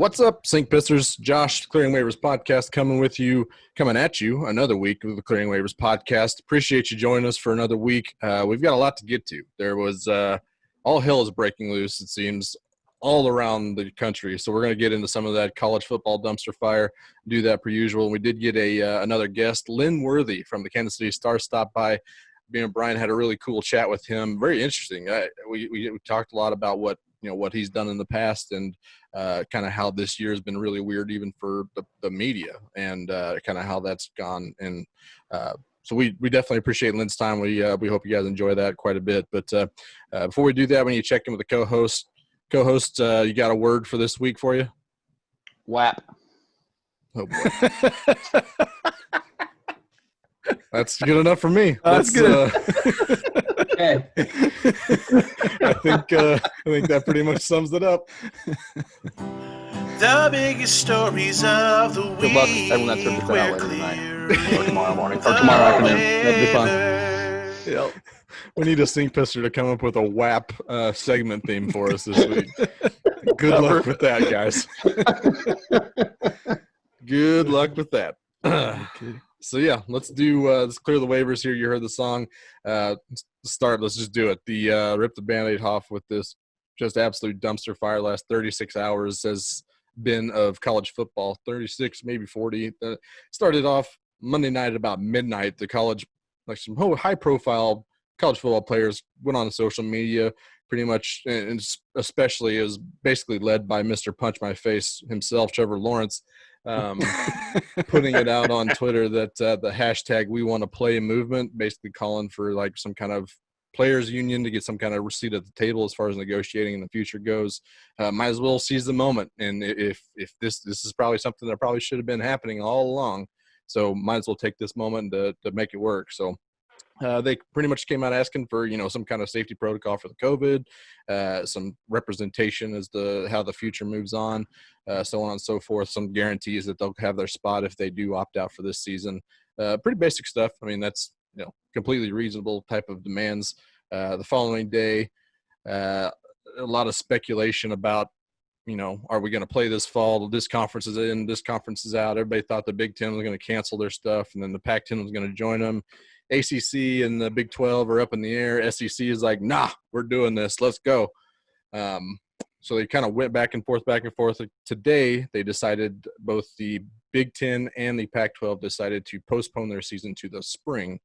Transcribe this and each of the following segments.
What's up, Sink Pisters? Josh, Clearing Waivers Podcast, coming at you another week with the Clearing Waivers Podcast. Appreciate you joining us for another week. We've got a lot to get to. There was all hell is breaking loose, it seems, all around the country. So we're going to get into some of that college football dumpster fire, do that per usual. We did get another guest, Lynn Worthy from the Kansas City Star, stopped by. Me and Brian had a really cool chat with him. Very interesting. We talked a lot about what he's done in the past and kind of how this year has been really weird even for the media and kind of how that's gone. And so we definitely appreciate Lynn's time. We hope you guys enjoy that quite a bit. But before we do that, we need to check in with the co-host. Co-host, you got a word for this week for you? WAP. Oh, boy. That's good enough for me. That's good. I think that pretty much sums it up. The biggest stories of the week. Good luck, everyone that's going to be out later tonight or tomorrow morning or tomorrow afternoon. That'd be fun. Yep. We need a Sink Pister to come up with a WAP segment theme for us this week. Good luck with that, guys. Good luck with that. So yeah, let's clear the waivers here. You heard the song. Let's just do it. Rip the Band-Aid off with this just absolute dumpster fire. Last 36 hours has been of college football. 36, maybe 40. Started off Monday night at about midnight. The college, like some high-profile college football players went on social media pretty much, and especially is basically led by Mr. Punch My Face himself, Trevor Lawrence, putting it out on Twitter that the hashtag We Want to Play movement, basically calling for like some kind of players union to get some kind of seat at the table as far as negotiating in the future goes. Might as well seize the moment. And if this is probably something that probably should have been happening all along, so might as well take this moment to make it work. So they pretty much came out asking for, some kind of safety protocol for the COVID, some representation as to how the future moves on, so on and so forth, some guarantees that they'll have their spot if they do opt out for this season. Pretty basic stuff. I mean, that's, completely reasonable type of demands. The following day, a lot of speculation about, are we going to play this fall? This conference is in, this conference is out. Everybody thought the Big Ten was going to cancel their stuff, and then the Pac-10 was going to join them. ACC and the Big 12 are up in the air. SEC is like, nah, we're doing this. Let's go. So they kind of went back and forth. Today, they decided, both the Big 10 and the Pac-12 decided to postpone their season to the spring.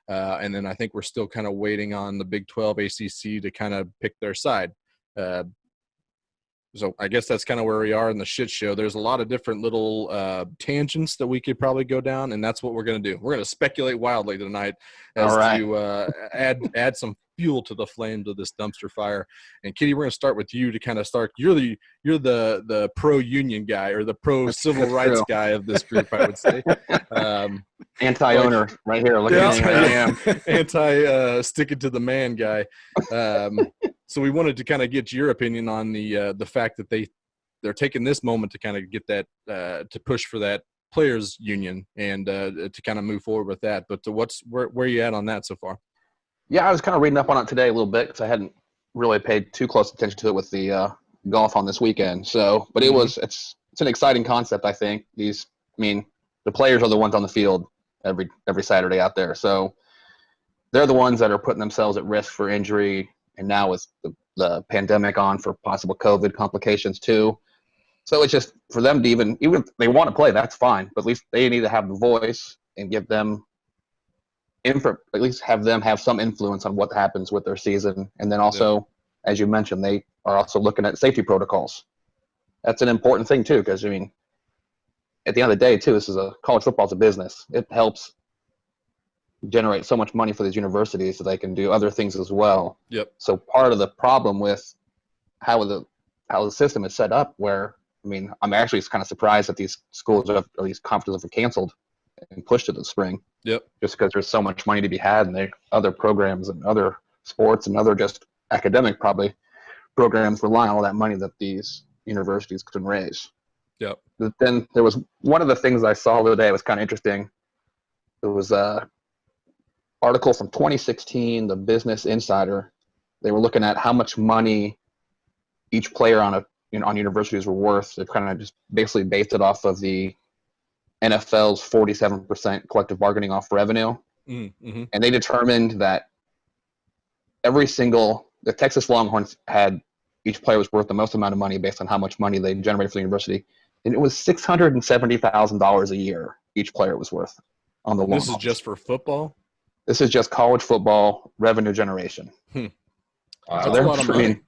And then I think we're still kind of waiting on the Big 12 ACC to kind of pick their side. So I guess that's kind of where we are in the shit show. There's a lot of different little tangents that we could probably go down, and that's what we're going to do. We're going to speculate wildly tonight as to add some fuel to the flames of this dumpster fire. And Kitty, we're going to start with you to kind of start. You're the pro-union guy, or the pro-civil rights guy of this group, I would say. Anti-owner right here. Look at me. I am. Sticking to the man guy. So we wanted to kind of get your opinion on the fact that they're taking this moment to kind of get that to push for that players union and to kind of move forward with that. But where are you at on that so far? Yeah, I was kind of reading up on it today a little bit because I hadn't really paid too close attention to it with the golf on this weekend. So, but it's an exciting concept. I think the players are the ones on the field every Saturday out there. So they're the ones that are putting themselves at risk for injury. And now with the pandemic on, for possible COVID complications too. So it's just for them to even if they want to play, that's fine. But at least they need to have the voice and give them at least have them have some influence on what happens with their season. And then also, as you mentioned, they are also looking at safety protocols. That's an important thing too, because at the end of the day too, college football is a business. It helps generate so much money for these universities so they can do other things as well. Yep. So part of the problem with how the system is set up, where I'm actually kind of surprised that these schools or these conferences have canceled and pushed to the spring. Yep. Just because there's so much money to be had, and other programs and other sports and other just academic probably programs rely on all that money that these universities can raise. Yep. But then there was one of the things I saw the other day was kind of interesting. It was article from 2016, the Business Insider. They were looking at how much money each player on a on universities were worth. They've kind of just basically based it off of the NFL's 47% collective bargaining off revenue. Mm-hmm. And they determined that the Texas Longhorns had each player was worth the most amount of money based on how much money they generated for the university. And it was $670,000 a year each player was worth on the Longhorns. This is just for football? This is just college football revenue generation. Wow. So that's a lot of money.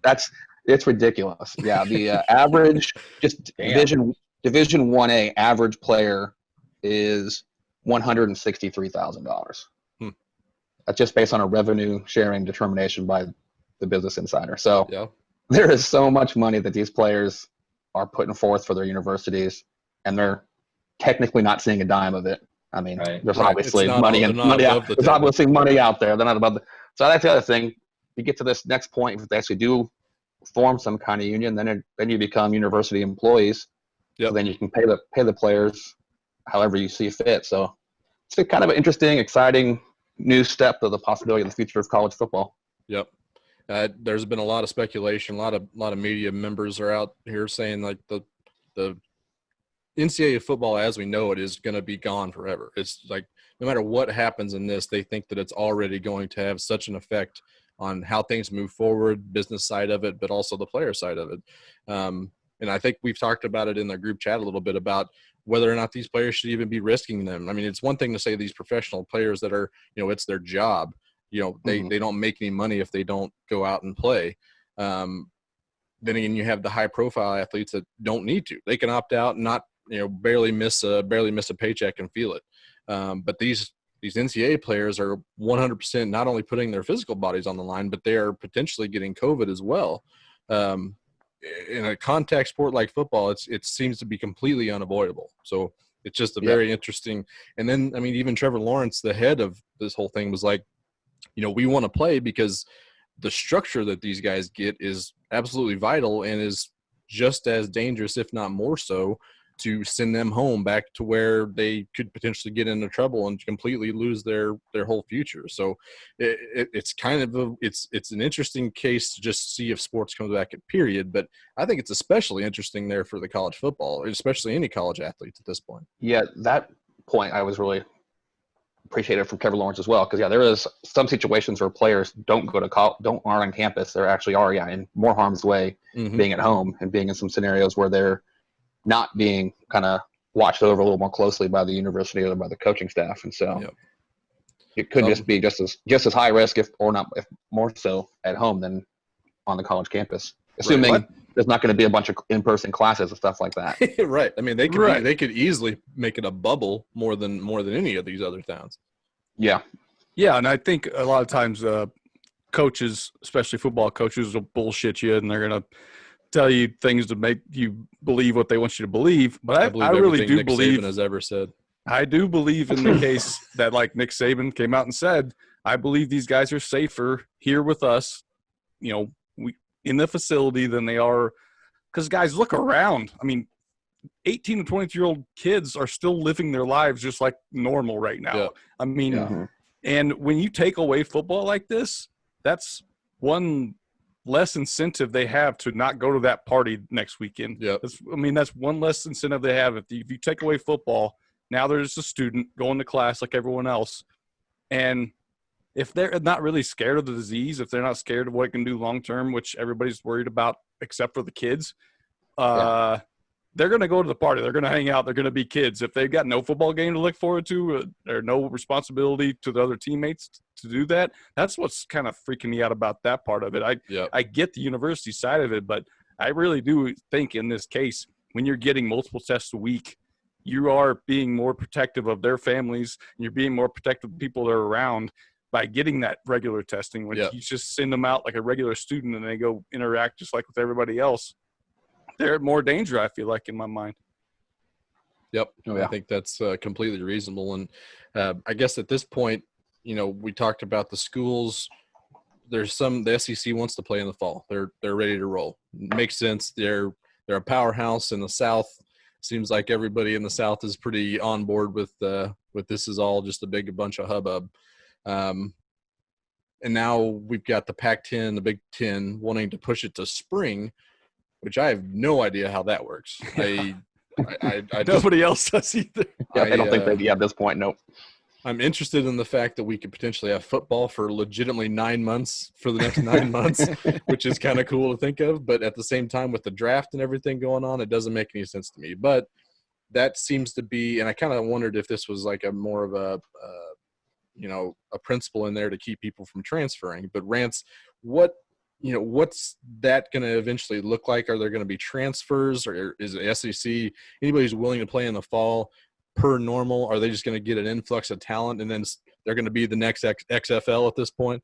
It's ridiculous. Yeah, the average Division 1A average player is $163,000. That's just based on a revenue sharing determination by the Business Insider. So there is so much money that these players are putting forth for their universities, and they're technically not seeing a dime of it. I mean, there's obviously money out. There's obviously money out there. They're not above So that's the other thing. You get to this next point, if they actually do form some kind of union, then you become university employees. So then you can pay the players however you see fit. So it's a kind of an interesting, exciting new step to the possibility of the future of college football. Yep. There's been a lot of speculation. A lot of media members are out here saying like the NCAA football as we know it is going to be gone forever. It's like no matter what happens in this, they think that it's already going to have such an effect on how things move forward, business side of it, but also the player side of it. And I think we've talked about it in the group chat a little bit about whether or not these players should even be risking them. I mean, it's one thing to say these professional players that are, it's their job. They don't make any money if they don't go out and play. Then again, you have the high profile athletes that don't need to. They can opt out and not, barely miss a paycheck and feel it. But these NCAA players are 100% not only putting their physical bodies on the line, but they are potentially getting COVID as well. In a contact sport like football, it seems to be completely unavoidable. So it's just a very interesting. And then, I mean, even Trevor Lawrence, the head of this whole thing, was like, we want to play because the structure that these guys get is absolutely vital and is just as dangerous, if not more so, to send them home back to where they could potentially get into trouble and completely lose their whole future. So it's kind of it's an interesting case to just see if sports comes back at period. But I think it's especially interesting there for the college football, especially any college athletes at this point. Yeah, that point I was really appreciated from Trevor Lawrence as well, because there is some situations where players don't go to college, aren't on campus. They actually are in more harm's way being at home and being in some scenarios where they're not being kind of watched over a little more closely by the university or by the coaching staff. And so it could just be just as high risk, if more so at home than on the college campus, assuming there's not going to be a bunch of in-person classes and stuff like that. Right. I mean, they could easily make it a bubble more than any of these other towns. Yeah. Yeah. And I think a lot of times coaches, especially football coaches, will bullshit you and they're going to tell you things to make you believe what they want you to believe. But I really do believe Saban has ever said. I do believe in the case that, like Nick Saban came out and said, I believe these guys are safer here with us, in the facility than they are. Because guys, look around. I mean, 18 to 22-year-old kids are still living their lives just like normal right now. Yeah. I mean, and when you take away football like this, that's one less incentive they have to not go to that party next weekend. Yeah. That's one less incentive they have. If you take away football, now there's a student going to class like everyone else. And if they're not really scared of the disease, if they're not scared of what it can do long-term, which everybody's worried about except for the kids, they're going to go to the party. They're going to hang out. They're going to be kids. If they've got no football game to look forward to or no responsibility to the other teammates to do that, that's what's kind of freaking me out about that part of it. I get the university side of it, but I really do think in this case, when you're getting multiple tests a week, you are being more protective of their families, and you're being more protective of the people they're around by getting that regular testing. When you just send them out like a regular student and they go interact just like with everybody else, they're at more danger, I feel like, in my mind. Yep. I think that's completely reasonable. And I guess at this point, we talked about the schools. There's the SEC wants to play in the fall. They're ready to roll. Makes sense. They're a powerhouse in the South. Seems like everybody in the South is pretty on board with this is all just a bunch of hubbub. And now we've got the Pac-10, the Big Ten wanting to push it to spring. which I have no idea how that works. I Nobody else does either. Yeah, I don't think they at this point. Nope. I'm interested in the fact that we could potentially have football for legitimately 9 months for the next 9 months, which is kind of cool to think of. But at the same time, with the draft and everything going on, it doesn't make any sense to me. But that seems to be, and I kind of wondered if this was like a more of a principle in there to keep people from transferring. But Rance, what's that going to eventually look like? Are there going to be transfers, or is it SEC? Anybody who's willing to play in the fall per normal, are they just going to get an influx of talent and then they're going to be the next XFL at this point?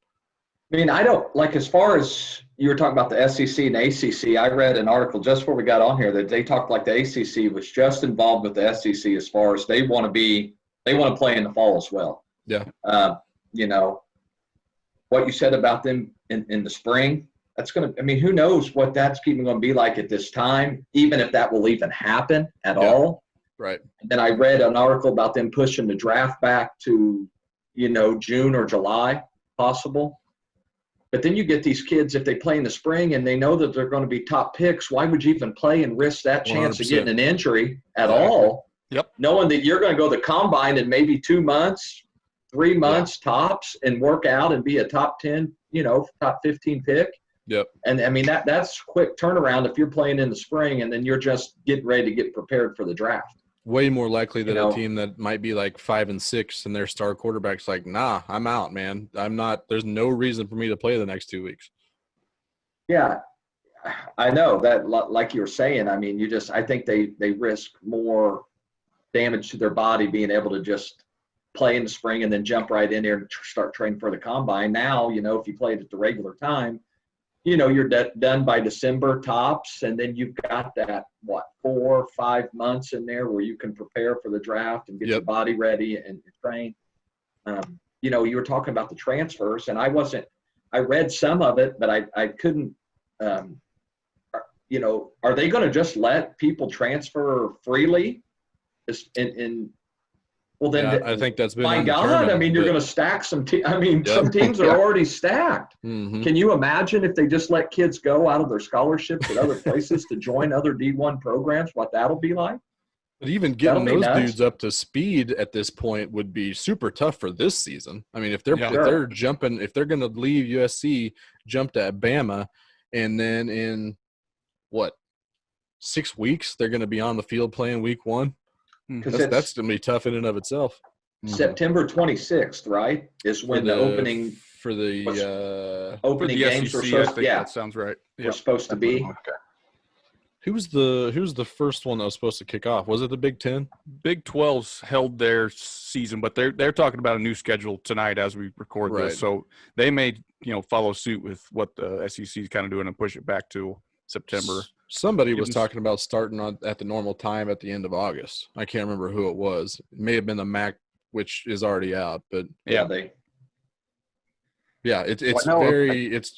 I mean, I don't like, as far as you were talking about the SEC and ACC, I read an article just before we got on here that they talked like the ACC was just involved with the SEC as far as they want to play in the fall as well. Yeah. What you said about them in the spring, that's going to, I mean, who knows what that's even going to be like at this time, even if that will even happen at all. Right. And then I read an article about them pushing the draft back to, June or July possible. But then you get these kids, if they play in the spring and they know that they're going to be top picks, why would you even play and risk that chance 100%. of getting an injury at all? Yep. Knowing that you're going to go to the combine in maybe 2 months, 3 months tops, and work out and be a top 10, top 15 pick. Yep. And I mean, that's quick turnaround if you're playing in the spring and then you're just getting ready to get prepared for the draft. Way more likely that a team that might be like 5-6 and their star quarterback's like, nah, I'm out, man. I'm not. There's no reason for me to play the next 2 weeks. Yeah, I know that. Like you were saying, I mean, I think they risk more damage to their body being able to just play in the spring and then jump right in there and start training for the combine. Now, if you played at the regular time, you're done by December tops, and then you've got that, 4 or 5 months in there where you can prepare for the draft and get your body ready and train. You were talking about the transfers, and I read some of it, but I couldn't, are they going to just let people transfer freely? Well, then, I think that's been. My God, I mean, you're going to stack some teams. I mean, some teams are already stacked. Mm-hmm. Can you imagine if they just let kids go out of their scholarships at other places to join other D1 programs, what that'll be like? But even getting those dudes up to speed at this point would be super tough for this season. I mean, if they're jumping, if they're going to leave USC, jump to Bama, and then in 6 weeks they're going to be on the field playing week 1. That's going to be tough in and of itself. September 26th, right, is when the opening for the opening games SEC, were supposed. I think that sounds right. We're supposed to be. Okay. Who was the first one that was supposed to kick off? Was it the Big Ten? Big 12's held their season, but they're talking about a new schedule tonight as we record this. So they may follow suit with what the SEC is kind of doing and push it back to September. Somebody was talking about starting at the normal time at the end of August. I can't remember who it was. It may have been the MAC, which is already out, but it's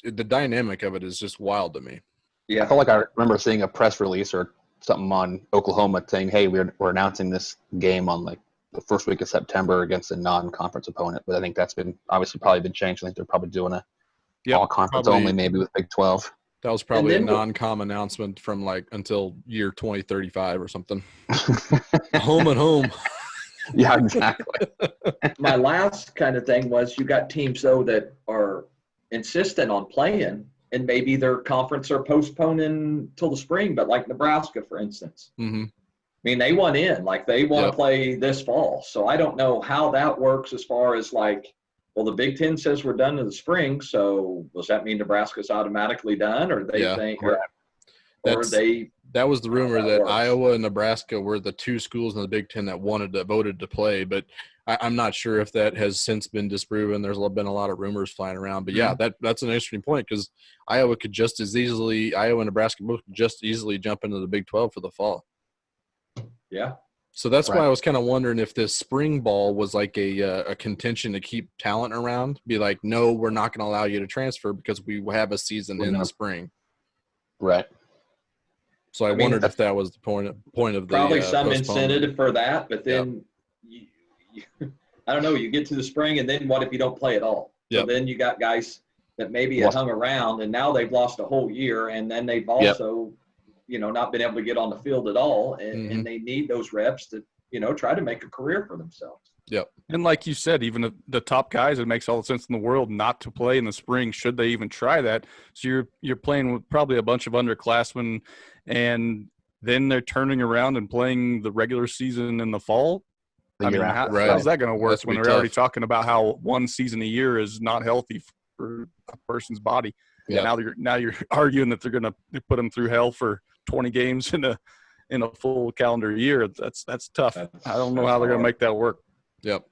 the dynamic of it is just wild to me. Yeah, I felt like I remember seeing a press release or something on Oklahoma saying, "Hey, we're announcing this game on like the first week of September against a non-conference opponent." But I think that's been probably been changed. I think they're probably doing a all-conference only, maybe with Big 12. That was probably a non-com announcement from until year 2035 or something. Home and home. Yeah, exactly. My last kind of thing was you got teams, though, that are insistent on playing, and maybe their conference are postponing till the spring, but like Nebraska, for instance. Mm-hmm. I mean, they want in. They want to play this fall. So I don't know how that works as far as well, the Big Ten says we're done in the spring, so does that mean Nebraska's automatically done, or they think, that was the rumor that Iowa and Nebraska were the 2 schools in the Big Ten that voted to play, but I'm not sure if that has since been disproven. There's been a lot of rumors flying around, but that's an interesting point because Iowa and Nebraska both could just easily jump into the Big 12 for the fall. Yeah. So that's why I was kind of wondering if this spring ball was like a contention to keep talent around. Be like, no, we're not going to allow you to transfer because we have a season in the spring. Right. So I wondered if that was the point of the probably some incentive for that, but then I don't know. You get to the spring, and then what if you don't play at all? So then you got guys that maybe have hung around, and now they've lost a whole year, and then they've also not been able to get on the field at all, and they need those reps to, try to make a career for themselves. Yep. And like you said, even the top guys, it makes all the sense in the world not to play in the spring should they even try that. So you're playing with probably a bunch of underclassmen, and then they're turning around and playing the regular season in the fall. I mean, how's that going to work when they're already talking about how one season a year is not healthy for a person's body? Yeah. Now you're arguing that they're going to put them through hell for 20 games in a full calendar year. That's tough. I don't know how they're going to make that work. Yep.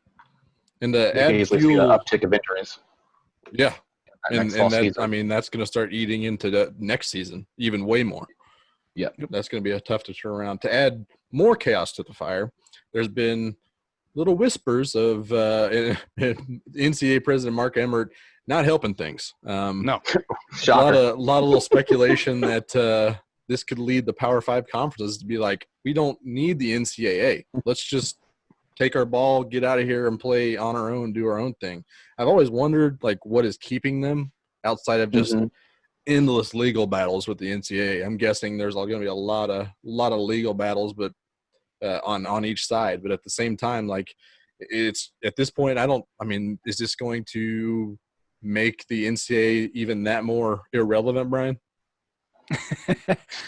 And the easily see an uptick of injuries. Yeah. And that, I mean, that's going to start eating into the next season even way more. Yeah. That's going to be tough to turn around. To add more chaos to the fire, there's been little whispers of NCAA President Mark Emmert not helping things. No. a lot of little speculation that this could lead the Power 5 conferences to be like, we don't need the NCAA. Let's just take our ball, get out of here, and play on our own, do our own thing. I've always wondered, like, what is keeping them outside of just endless legal battles with the NCAA. I'm guessing there's going to be a lot of legal battles, but on each side. But at the same time, like, it's at this point, is this going to make the NCAA even that more irrelevant, Brian?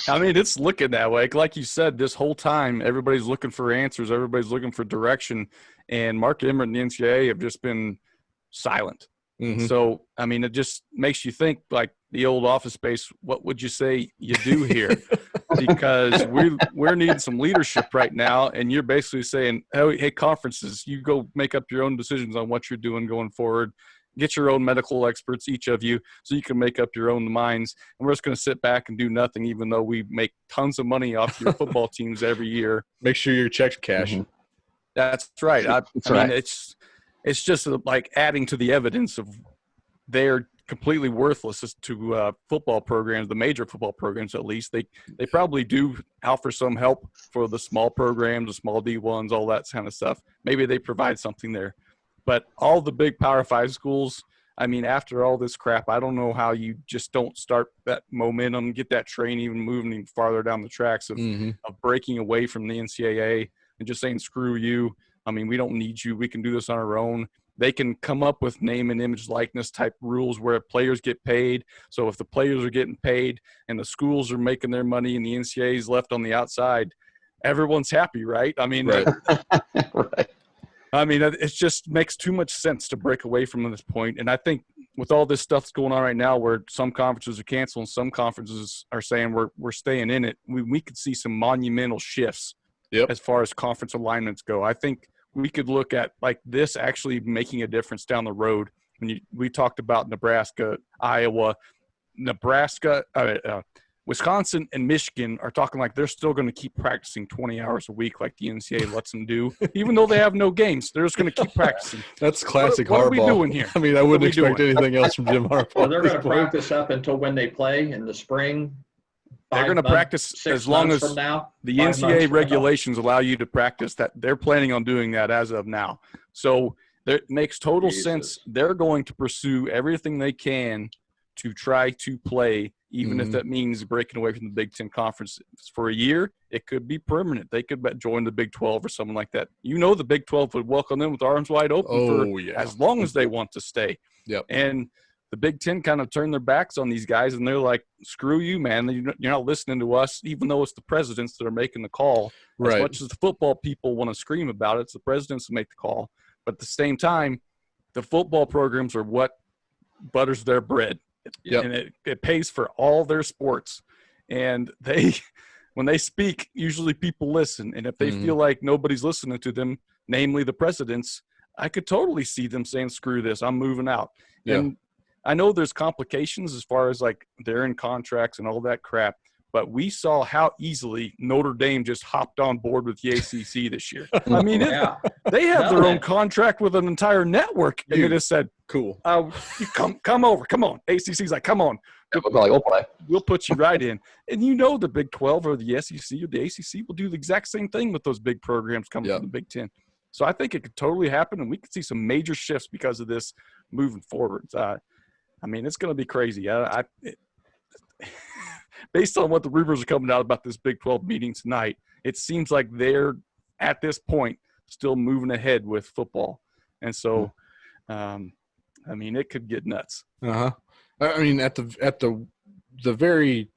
I mean, it's looking that way. Like you said, this whole time, everybody's looking for answers. Everybody's looking for direction. And Mark Emmert and the NCAA have just been silent. So, I mean, it just makes you think, like the old Office Space, what would you say you do here? Because we're needing some leadership right now. And you're basically saying, hey, conferences, you go make up your own decisions on what you're doing going forward. Get your own medical experts, each of you, so you can make up your own minds. And we're just going to sit back and do nothing, even though we make tons of money off your football teams every year. Make sure your checks cash. That's right. I mean, it's just like adding to the evidence of they're completely worthless to football programs, the major football programs at least. They probably do offer some help for the small programs, the small D1s, all that kind of stuff. Maybe they provide something there. But all the big Power 5 schools, I mean, after all this crap, I don't know how you just don't start that momentum, get that train even moving even farther down the tracks of breaking away from the NCAA and just saying, screw you. I mean, we don't need you. We can do this on our own. They can come up with name and image likeness type rules where players get paid. So if the players are getting paid and the schools are making their money and the NCAA is left on the outside, everyone's happy, right? I mean, right. I mean, it just makes too much sense to break away from this point. And I think with all this stuff that's going on right now where some conferences are canceling, some conferences are saying we're staying in it, we could see some monumental shifts as far as conference alignments go. I think we could look at like this actually making a difference down the road. When we talked about Nebraska, Iowa, Wisconsin and Michigan are talking like they're still going to keep practicing 20 hours a week like the NCAA lets them do. Even though they have no games, they're just going to keep practicing. That's classic Harbaugh. What are we doing here? I mean, I wouldn't expect anything else from Jim Harbaugh. Well, they're going to practice up until when they play in the spring. They're going to practice as long as the NCAA regulations allow you to practice. That they're planning on doing that as of now. So it makes total sense. They're going to pursue everything they can to try to play, even if that means breaking away from the Big Ten Conference for a year. It could be permanent. They could join the Big 12 or something like that. The Big 12 would welcome them with arms wide open as long as they want to stay. Yep. And the Big Ten kind of turned their backs on these guys, and they're like, screw you, man. You're not listening to us, even though it's the presidents that are making the call. Right. As much as the football people want to scream about it, it's the presidents that make the call. But at the same time, the football programs are what butters their bread. And it pays for all their sports. And when they speak, usually people listen. And if they feel like nobody's listening to them, namely the presidents, I could totally see them saying, screw this, I'm moving out. Yeah. And I know there's complications as far as like they're in contracts and all that crap, but we saw how easily Notre Dame just hopped on board with the ACC this year. I mean, they have their own contract with an entire network, and they just said, "Cool, you come over, come on." ACC's like, "Come on, we'll put you right in." And the Big 12 or the SEC or the ACC will do the exact same thing with those big programs coming from the Big 10. So I think it could totally happen, and we could see some major shifts because of this moving forward. I mean, it's going to be crazy. based on what the rumors are coming out about this Big 12 meeting tonight, it seems like they're at this point still moving ahead with football. And so, I mean, it could get nuts. I mean, at the very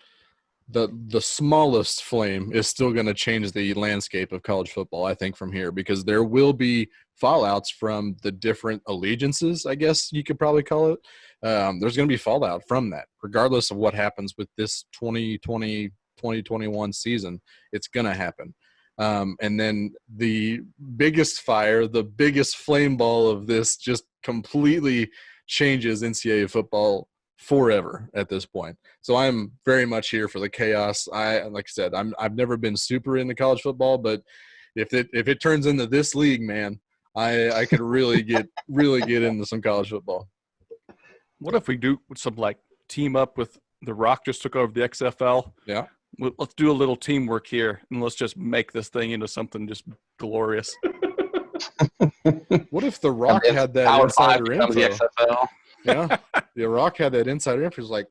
the smallest flame is still going to change the landscape of college football, I think, from here, because there will be fallouts from the different allegiances, I guess you could probably call it. There's going to be fallout from that, regardless of what happens with this 2020-2021 season. It's going to happen. And then the biggest fire, the biggest flame ball of this just completely changes NCAA football forever at this point. So I'm very much here for the chaos. Like I said, I've never been super into college football, but if it turns into this league, man, I could really get into some college football. What if we do some like team up with The Rock just took over the XFL? Yeah. Let's do a little teamwork here and let's just make this thing into something just glorious. What if The Rock had that insider info? The XFL. Yeah, The Rock had that insider info. He's like,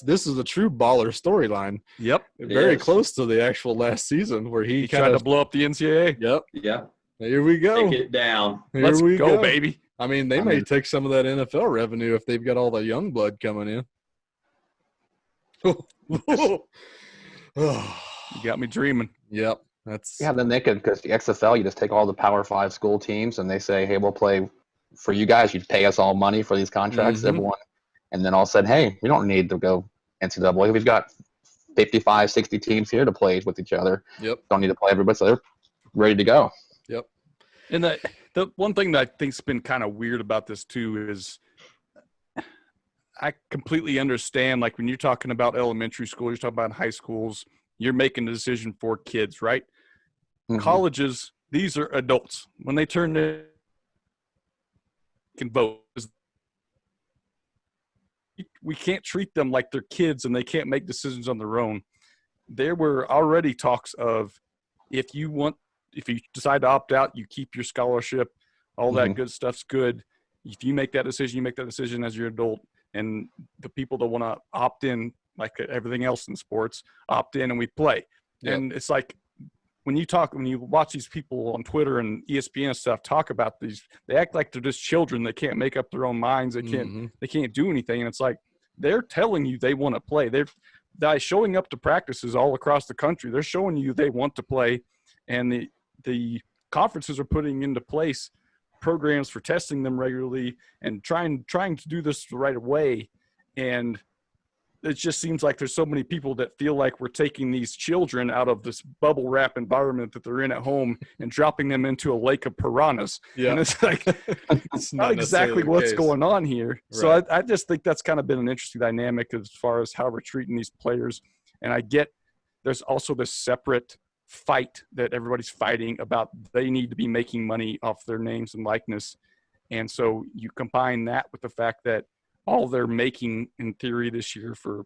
this is a true baller storyline. Yep. Very close to the actual last season where he tried to blow up the NCAA. Yep. Yeah. Here we go. Take it down. Let's go, baby. I mean, they may take some of that NFL revenue if they've got all the young blood coming in. You got me dreaming. Yep. Then they could, because the XFL, you just take all the Power 5 school teams and they say, hey, we'll play for you guys. You pay us all money for these contracts, everyone. And then all said, hey, we don't need to go NCAA. We've got 55, 60 teams here to play with each other. Yep. Don't need to play everybody, so they're ready to go. Yep. And the one thing that I think's been kind of weird about this too is I completely understand, like when you're talking about elementary school, you're talking about high schools, you're making a decision for kids, right? Mm-hmm. Colleges, these are adults. When they turn to can vote. We can't treat them like they're kids and they can't make decisions on their own. There were already talks of if you decide to opt out, you keep your scholarship, all that good stuff's good. If you make that decision, you make that decision as your adult. And the people that want to opt in, like everything else in sports, opt in and we play. Yep. And it's like when you watch these people on Twitter and ESPN and stuff talk about these, they act like they're just children. They can't make up their own minds. They can't do anything. And it's like they're telling you they want to play. They're showing up to practices all across the country. They're showing you they want to play, and the conferences are putting into place programs for testing them regularly and trying to do this the right way. And it just seems like there's so many people that feel like we're taking these children out of this bubble wrap environment that they're in at home and dropping them into a lake of piranhas. Yeah. And it's like, it's not exactly what's going on here. Right. So I just think that's kind of been an interesting dynamic as far as how we're treating these players. And I get there's also this separate fight that everybody's fighting about. They need to be making money off their names and likeness. And so you combine that with the fact that all they're making in theory this year for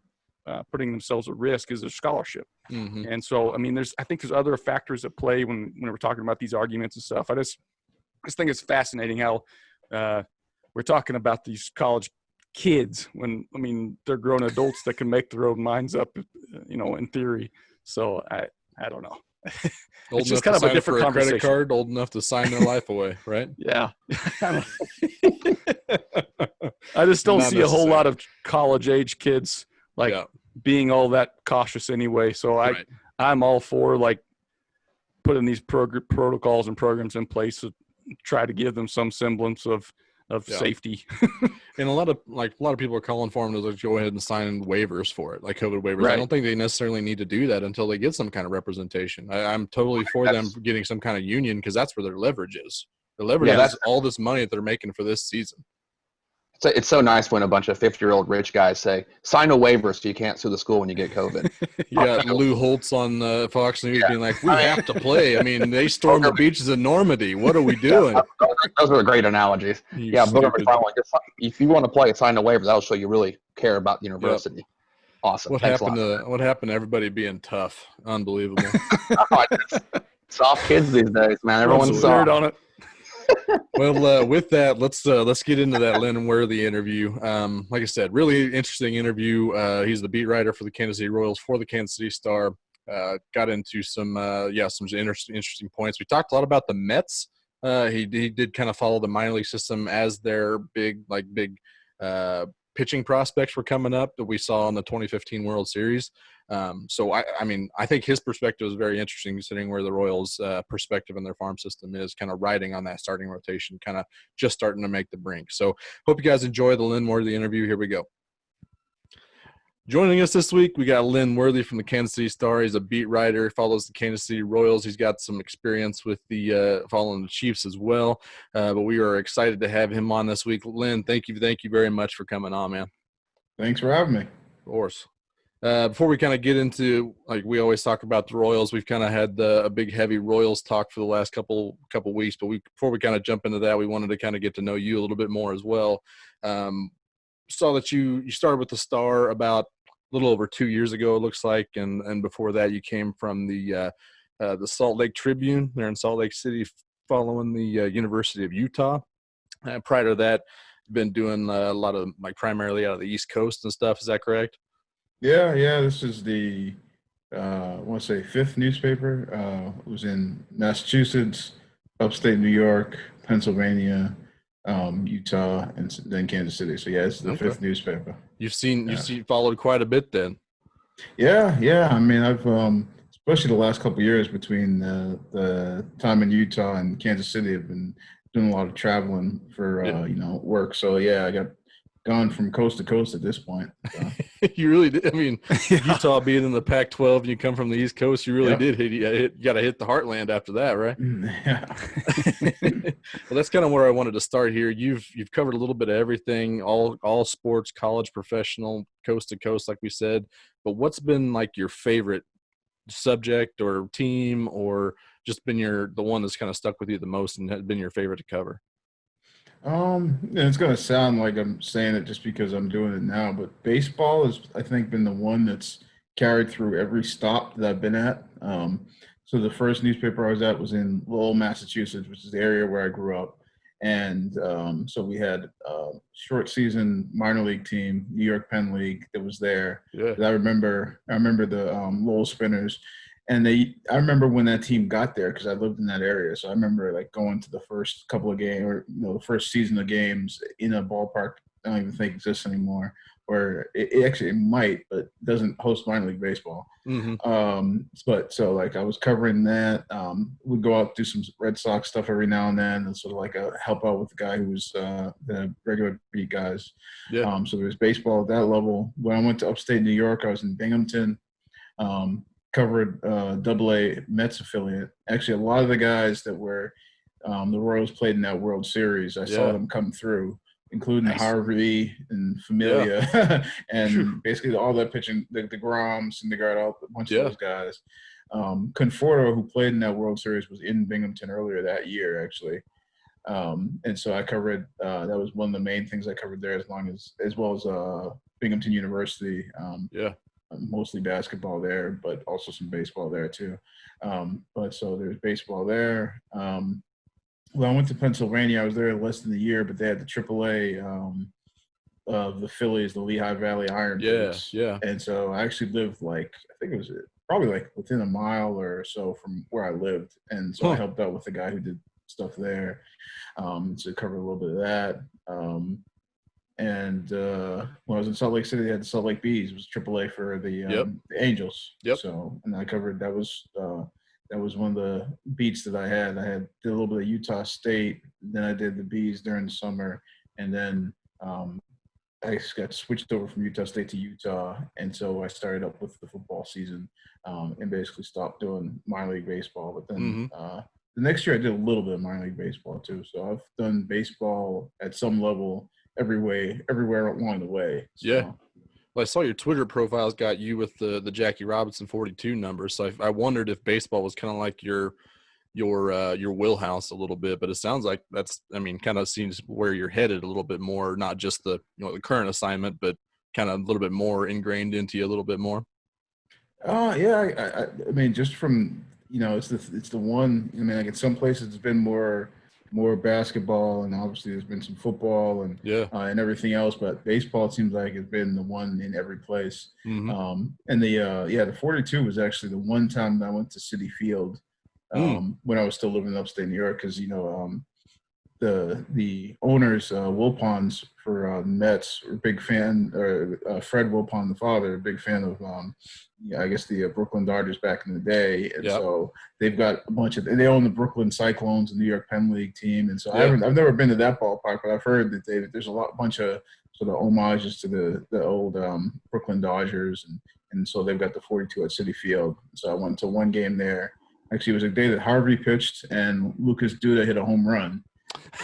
putting themselves at risk is their scholarship. And so, I mean, I think there's other factors at play when we're talking about these arguments and stuff. I just think it's fascinating how we're talking about these college kids when, I mean, they're grown adults that can make their own minds up, in theory. So I don't know. Old it's just kind of a different conversation. Credit card, old enough to sign their life away, right? Yeah. I just don't see a whole lot of college-age kids being all that cautious anyway. So I'm all for putting these protocols and programs in place to try to give them some semblance of safety. And a lot of people are calling for them to go ahead and sign waivers for it, like COVID waivers. Right. I don't think they necessarily need to do that until they get some kind of representation. I'm totally for them getting some kind of union because that's where their leverage is. The leverage is all this money that they're making for this season. It's so nice when a bunch of 50-year-old rich guys say, sign a waiver so you can't sue the school when you get COVID. You got Lou Holtz on Fox News being like, we have to play. I mean, they stormed the beaches in Normandy. What are we doing? Those are great analogies. Booger McFarland, if you want to play, sign a waiver. That'll show you really care about the university. Yep. Awesome. What happened to everybody being tough? Unbelievable. Soft kids these days, man. Everyone's soft on it. Well, with that, let's get into that Lynn Worthy interview. Like I said, really interesting interview. He's the beat writer for the Kansas City Royals for the Kansas City Star. Got into some interesting points. We talked a lot about the Mets. He did kind of follow the minor league system as their big pitching prospects were coming up that we saw in the 2015 World Series. So I think his perspective is very interesting, considering where the Royals' perspective in their farm system is, kind of riding on that starting rotation, kind of just starting to make the brink. So hope you guys enjoy the Lynn Worthy interview. Here we go. Joining us this week, we got Lynn Worthy from the Kansas City Star. He's a beat writer, follows the Kansas City Royals. He's got some experience with the following the Chiefs as well. But we are excited to have him on this week. Lynn, thank you very much for coming on, man. Thanks for having me. Of course. Before we kind of get into, like we always talk about the Royals, we've kind of had a big heavy Royals talk for the last couple weeks. But before we kind of jump into that, we wanted to kind of get to know you a little bit more as well. Saw that you started with the Star about a little over 2 years ago, it looks like, and before that you came from the Salt Lake Tribune there in Salt Lake City, following the University of Utah. Prior to that, you've been doing a lot of primarily out of the East Coast and stuff. Is that correct? Yeah. This is the I want to say fifth newspaper. It was in Massachusetts, upstate New York, Pennsylvania, Utah, and then Kansas City. So yeah, it's the fifth newspaper. You've followed quite a bit then. Yeah. I mean, I've especially the last couple of years between the time in Utah and Kansas City, I've been doing a lot of traveling for work. So yeah, I got gone from coast to coast at this point. So. You really did. I mean, Utah being in the Pac-12 and you come from the East Coast, you really did you got to hit the heartland after that, right? Yeah. Well, that's kind of where I wanted to start here. You've covered a little bit of everything, all sports, college, professional, coast to coast, like we said. But what's been like your favorite subject or team, or just been the one that's kind of stuck with you the most and has been your favorite to cover? It's going to sound like I'm saying it just because I'm doing it now, but baseball has, I think, been the one that's carried through every stop that I've been at. So the first newspaper I was at was in Lowell, Massachusetts, which is the area where I grew up. And so we had a short season minor league team, New York Penn League, that was there. Yeah. I remember the Lowell Spinners. And I remember when that team got there because I lived in that area. So I remember like going to the first couple of games, or the first season of games in a ballpark I don't even think exists anymore, or it actually might, but doesn't host minor league baseball. Mm-hmm. But so like I was covering that. We'd go out do some Red Sox stuff every now and then, and sort of like help out with the guy who was the regular beat guys. Yeah. So there was baseball at that level. When I went to upstate New York, I was in Binghamton. Covered AA Mets affiliate. Actually, a lot of the guys that were the Royals played in that World Series, I saw them come through, including Harvey and Familia, and basically all that pitching, the Groms and a bunch of those guys. Conforto, who played in that World Series, was in Binghamton earlier that year, actually. And so I covered that was one of the main things I covered there, as well as Binghamton University. Mostly basketball there, but also some baseball there too. But so there's baseball there. Well, I went to Pennsylvania. I was there less than a year, but they had the AAA of the Phillies, the Lehigh Valley Iron Boots. Yeah. And so I actually lived I think it was probably within a mile or so from where I lived. And so I helped out with the guy who did stuff there. So covered a little bit of that. And when I was in Salt Lake City, they had the Salt Lake Bees. It was AAA for the Angels. Yep. So, and I covered that was one of the beats that I had. Did a little bit of Utah State. Then I did the Bees during the summer, and then I just got switched over from Utah State to Utah, and so I started up with the football season, and basically stopped doing minor league baseball. But then the next year I did a little bit of minor league baseball too. So I've done baseball at some level everywhere along the way. So. Yeah. Well, I saw your Twitter profile's got you with the Jackie Robinson 42 number. So I wondered if baseball was kind of like your wheelhouse a little bit, but it sounds like kind of seems where you're headed a little bit more, not just the current assignment, but kind of a little bit more ingrained into you a little bit more. Yeah. I mean, just from, it's the one, I mean, like in some places it's been more more basketball, and obviously there's been some football and everything else. But baseball seems like it's been the one in every place. Mm-hmm. And the 42 was actually the one time that I went to Citi Field when I was still living in upstate New York, because the owners, Wilpons for Mets, were a big fan, or Fred Wilpon, the father, a big fan of, I guess, the Brooklyn Dodgers back in the day. And so they've got a bunch of – they own the Brooklyn Cyclones, the New York Penn League team. And so I've never been to that ballpark, but I've heard that there's a bunch of sort of homages to the old Brooklyn Dodgers. And so they've got the 42 at Citi Field. So I went to one game there. Actually, it was a day that Harvey pitched and Lucas Duda hit a home run.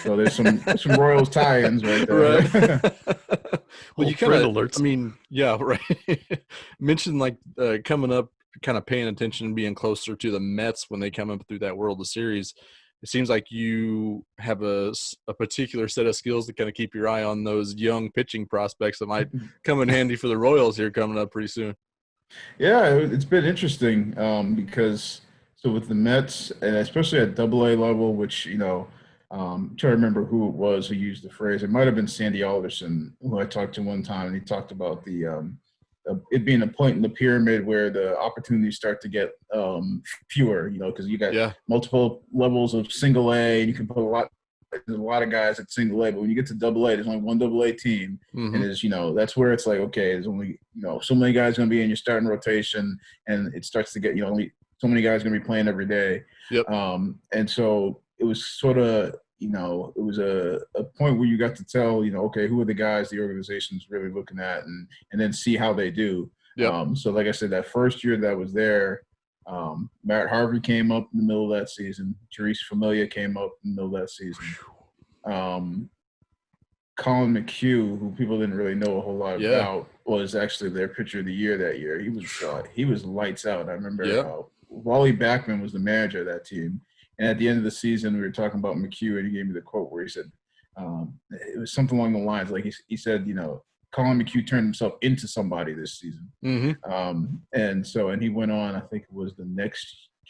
So there's some Royals tie-ins right there. Right. Well, you kind of, I mean, yeah, right. Mentioned like coming up, kind of paying attention and being closer to the Mets when they come up through that World Series. It seems like you have a particular set of skills to kind of keep your eye on those young pitching prospects that might come in handy for the Royals here coming up pretty soon. Yeah, it's been interesting because so with the Mets, and especially at AA level, which, trying to remember who it was who used the phrase. It might have been Sandy Alderson, who I talked to one time, and he talked about it being a point in the pyramid where the opportunities start to get fewer, because you got multiple levels of single A, and you can put there's a lot of guys at single A, but when you get to AA, there's only one AA team, and there's, that's where it's like, okay, there's only, so many guys going to be in your starting rotation, and it starts to get, only so many guys going to be playing every day. Yep. And so it was sort of, it was a point where you got to tell, okay, who are the guys the organization's really looking at, and then see how they do. Yep. So like I said, that first year that I was there, Matt Harvey came up in the middle of that season. Therese Familia came up in the middle of that season. Colin McHugh, who people didn't really know a whole lot about, was actually their pitcher of the year that year. He was lights out. I remember Wally Backman was the manager of that team. And at the end of the season, we were talking about McHugh, and he gave me the quote where he said, it was something along the lines, like he said, Colin McHugh turned himself into somebody this season. And he went on, I think it was can't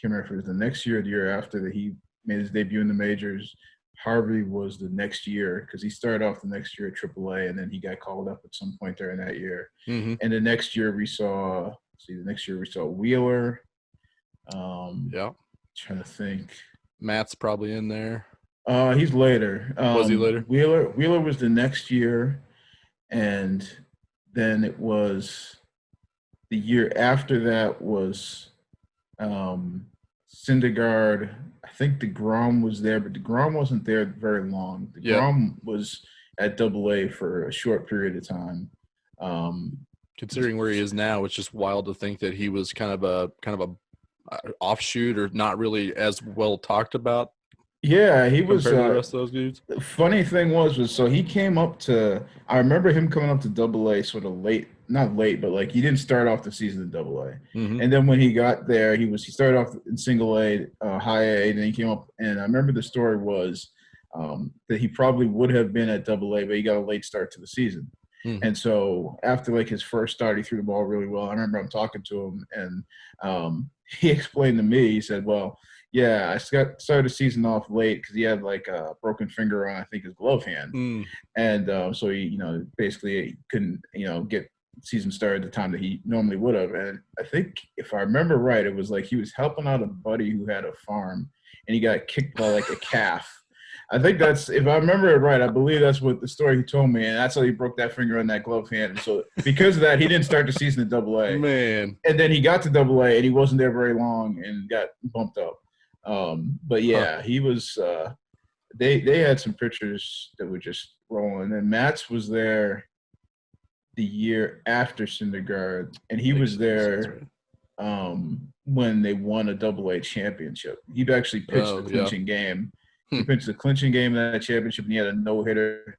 remember if it was the next year or the year after that he made his debut in the majors. Harvey was the next year, because he started off the next year at AAA, and then he got called up at some point during that year. And the next year we saw Wheeler. Trying to think. Matt's probably in there. He's later. Was he later? Wheeler was the next year, and then it was the year after that was Syndergaard. I think DeGrom was there, but DeGrom wasn't there very long. DeGrom was at AA for a short period of time. Considering where he is now, it's just wild to think that he was kind of a offshoot, or not really as well talked about. Yeah, he was. Compared to the rest of those dudes. The funny thing was so he came up to. I remember him coming up to AA sort of late, not late, but like he didn't start off the season in AA. And then when he got there, he started off in single A, high A, and then he came up. And I remember the story was that he probably would have been at AA, but he got a late start to the season. And so after like his first start, he threw the ball really well. I remember I'm talking to him, and he explained to me, he said, well, yeah, I started the season off late because he had like a broken finger on, I think, his glove hand. And so he, basically couldn't, get season started at the time that he normally would have. And I think if I remember right, it was like he was helping out a buddy who had a farm, and he got kicked by like a calf. I think that's, if I remember it right, I believe that's what the story he told me, and that's how he broke that finger on that glove hand. And so because of that, he didn't start the season at AA. Man. And then he got to AA, and he wasn't there very long and got bumped up. But yeah, he was they had some pitchers that were just rolling. And Matz was there the year after Syndergaard, and he was there when they won a AA championship. He'd actually pitched the clinching game. He pitched the clinching game of that championship, and he had a no-hitter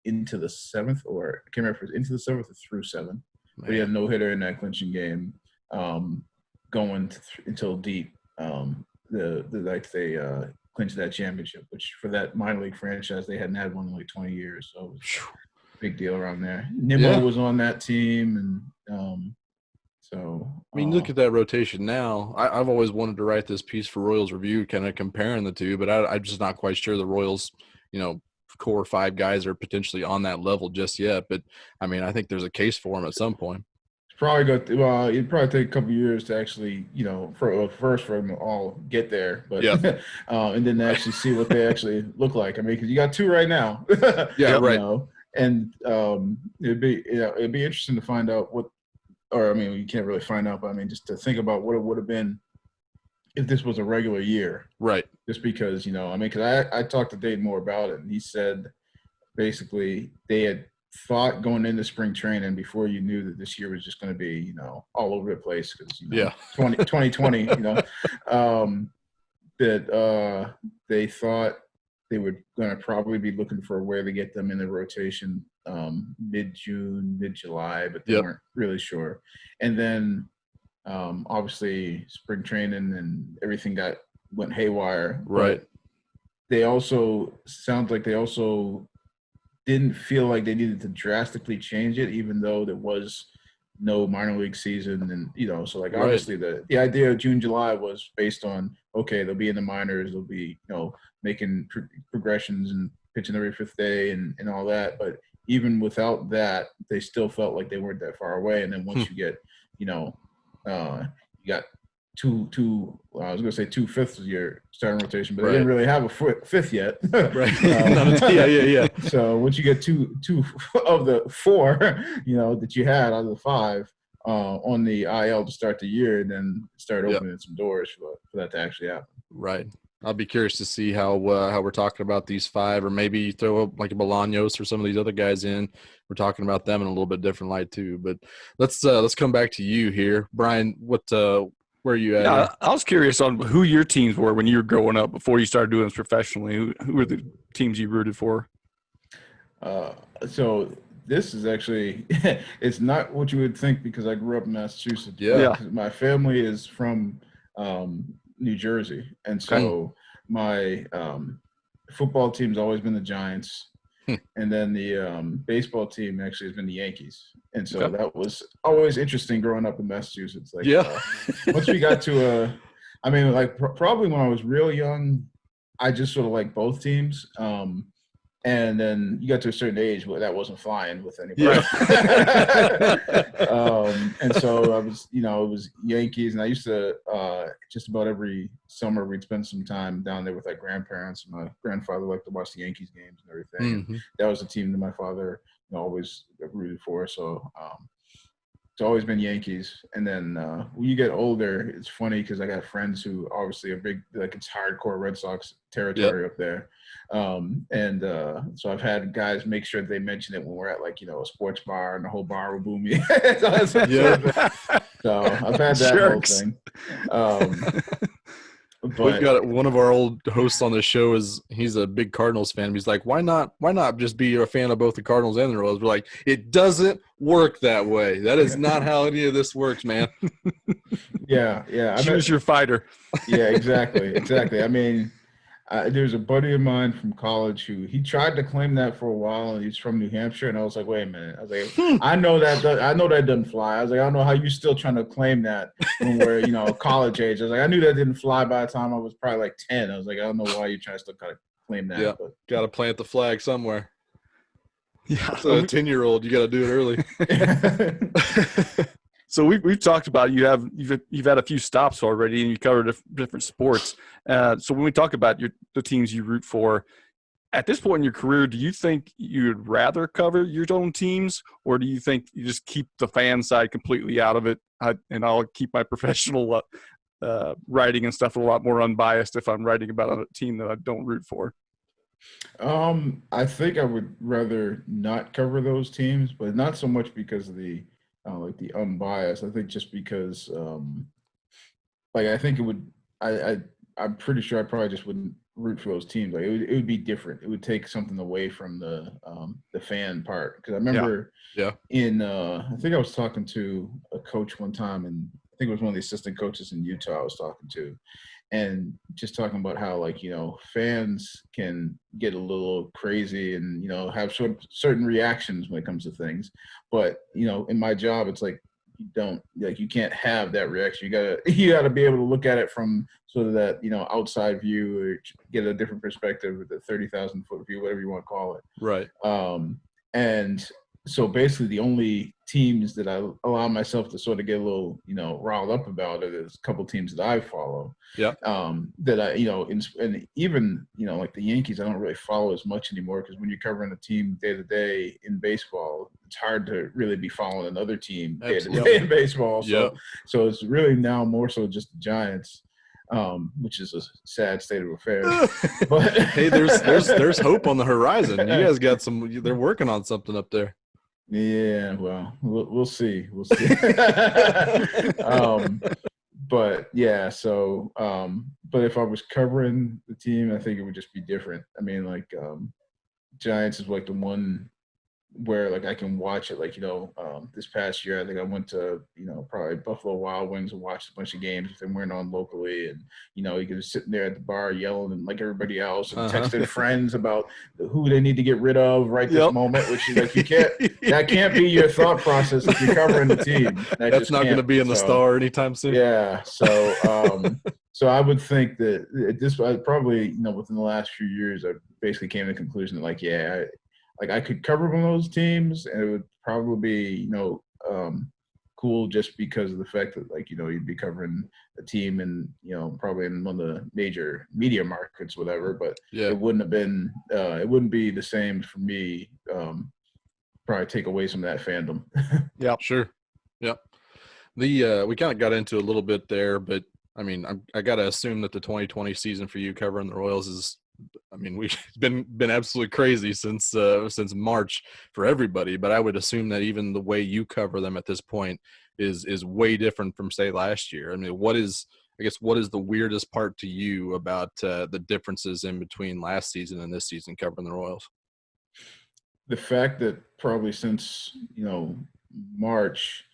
into the seventh, or I can't remember if it was into the seventh or through seven. But he had a no-hitter in that clinching game, going until deep. They clinched that championship, which for that minor league franchise, they hadn't had one in like 20 years. So it was a big deal around there. Nimmo was on that team, and So I mean, look at that rotation now. I've always wanted to write this piece for Royals Review, kind of comparing the two, but I'm just not quite sure the Royals, core 5 guys are potentially on that level just yet. But I mean, I think there's a case for them at some point. it's probably it'd probably take a couple years to actually, first for them to all get there, but Yeah. and then to actually see what they actually look like. I mean, because you got 2 right now. Yeah, right. And it'd be interesting to find out you can't really find out, but I mean, just to think about what it would have been if this was a regular year. Right. Just because, because I talked to Dave Moore about it, and he said basically they had thought going into spring training before you knew that this year was just going to be, all over the place because, 2020, that they thought they were going to probably be looking for a way to get them in the rotation mid-June, mid-July, but they weren't really sure. And then obviously spring training and everything went haywire. Right. But they also didn't feel like they needed to drastically change it, even though there was no minor league season. And, so obviously the idea of June, July was based on, okay, they'll be in the minors, they'll be, making progressions and pitching every 5th day and all that. But even without that, they still felt like they weren't that far away. And then once you get, you got two I was going to say 2 fifths of your starting rotation, but they didn't really have a 5th yet. Right. Yeah. So once you get two of the 4, that you had out of the 5 on the IL to start the year, and then start opening some doors for that to actually happen. Right. I'll be curious to see how we're talking about these 5, or maybe throw up like a Bolaños or some of these other guys in. We're talking about them in a little bit different light too. But let's come back to you here, Brian. Where are you at? Yeah, I was curious on who your teams were when you were growing up before you started doing this professionally. Who were the teams you rooted for? So this is actually it's not what you would think, because I grew up in Massachusetts. Yeah. My family is from New Jersey, and so my football team's always been the Giants, and then the baseball team actually has been the Yankees, and so that was always interesting growing up in Massachusetts. Once we got to probably when I was real young, I just sort of liked both teams. And then you got to a certain age where that wasn't flying with anybody. And so I was, it was Yankees, and I used to just about every summer we'd spend some time down there with my grandparents. My grandfather liked to watch the Yankees games and everything. Mm-hmm. And that was the team that my father always rooted for. So it's always been Yankees. And then when you get older, it's funny because I got friends who obviously are big, it's hardcore Red Sox territory up there. So I've had guys make sure that they mention it when we're at a sports bar, and the whole bar will boo me. So I've had that whole thing. But we've got one of our old hosts on the show he's a big Cardinals fan. He's like, why not just be a fan of both the Cardinals and the Royals? We're like, it doesn't work that way. That is not how any of this works, man. Yeah. Choose your fighter. Yeah, exactly. I mean, there's a buddy of mine from college who he tried to claim that for a while, and he's from New Hampshire. And I was like, wait a minute. I was like, I know that doesn't fly. I was like, I don't know how you still trying to claim that when we're college age. I was like, I knew that didn't fly by the time I was probably like 10. I was like, I don't know why you're trying to still kind of claim that. Yeah, but got to plant the flag somewhere. Yeah, so a 10-year-old, you got to do it early. So we've talked about you've had a few stops already, and you covered different sports. So when we talk about the teams you root for, at this point in your career, do you think you'd rather cover your own teams, or do you think you just keep the fan side completely out of it, and I'll keep my professional writing and stuff a lot more unbiased if I'm writing about a team that I don't root for? I think I would rather not cover those teams, but not so much because of the unbiased. I think just because I think it would I'm pretty sure I probably just wouldn't root for those teams. It would be different. It would take something away from the fan part, because I remember in I think I was talking to a coach one time, and I think it was one of the assistant coaches in Utah I was talking to, and just talking about how fans can get a little crazy and have certain reactions when it comes to things. But in my job, it's like you can't have that reaction. You gotta be able to look at it from sort of that, outside view, or get a different perspective with the 30,000-foot view, whatever you want to call it. Right. And so basically the only teams that I allow myself to sort of get a little, riled up about it is a couple teams that I follow. Yeah. That I, and even, like the Yankees, I don't really follow as much anymore, because when you're covering a team day to day in baseball, it's hard to really be following another team day to day in baseball. So it's really now more so just the Giants. Which is a sad state of affairs. But hey, there's hope on the horizon. You guys got they're working on something up there. Yeah, well, we'll see. But yeah, so but if I was covering the team, I think it would just be different. I mean, like Giants is like the one where like I can watch it, like, this past year I think I went to, probably Buffalo Wild Wings and watched a bunch of games if they weren't on locally, and you could just sitting there at the bar yelling and like everybody else, and texting friends about who they need to get rid of this moment, which is like that can't be your thought process if you're covering the team. That's not going to be in the Star anytime soon. Yeah, so so I would think that I probably, within the last few years, I basically came to the conclusion that I could cover one of those teams, and it would probably be, cool just because of the fact that, you'd be covering a team and, probably in one of the major media markets, whatever. But it wouldn't be the same for me. Probably take away some of that fandom. Yeah, sure. Yep. We kind of got into a little bit there, but I mean, I got to assume that the 2020 season for you covering the Royals is, we've been absolutely crazy since March for everybody, but I would assume that even the way you cover them at this point is way different from, say, last year. I mean, what is the weirdest part to you about the differences in between last season and this season covering the Royals? The fact that probably since, March,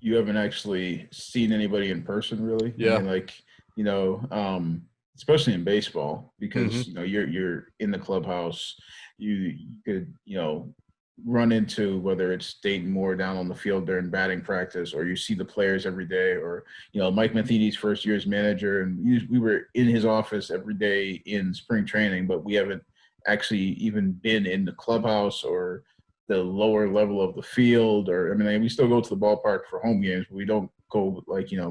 you haven't actually seen anybody in person, really. Yeah. I mean, especially in baseball, because you're in the clubhouse, you could run into, whether it's Dayton Moore down on the field during batting practice, or you see the players every day, or Mike Matheny's first year as manager, and we were in his office every day in spring training, but we haven't actually even been in the clubhouse or the lower level of the field. Or we still go to the ballpark for home games, but we don't go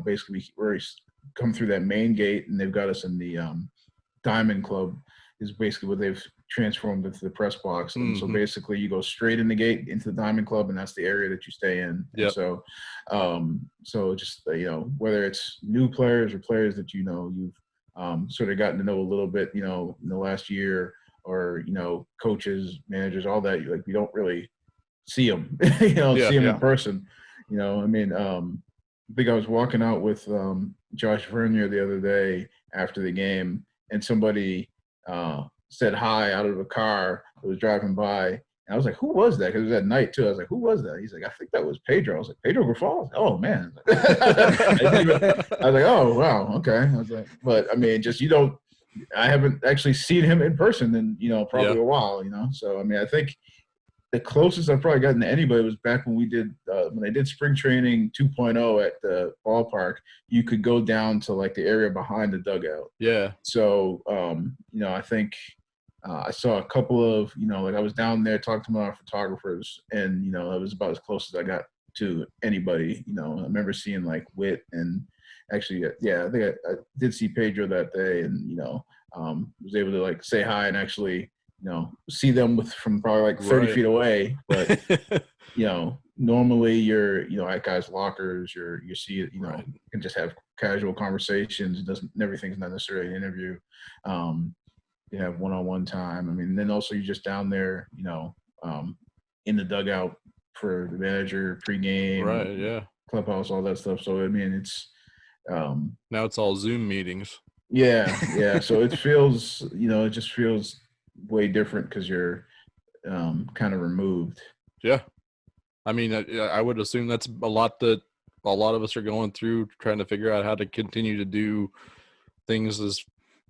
basically we're come through that main gate, and they've got us in the Diamond Club, is basically what they've transformed into the press box. And so basically you go straight in the gate into the Diamond Club, and that's the area that you stay in. Yep. And so just whether it's new players or players that you've sort of gotten to know a little bit in the last year, or coaches, managers, all that, we don't really see them see them in person. I think I was walking out with Josh Vernier the other day after the game, and somebody said hi out of a car that was driving by. And I was like, who was that? Because it was at night, too. I was like, who was that? He's like, I think that was Pedro. I was like, Pedro Grifol? Oh, man. I was like, oh, wow, okay. I was like, but, just I haven't actually seen him in person in, probably a while, So, I think the closest I've probably gotten to anybody was back when when they did spring training 2.0 at the ballpark. You could go down to the area behind the dugout. Yeah. So, I think I saw a couple of, I was down there talking to my photographers, and, it was about as close as I got to anybody. I remember seeing Witt, and actually, I think I did see Pedro that day, and, was able to say hi and actually, see them from probably 30 feet away. But, normally you're, at guys' lockers, you see it, you can just have casual conversations. Everything's not necessarily an interview. You have one-on-one time. Then also you're just down there, in the dugout for the manager, pregame, right? Yeah, clubhouse, all that stuff. So it's now it's all Zoom meetings. Yeah. So it feels, it just feels way different because you're kind of removed. Yeah, I would assume that's a lot that a lot of us are going through, trying to figure out how to continue to do things as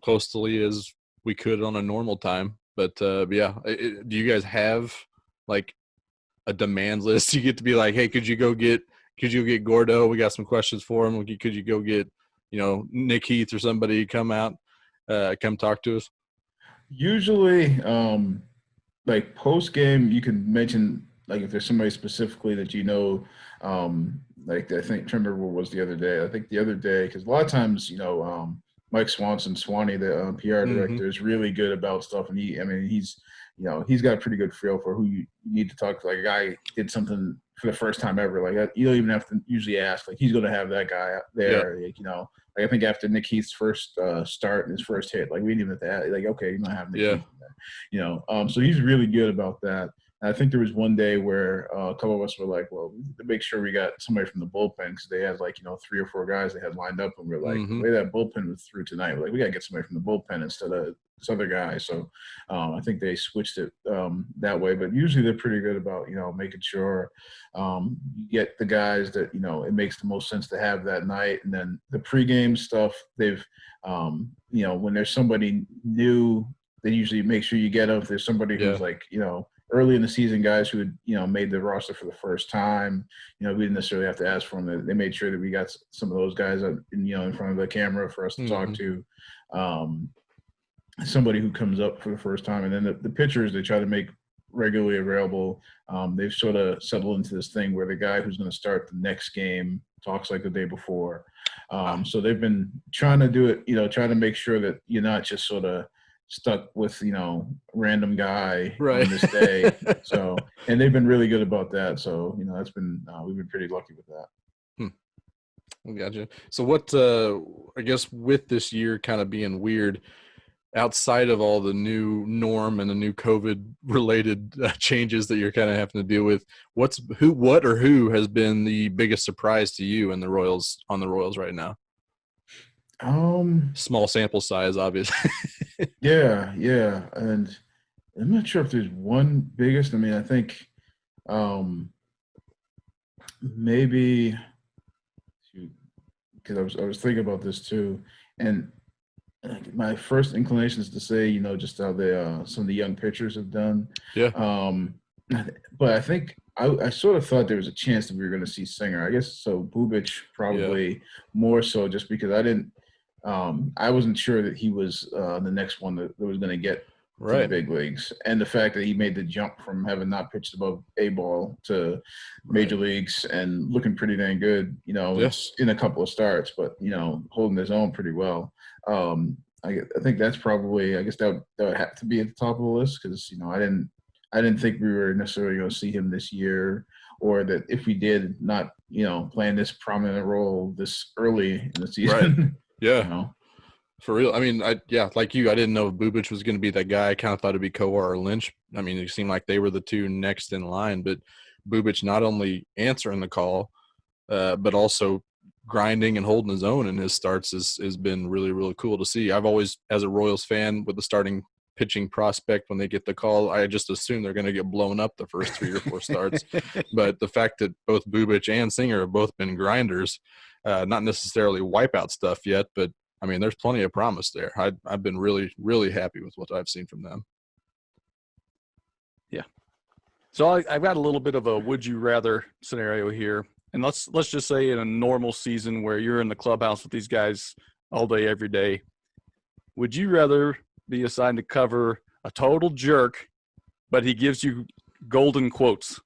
closely as we could on a normal time. But yeah, do you guys have a demand list? You get to be like, hey, could you go get Could you get Gordo? We got some questions for him. Could you go get, Nick Heath or somebody come out, come talk to us? Usually, like post game, you can mention like if there's somebody specifically that like I think, trying to remember what was the other day. I think the other day, because a lot of times, Mike Swanee, the PR director, is really good about stuff, and he's got a pretty good feel for who you need to talk to. Like a guy did something for the first time ever. Like you don't even have to usually ask. Like he's going to have that guy out there. Yeah. Like, like I think after Nick Heath's first start and his first hit, like we didn't even have to ask. Like okay, you're going to have Nick Heath there. So he's really good about that. I think there was one day where a couple of us were like, well, to make sure we got somebody from the bullpen, because they had 3 or 4 guys they had lined up, and we were like, the way that bullpen was through tonight, we got to get somebody from the bullpen instead of this other guy. So I think they switched it that way. But usually they're pretty good about, making sure you get the guys that, it makes the most sense to have that night. And then the pregame stuff, they've, when there's somebody new, they usually make sure you get them. If there's somebody who's early in the season, guys who had, made the roster for the first time, we didn't necessarily have to ask for them. They made sure that we got some of those guys, in front of the camera for us to talk to. Somebody who comes up for the first time. And then the pitchers, they try to make regularly available. They've sort of settled into this thing where the guy who's going to start the next game talks like the day before. So they've been trying to do it, trying to make sure that you're not just sort of stuck with random guy on this day. So, and they've been really good about that. So that's been we've been pretty lucky with that. Gotcha. So what I guess with this year kind of being weird, outside of all the new norm and the new COVID related changes that you're kind of having to deal with, who has been the biggest surprise to you in the Royals right now? Small sample size, obviously. Yeah. And I'm not sure if there's one biggest. I think maybe, because I was thinking about this too, and my first inclination is to say, just how some of the young pitchers have done. Yeah. But I think I sort of thought there was a chance that we were going to see Singer. I guess so. Bubic probably more so, just because I wasn't sure that he was the next one that was going to get to the big leagues, and the fact that he made the jump from having not pitched above A ball to major leagues and looking pretty dang good, in a couple of starts, but holding his own pretty well. I think that's probably, I guess that would have to be at the top of the list, because I didn't think we were necessarily going to see him this year, or that if we did, not playing this prominent role this early in the season. Right. Yeah. For real. Like you, I didn't know Bubic was going to be that guy. I kind of thought it'd be Kowar or Lynch. It seemed like they were the two next in line, but Bubic not only answering the call, but also grinding and holding his own in his starts has been really, really cool to see. I've always, as a Royals fan, with the starting pitching prospect, when they get the call, I just assume they're going to get blown up the first 3 or 4 starts. But the fact that both Bubic and Singer have both been grinders, not necessarily wipeout stuff yet, but there's plenty of promise there. I've been really, really happy with what I've seen from them. Yeah. So I've got a little bit of a would you rather scenario here. And let's just say in a normal season where you're in the clubhouse with these guys all day, every day, would you rather be assigned to cover a total jerk, but he gives you golden quotes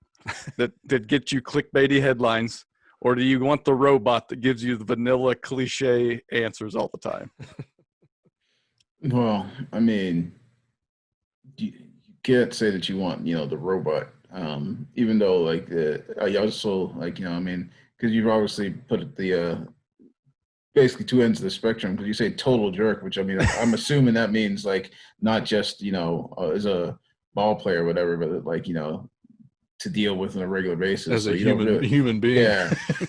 that get you clickbaity headlines, or do you want the robot that gives you the vanilla cliche answers all the time? Well, you can't say that you want, the robot. Even though I also because you've obviously put it the basically 2 ends of the spectrum, because you say total jerk, which I'm assuming that means not just as a ball player or whatever, but to deal with on a regular basis as a human being.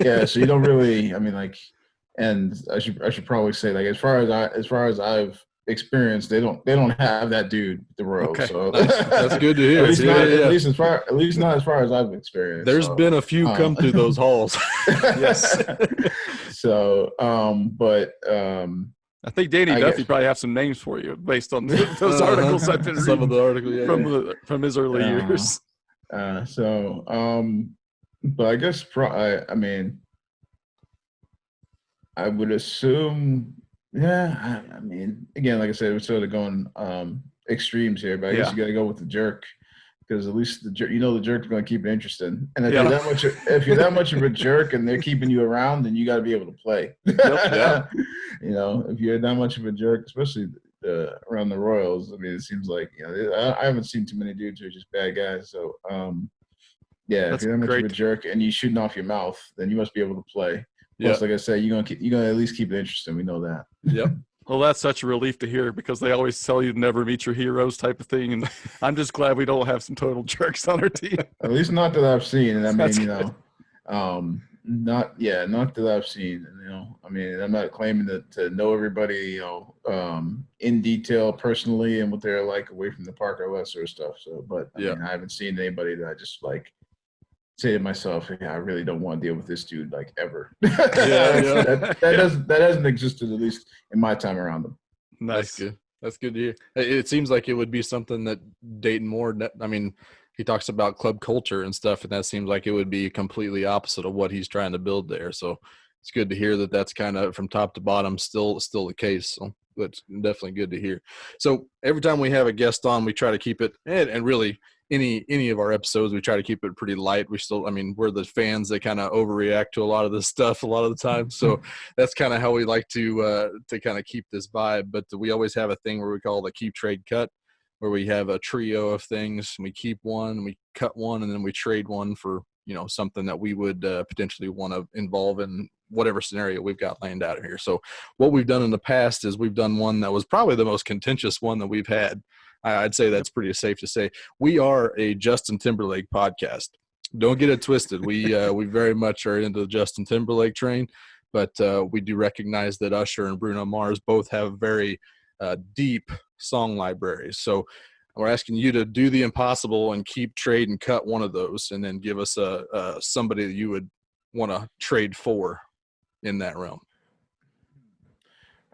Yeah. So you don't really, and I should probably say, as far as I've experienced, they don't have that dude, the Royals. Okay. So that's good to hear. At least not as far as I've experienced. There's been a few come through those halls. Yes. So, I think Danny Duffy probably have some names for you based on those articles I've been reading. Some of the articles, from his early years. No, But I guess I mean, I would assume. Yeah, I mean, again, like I said, we're sort of going extremes here, but I guess you got to go with the jerk because at least the jerk, the jerk's going to keep it interesting. And if you're that much of a jerk and they're keeping you around, then you got to be able to play. Yeah. If you're that much of a jerk, especially around the Royals, I mean, it seems like I haven't seen too many dudes who are just bad guys. So yeah, That's if you're that much great. of a jerk and you shooting off your mouth, then you must be able to play. Plus, like I said, you're gonna at least keep it interesting. We know that. Yep. Well, that's such a relief to hear because they always tell you to never meet your heroes type of thing, and I'm just glad we don't have some total jerks on our team. At least not that I've seen, and I That's mean, good. not that I've seen. I mean, I'm not claiming to know everybody, in detail personally and what they're like away from the park or all that sort of stuff. So, but I mean, I haven't seen anybody that I just like say to myself, "Hey, I really don't want to deal with this dude like ever." That hasn't existed, at least in my time around them. Nice. That's good to hear. It seems like it would be something that Dayton Moore, I mean, he talks about club culture and stuff, and that seems like it would be completely opposite of what he's trying to build there. So it's good to hear that that's kind of from top to bottom still the case. So that's definitely good to hear. So every time we have a guest on, we try to keep it, and really any of our episodes, we try to keep it pretty light. We're the fans that kind of overreact to a lot of this stuff a lot of the time. So that's kind of how we like to kind of keep this vibe. But we always have a thing where we call the keep, trade, cut, where we have a trio of things. And we keep one, we cut one, and then we trade one for, something that we would potentially want to involve in whatever scenario we've got laid out here. So what we've done in the past is we've done one that was probably the most contentious one that we've had. I'd say that's pretty safe to say. We are a Justin Timberlake podcast. Don't get it twisted. We very much are into the Justin Timberlake train, but we do recognize that Usher and Bruno Mars both have very deep song libraries. So we're asking you to do the impossible and keep, trade, and cut one of those, and then give us somebody that you would want to trade for in that realm.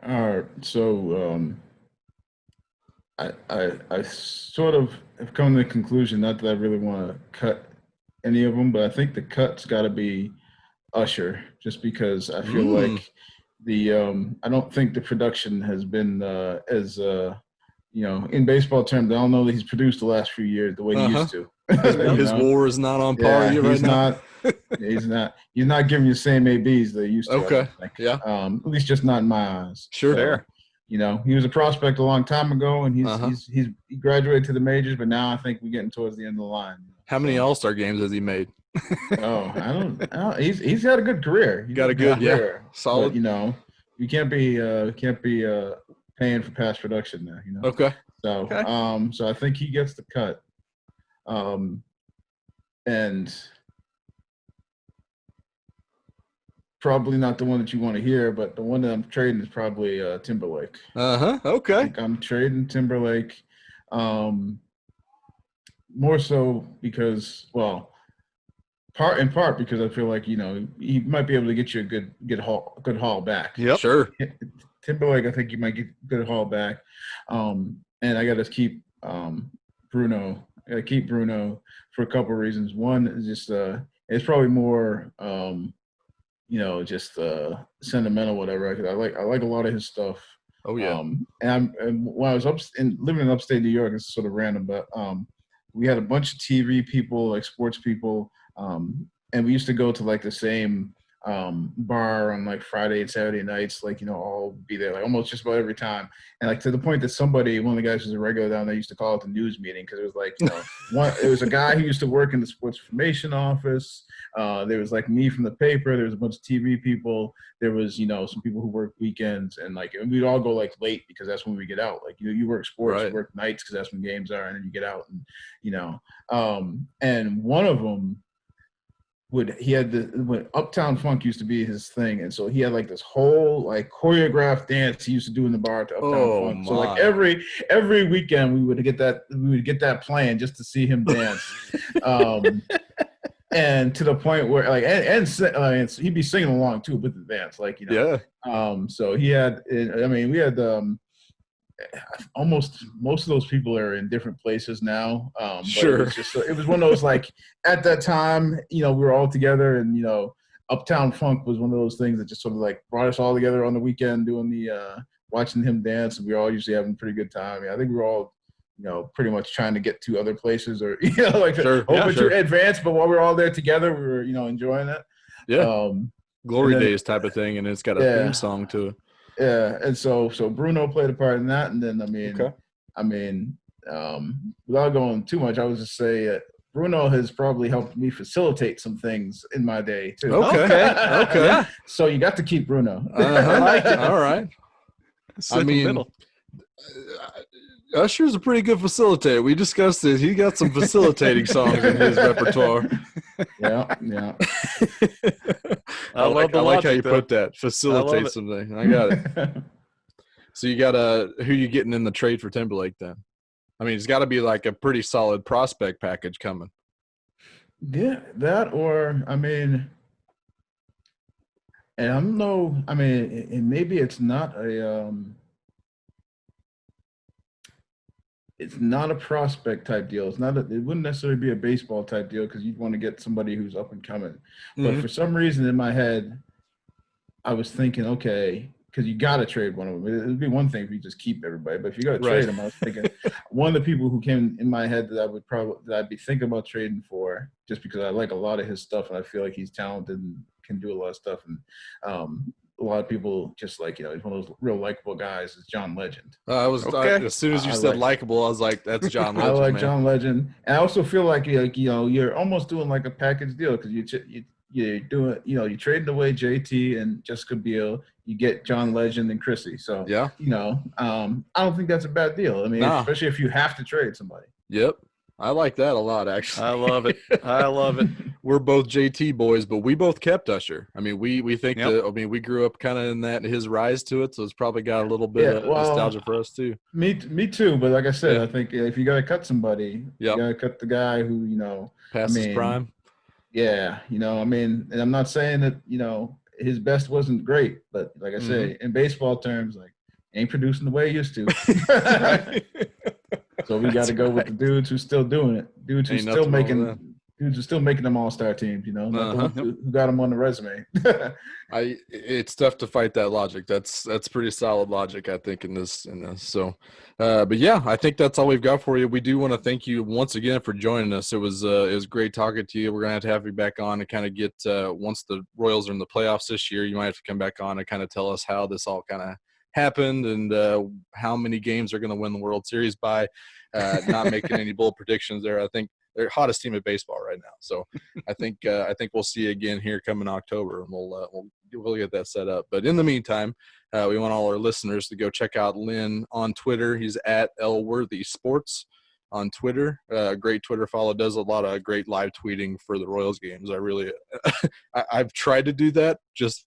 All right. So I sort of have come to the conclusion, not that I really want to cut any of them, but I think the cut's got to be Usher, just because I feel like I don't think the production has been as in baseball terms, I don't know that he's produced the last few years the way he used to. His WAR is not on par right now. He's not giving you the same ABs that he used to. Okay. Yeah. At least just not in my eyes. Sure. So, he was a prospect a long time ago, and he graduated to the majors, but now I think we're getting towards the end of the line. How many All-Star games has he made? I don't. He's had a good career. Got a good career. Solid. But, you can't be paying for past production there. Okay. So so I think he gets the cut. And probably not the one that you want to hear, but the one that I'm trading is probably Timberlake. Okay. I think I'm trading Timberlake. More so because, in part because I feel like, he might be able to get you a good haul back. Yep. Sure. Timberlake, I think you might get a good haul back. And I got to keep Bruno. I got to keep Bruno for a couple of reasons. One is just it's probably more just sentimental, whatever. I like a lot of his stuff. Oh yeah. And when I was living in upstate New York, it's sort of random, but we had a bunch of TV people, like sports people, and we used to go to like the same bar on like Friday and Saturday nights, all be there like almost just about every time, and like to the point that one of the guys who's a regular down there used to call it the news meeting because it was like it was a guy who used to work in the sports information office. There was like me from the paper. There was a bunch of TV people. There was some people who work weekends, and we'd all go like late because that's when we get out. Like you work sports, right. You work nights because that's when games are, and then you get out, and and one of them. He had when Uptown Funk used to be his thing, and so he had like this whole like choreographed dance he used to do in the bar to Uptown Funk. So like every weekend we would get that playing just to see him dance, and to the point where and he'd be singing along too with the dance, So he had, we had almost most of those people are in different places now. Sure. But it was one of those, like, at that time, we were all together, and Uptown Funk was one of those things that just sort of like brought us all together on the weekend doing the watching him dance, and we were all usually having a pretty good time. I think we were all pretty much trying to get to other places, or like Sure. hoping Sure. to advance, but while we were all there together, we were enjoying it. Yeah. Glory then, days type of thing, and it's got a theme song to it. Yeah, and so Bruno played a part in that, and then without going too much, I would just say Bruno has probably helped me facilitate some things in my day too. Okay. Yeah. So you got to keep Bruno. I like it. All right. I mean, Usher's a pretty good facilitator. We discussed it. He got some facilitating songs in his repertoire. Yeah. I like how you put that. Facilitate something. I got it. So you got who you getting in the trade for Timberlake then? I mean, it's got to be like a pretty solid prospect package coming. Yeah, that, or and and maybe it's not a prospect type deal. It wouldn't necessarily be a baseball type deal, because you'd want to get somebody who's up and coming. But for some reason in my head, I was thinking, okay, because you got to trade one of them. It would be one thing if you just keep everybody, but if you got to trade them, I was thinking one of the people who came in my head that I'd be thinking about trading for, just because I like a lot of his stuff and I feel like he's talented and can do a lot of stuff. And a lot of people just like, he's one of those real likable guys, is John Legend. As soon as you said likable, I was like, that's John Legend. I like John Legend. And I also feel like, you're almost doing like a package deal, because you're doing, you're trading away JT and Jessica Biel, you get John Legend and Chrissy. So, yeah, I don't think that's a bad deal. I mean, especially if you have to trade somebody. Yep. I like that a lot, actually. I love it. We're both JT boys, but we both kept Usher. I mean, we think we grew up kind of in his rise to it, so it's probably got a little bit of nostalgia for us too. Me too, but like I said, I think if you got to cut somebody, you got to cut the guy who, past his prime. Yeah, and I'm not saying that, his best wasn't great, but like I say, in baseball terms, like, ain't producing the way he used to. So we got to go with the dudes who's still doing it. Dudes who's still making them all-star teams, not the ones who got them on the resume. It's tough to fight that logic. That's pretty solid logic, I think, in this. So, but yeah, I think that's all we've got for you. We do want to thank you once again for joining us. It was great talking to you. We're gonna have to have you back on to kind of get once the Royals are in the playoffs this year. You might have to come back on and kind of tell us how this all kind of happened and how many games are going to win the World Series by. Not making any bold predictions there. I think they're hottest team in baseball right now. So I think we'll see you again here coming October, and we'll get that set up. But in the meantime, we want all our listeners to go check out Lynn on Twitter. He's at Worthy Sports on Twitter. Great Twitter follow. Does a lot of great live tweeting for the Royals games. I've tried to do that just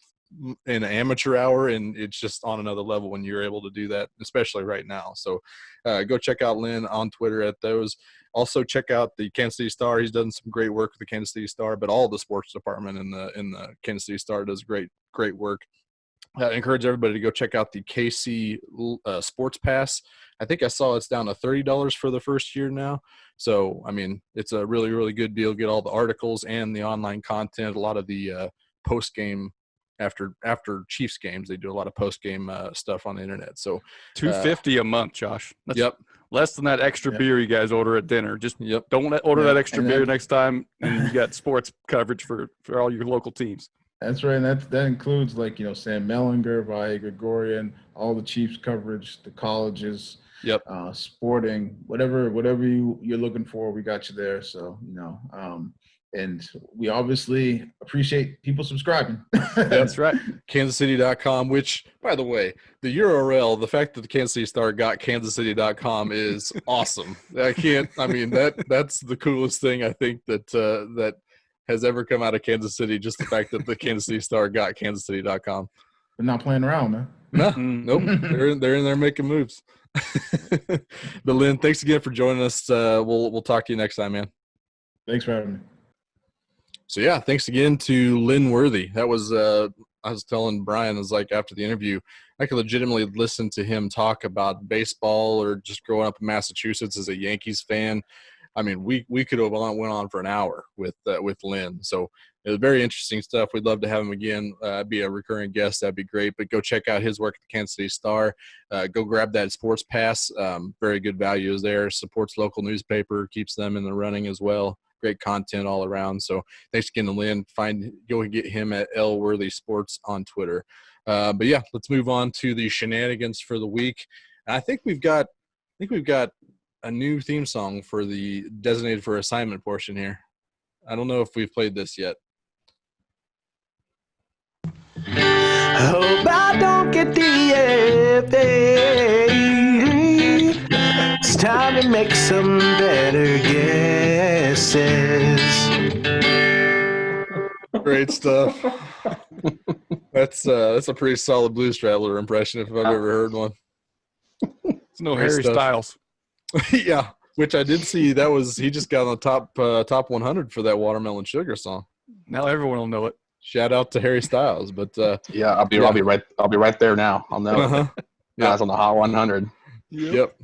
in an amateur hour, and it's just on another level when you're able to do that, especially right now. So go check out Lynn on Twitter at those. Also check out the Kansas City Star. He's done some great work with the Kansas City Star, but all the sports department in the Kansas City Star does great work. I encourage everybody to go check out the KC Sports Pass. I think I saw it's down to $30 for the first year now. So, I mean, it's a really, really good deal. Get all the articles and the online content, a lot of the post-game after Chiefs games. They do a lot of post-game stuff on the internet. So $250 a month, Josh. That's less than that extra beer you guys order at dinner. Just don't order that extra beer next time, and you got sports coverage for all your local teams. That's right, and that includes, like, Sam Mellinger, Valle Gregorian, all the Chiefs coverage, the colleges, sporting, whatever you're looking for, we got you there. So, and we obviously appreciate people subscribing. That's right. KansasCity.com, which, by the way, the URL, the fact that the Kansas City Star got KansasCity.com is awesome. That's the coolest thing I think that has ever come out of Kansas City, just the fact that the Kansas City Star got KansasCity.com. They're not playing around, man. No, nope. They're in there making moves. But Lynn, thanks again for joining us. We'll talk to you next time, man. Thanks for having me. So, yeah, thanks again to Lynn Worthy. That was I was telling Brian, I was like, after the interview, I could legitimately listen to him talk about baseball or just growing up in Massachusetts as a Yankees fan. I mean, we could have went on for an hour with Lynn. So it was very interesting stuff. We'd love to have him again, be a recurring guest. That'd be great. But go check out his work at the Kansas City Star. Go grab that sports pass. Very good value is there. Supports local newspaper, keeps them in the running as well. Great content all around. So thanks again to Lynn. Go and get him at L Worthy Sports on Twitter. But yeah, let's move on to the shenanigans for the week. And I think we've got a new theme song for the designated for assignment portion here. I don't know if we've played this yet. Hope I don't get DFA. It's time to make some better guesses. Great stuff. That's a pretty solid Blues Traveler impression if I've ever heard one. It's no Great Harry stuff. Styles. Yeah, which I did see. He just got on the top 100 for that Watermelon Sugar song. Now everyone will know it. Shout out to Harry Styles, but Yeah, I'll be right there now. I'll know. uh-huh. Yeah, it's on the Hot 100. Yep.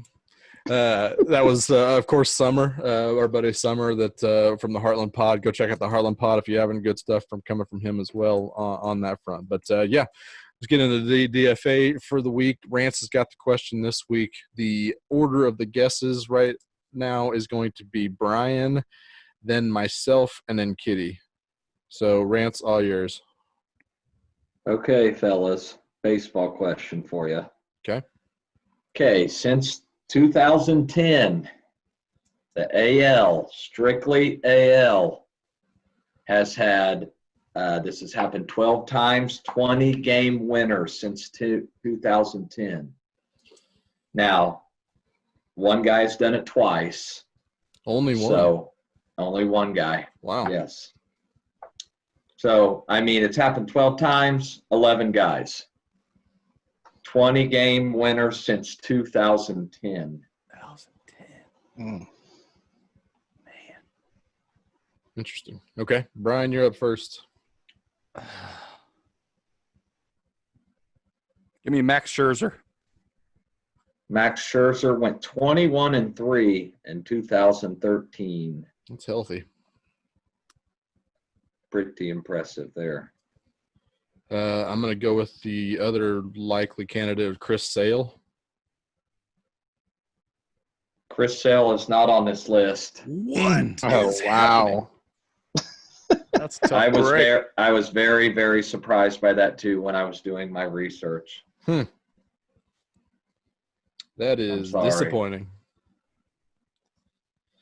That was of course Summer, our buddy Summer, that from the Heartland Pod. Go check out the Heartland Pod if you haven't. Good stuff coming from him as well on that front. But yeah, let's get into the DFA for the week. Rance has got the question this week. The order of the guesses right now is going to be Brian, then myself, and then Kitty. So Rance, all yours. Okay, fellas, baseball question for you. Okay. Okay, since 2010, the AL, strictly AL, has had, this has happened 12 times, 20-game winners since 2010. Now, one guy's done it twice. Only one. So, only one guy. Wow. Yes. So, I mean, it's happened 12 times, 11 guys. 20-game winners since 2010. Mm. Interesting. Okay, Brian, you're up first. Give me Max Scherzer. Max Scherzer went 21-3 in 2013. That's healthy. Pretty impressive there. I'm going to go with the other likely candidate, Chris Sale. Chris Sale is not on this list. What? Oh, wow. That's tough. I was very, very surprised by that too when I was doing my research. That is sorry. disappointing.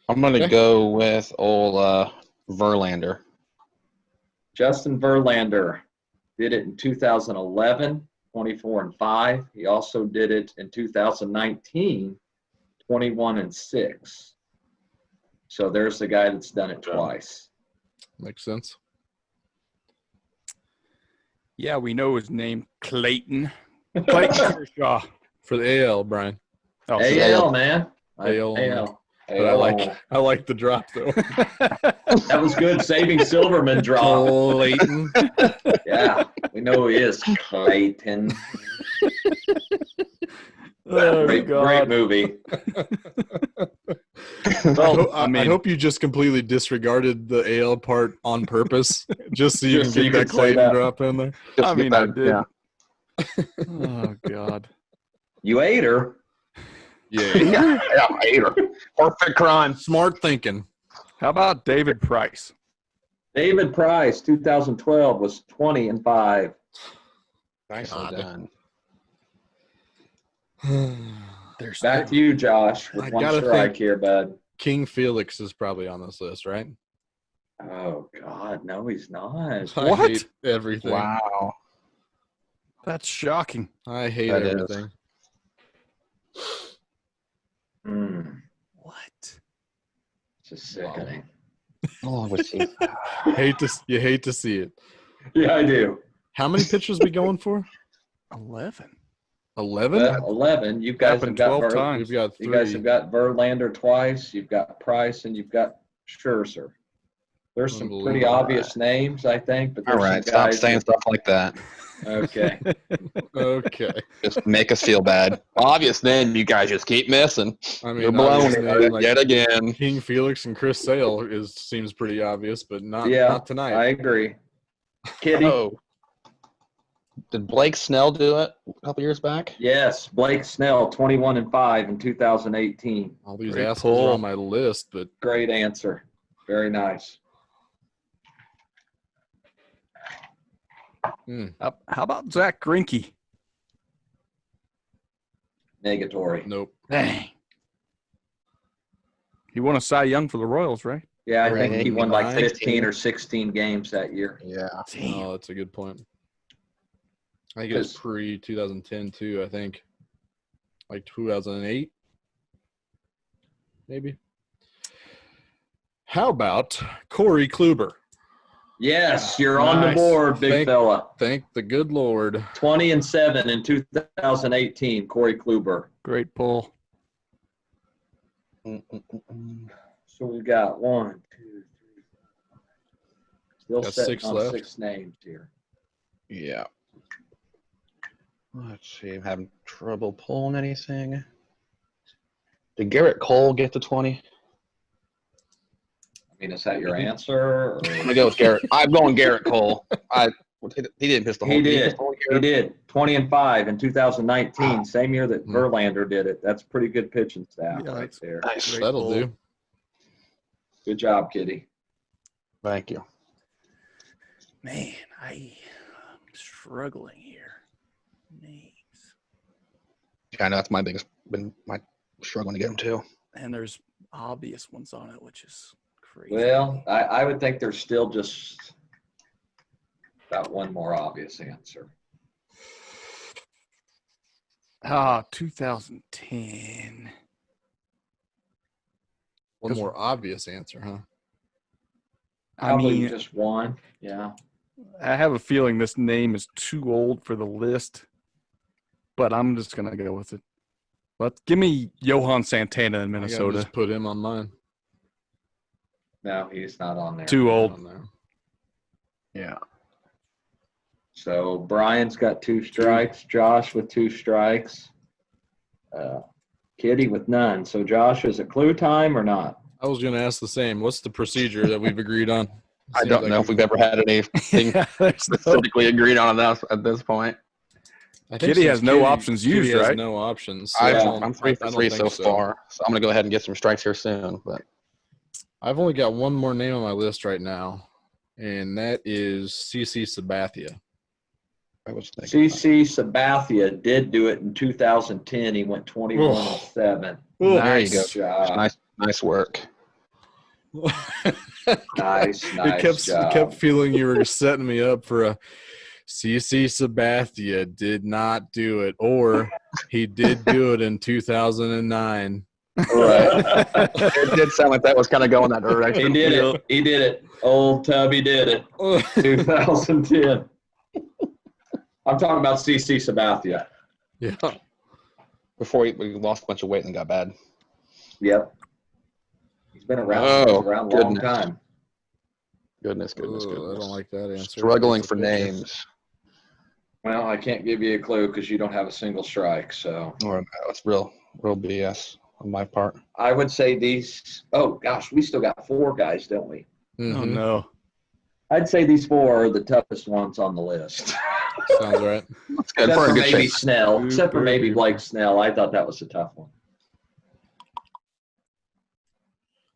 I'm going to go with old Verlander. Justin Verlander did it in 2011, 24-5. He also did it in 2019, 21-6. So there's the guy that's done it twice. Makes sense. Yeah, we know his name, Clayton. Clayton Kershaw. For the AL, Brian. Oh, AL, man. AL. AL. But I like the drop though. That was good. Saving Silverman drop. Clayton. Yeah, we know who he is. Clayton. Oh, Great movie. I hope you just completely disregarded the AL part on purpose, just so you Just so can you get could that say Clayton that. drop in there. I mean, I did. Yeah. Oh, God. You ate her. Yeah. Yeah, I ate her. Perfect crime. Smart thinking. How about David Price? David Price, 2012, was Nicely20-5. done. Back to you, Josh, I with one gotta strike think. here, bud. King Felix is probably on this list, right? Oh, God, no, he's not. I What? hate everything. Wow. That's shocking. I hate That is. everything. What? It's just sickening. Oh, was he? You hate to see it. Yeah, I do. How many pitchers we going for? 11. 11? 11. You guys have Happened got 12 times. We've got 3. You guys have got Verlander twice. You've got Price, and you've got Scherzer. There's some pretty Unbelievable. obvious names, I think, but All there's right, some stop guys saying stuff like that. Okay. Okay. Just make us feel bad. Obvious name, you guys just keep missing. I You're mean, obvious blown name, like yet again. King Felix and Chris Sale seems pretty obvious, but not Yeah, tonight. I agree. Kitty? Oh. Did Blake Snell do it a couple years back? Yes, Blake Snell, 21-5 in 2018. All these Great assholes pull. are on my list, but Great answer. Very nice. How about Zach Greinke? Negatory. nope. Dang. He won a Cy Young for the Royals, right? Yeah, I Right, think he won like 89. 15 or 16 games that year. Yeah. Oh, that's a good point. I think it was 'Cause- pre-2010 too. I think, like 2008, maybe. How about Corey Kluber? Yes, you're on the Nice. board, big fella. Thank the good Lord. 20-7 in 2018, Corey Kluber. Great pull. So we've got 1, 2, 3, 4, 5. Still Got sitting 6 on left. 6 names here. Yeah. Let's see. I'm having trouble pulling anything. Did Garrett Cole get to 20? I mean, is that your answer? I'm gonna go with Garrett. I'm going Garrett Cole. He didn't piss the whole. He piss did. the whole He year? did. 20-5 in 2019, same year that Verlander did it. That's pretty good pitching staff Yeah, right that's- there. Nice. Great That'll pull. do. Good job, Kitty. Thank you. Man, I'm struggling here. Names. I know that's my biggest. Been my struggling to get him too. And there's obvious ones on it, which is crazy. Well, I would think there's still just about one more obvious answer. 2010. One more obvious answer, huh? I Probably mean, just one. Yeah. I have a feeling this name is too old for the list, but I'm just gonna go with it. Give me Johan Santana in I gotta Minnesota. just put him on mine. No, he's not on there. Too old. On there. Yeah. So Brian's got 2 strikes. Josh with 2 strikes. Kitty with none. So Josh, is it clue time or not? I was gonna ask the same. What's the procedure that we've agreed on? I Seems don't like know if we've ever had anything Yeah, there's no, specifically agreed on at this point. I think Kitty since has no options Kitty used, has right? no options. So I'm 3 for I don't 3 think so far, so I'm gonna go ahead and get some strikes here soon. But I've only got one more name on my list right now, and that is CC Sabathia. I was thinking. CC Sabathia did do it in 2010. He went 21-7. There you go. Nice job. Nice work. Nice It job. kept feeling you were setting me up for a CC Sabathia did not do it, or he did do it in 2009. Right. It did sound like that was kind of going that direction. He did it. He did it. Old Tubby did it. 2010. I'm talking about CC Sabathia. Yeah. Before we lost a bunch of weight and got bad. Yep. He's been around. Oh, He's around a long goodness. time. Goodness. I don't like that answer. Struggling It's a for picture. names. Well, I can't give you a clue because you don't have a single strike. So Or that's real BS on my part. I would say these. Oh gosh, we still got 4 guys, don't we? Oh Mhm. no. I'd say these 4 are the toughest ones on the list. Sounds right. That's good. Except For for a good maybe shape. Snell. Except for maybe Blake Snell. I thought that was a tough one.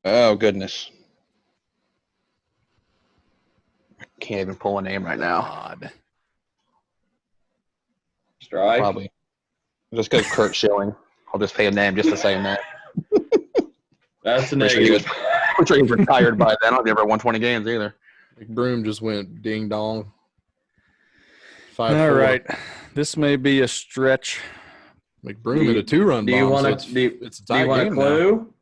Oh, goodness. Can't even pull a name right now. God. Strike. Probably. Just go Kurt Schilling. I'll just pay a name just to say a name. That's a Pretty sure he negative. I'm sure he's retired by then. I don't think he ever won 20 games either. McBroom just went ding dong. 5-4. All right. This may be a stretch. McBroom hit a 2-run Do you bomb. want so to? it's Do a tie you want a game now. clue?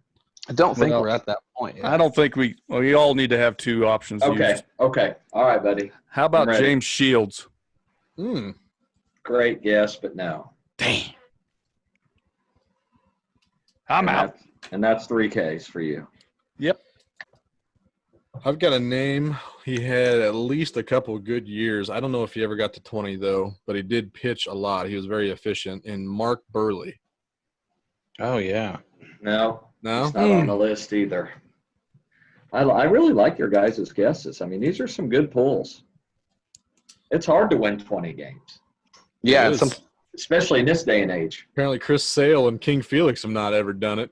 I don't think Well, we're at that point yet. I don't think we all need to have 2 options Okay. used. Okay. All right, buddy. How about I'm ready. James Shields? Great guess, but no. Damn. I'm And out. And that's 3 Ks for you. Yep. I've got a name. He had at least a couple of good years. I don't know if he ever got to 20, though, but he did pitch a lot. He was very efficient. And Mark Burley. Oh, yeah. No, No? he's not on the list either. I really like your guys' guesses. I mean, these are some good pulls. It's hard to win 20 games, Yeah, It is. especially in this day and age. Apparently Chris Sale and King Felix have not ever done it.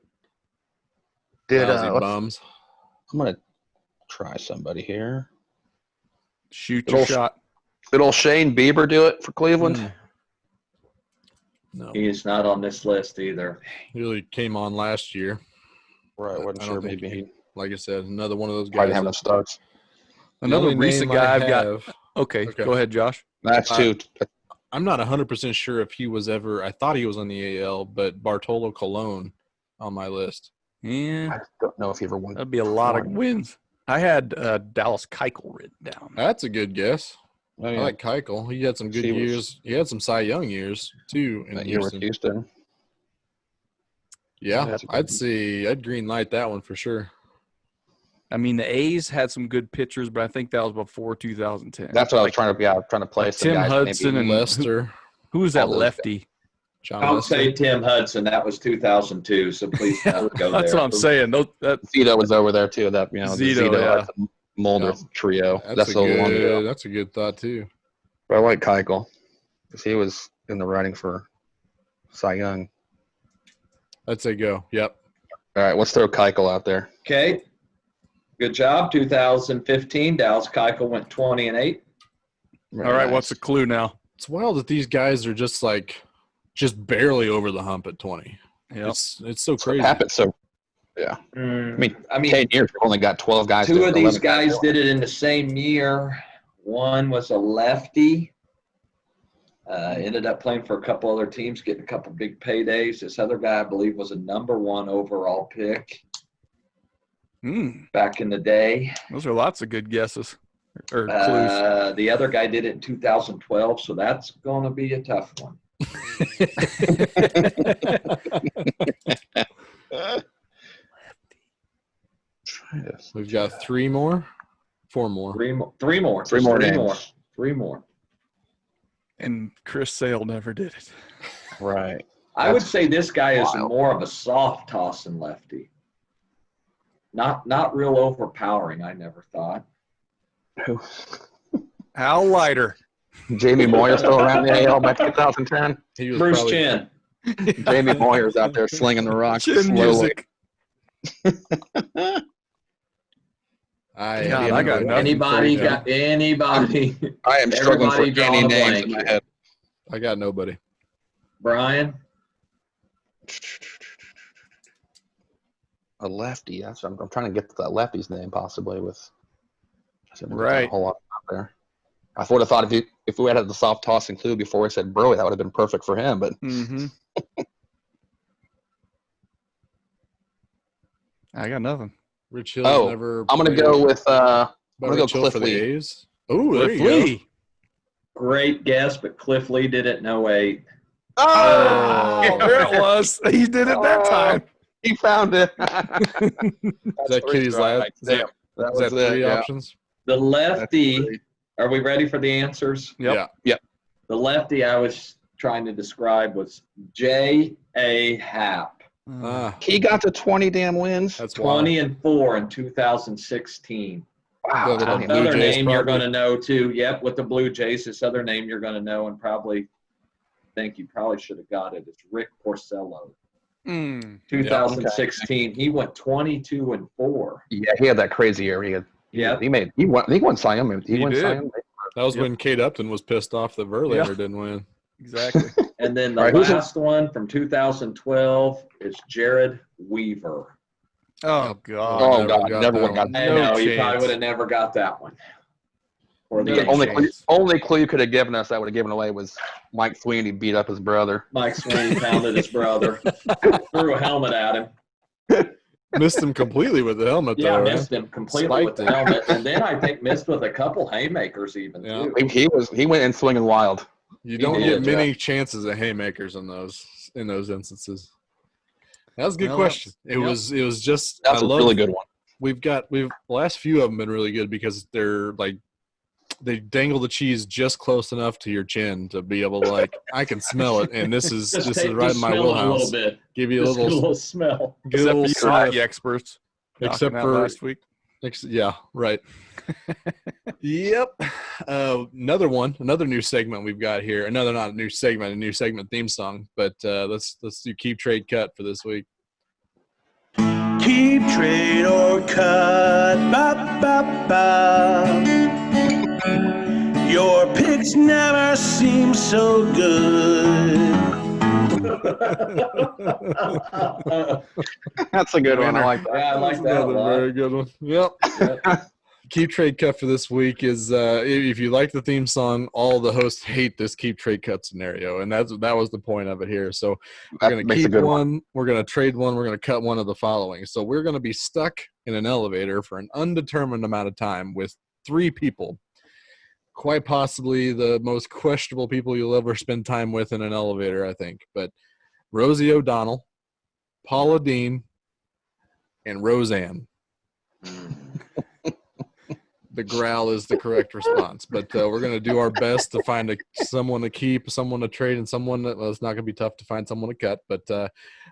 Lousy bums. I'm going to try somebody here. Shoot Good your old- shot. Did old Shane Bieber do it for Cleveland? No. He's not on this list either. He really came on last year. Right, wasn't I sure. don't think Maybe he- he Like I said, another one of those probably guys. didn't have enough starts. The Another only recent name guy I I've got. have- Okay, Okay. go ahead, Josh. That's two. I'm not 100% sure if he was ever – I thought he was on the AL, but Bartolo Colon on my list. Yeah, I don't know if he ever won. that'd be a lot of wins. I had Dallas Keuchel written down. That's a good guess. Oh, I yeah. like Keuchel. He had some good He was- years. He had some Cy Young years, too, in that year with Houston. Houston. Yeah, That's a good I'd one. see – I'd green light that one for sure. I mean, the A's had some good pitchers, but I think that was before 2010. That's what I was trying to place. Tim some guys Hudson maybe. and Lester, who was that all those lefty? John Don't Lester. say Tim Hudson. That was 2002, so please don't go there. That's what I'm saying. Zito was over there too. That the Zito, Zito yeah. Hudson, Mulder Yeah. trio. That's a little long ago. that's a good thought, too. But I like Keuchel because he was in the running for Cy Young. I'd say go. Yep. All right, let's throw Keuchel out there. Okay. Good job. 2015, Dallas Keuchel went 20-8. Very All right, nice. what's the clue now? It's wild that these guys are just barely over the hump at 20. Yep. It's so It crazy. happened so? Yeah, I mean, 10 years. We've only got 12 guys. two doing of it, these 11 guys guys doing did it in the same year. One was a lefty. Ended up playing for a couple other teams, getting a couple big paydays. This other guy, I believe, was a #1 overall pick back in the day. Those are lots of good guesses or clues. The other guy did it in 2012, so that's going to be a tough one. it. We've got 4 more. Three more. Three more names. Three more. And Chris Sale never did it. Right. I would say this guy is wild. more of a soft tossing lefty. Not real overpowering, I never thought. Al Leiter. Jamie Moyer still around the AL by 2010. He was Bruce probably, Chin. Jamie Moyer's out there slinging the rock Chin slowly. music. I God, I got nothing. Anybody for you. got anybody? I am struggling for Everybody drawing any a names blank in my here. head. I got nobody. Brian? A lefty. That's I'm trying to get to that lefty's name possibly with. Right. A whole lot out there. I would have thought if we had the soft tossing clue before we said Burley, that would have been perfect for him. But Mm-hmm. I got nothing. Rich Hill's Oh, never. I'm gonna played go with I'm about gonna go Rich Hill Cliff for the Lee. A's. Oh, there Cliff you go. Lee. Great guess, but Cliff Lee did it in 08. Oh, there it was. He did it that time. He found it. Is that Kitty's last? Is Damn. that, is that 3 yeah. options? The lefty, That's great. are we ready for the answers? Yep. Yeah. The lefty I was trying to describe was J.A. Happ. Ah, He got to 20 damn wins. that's wild. 20-4 in 2016. Wow. Good I little didn't Blue even- Another Jays name you're probably. going to know too. Yep, with the Blue Jays. This other name you're going to know and probably think you probably should have got it. It's Rick Porcello. Mm. 2016. He went 22-4. Yeah, he had that crazy year. Yeah. He won Cy Young. He won did. Cy Young. That was Yep. when Kate Upton was pissed off that Verlander Yeah. didn't win. Exactly. And then the All right, who's last one from 2012 is Jared Weaver. Oh, God. Oh, never God, got never that would have got one. that. I No know, he chance. probably would have never got that one. Or No the Only chance. only clue you could have given us that would have given away was Mike Sweeney beat up his brother. Mike Sweeney pounded his brother, threw a helmet at him. Missed him completely with the helmet, Yeah, though, right? missed him completely with Spiked the him. helmet, and then I think missed with a couple haymakers even Yeah. too. He went in swinging wild. You don't He get did, many chances at haymakers in those instances. That was a good Well, question. yep. It was just That's I a love really good one. the last few of them been really good because they're like they dangle the cheese just close enough to your chin to be able to like I can smell it, and this is right in my smell it a wheelhouse. little bit. Give you a Just get a little little smell. get a little Except for you sniff. hockey experts. Except knocking out for last week. Yeah, right. Yep. Another new segment we've got here. Not a new segment theme song. But let's do keep, trade, cut for this week. Keep, trade, or cut. Ba, ba, ba. Your picks never seem so good. That's a good one. I like that. Yeah, I like that a Another lot. very good one. Yep. Keep, trade, cut for this week is if you like the theme song, all the hosts hate this keep, trade, cut scenario, and that was the point of it here. So we're going to keep one, we're going to trade one, we're going to cut one of the following. So we're going to be stuck in an elevator for an undetermined amount of time with 3 people, quite possibly the most questionable people you'll ever spend time with in an elevator, I think. But Rosie O'Donnell, Paula Dean, and Roseanne. The growl is the correct response, but we're going to do our best to find someone to keep, someone to trade, and someone that it's not going to be tough to find someone to cut. But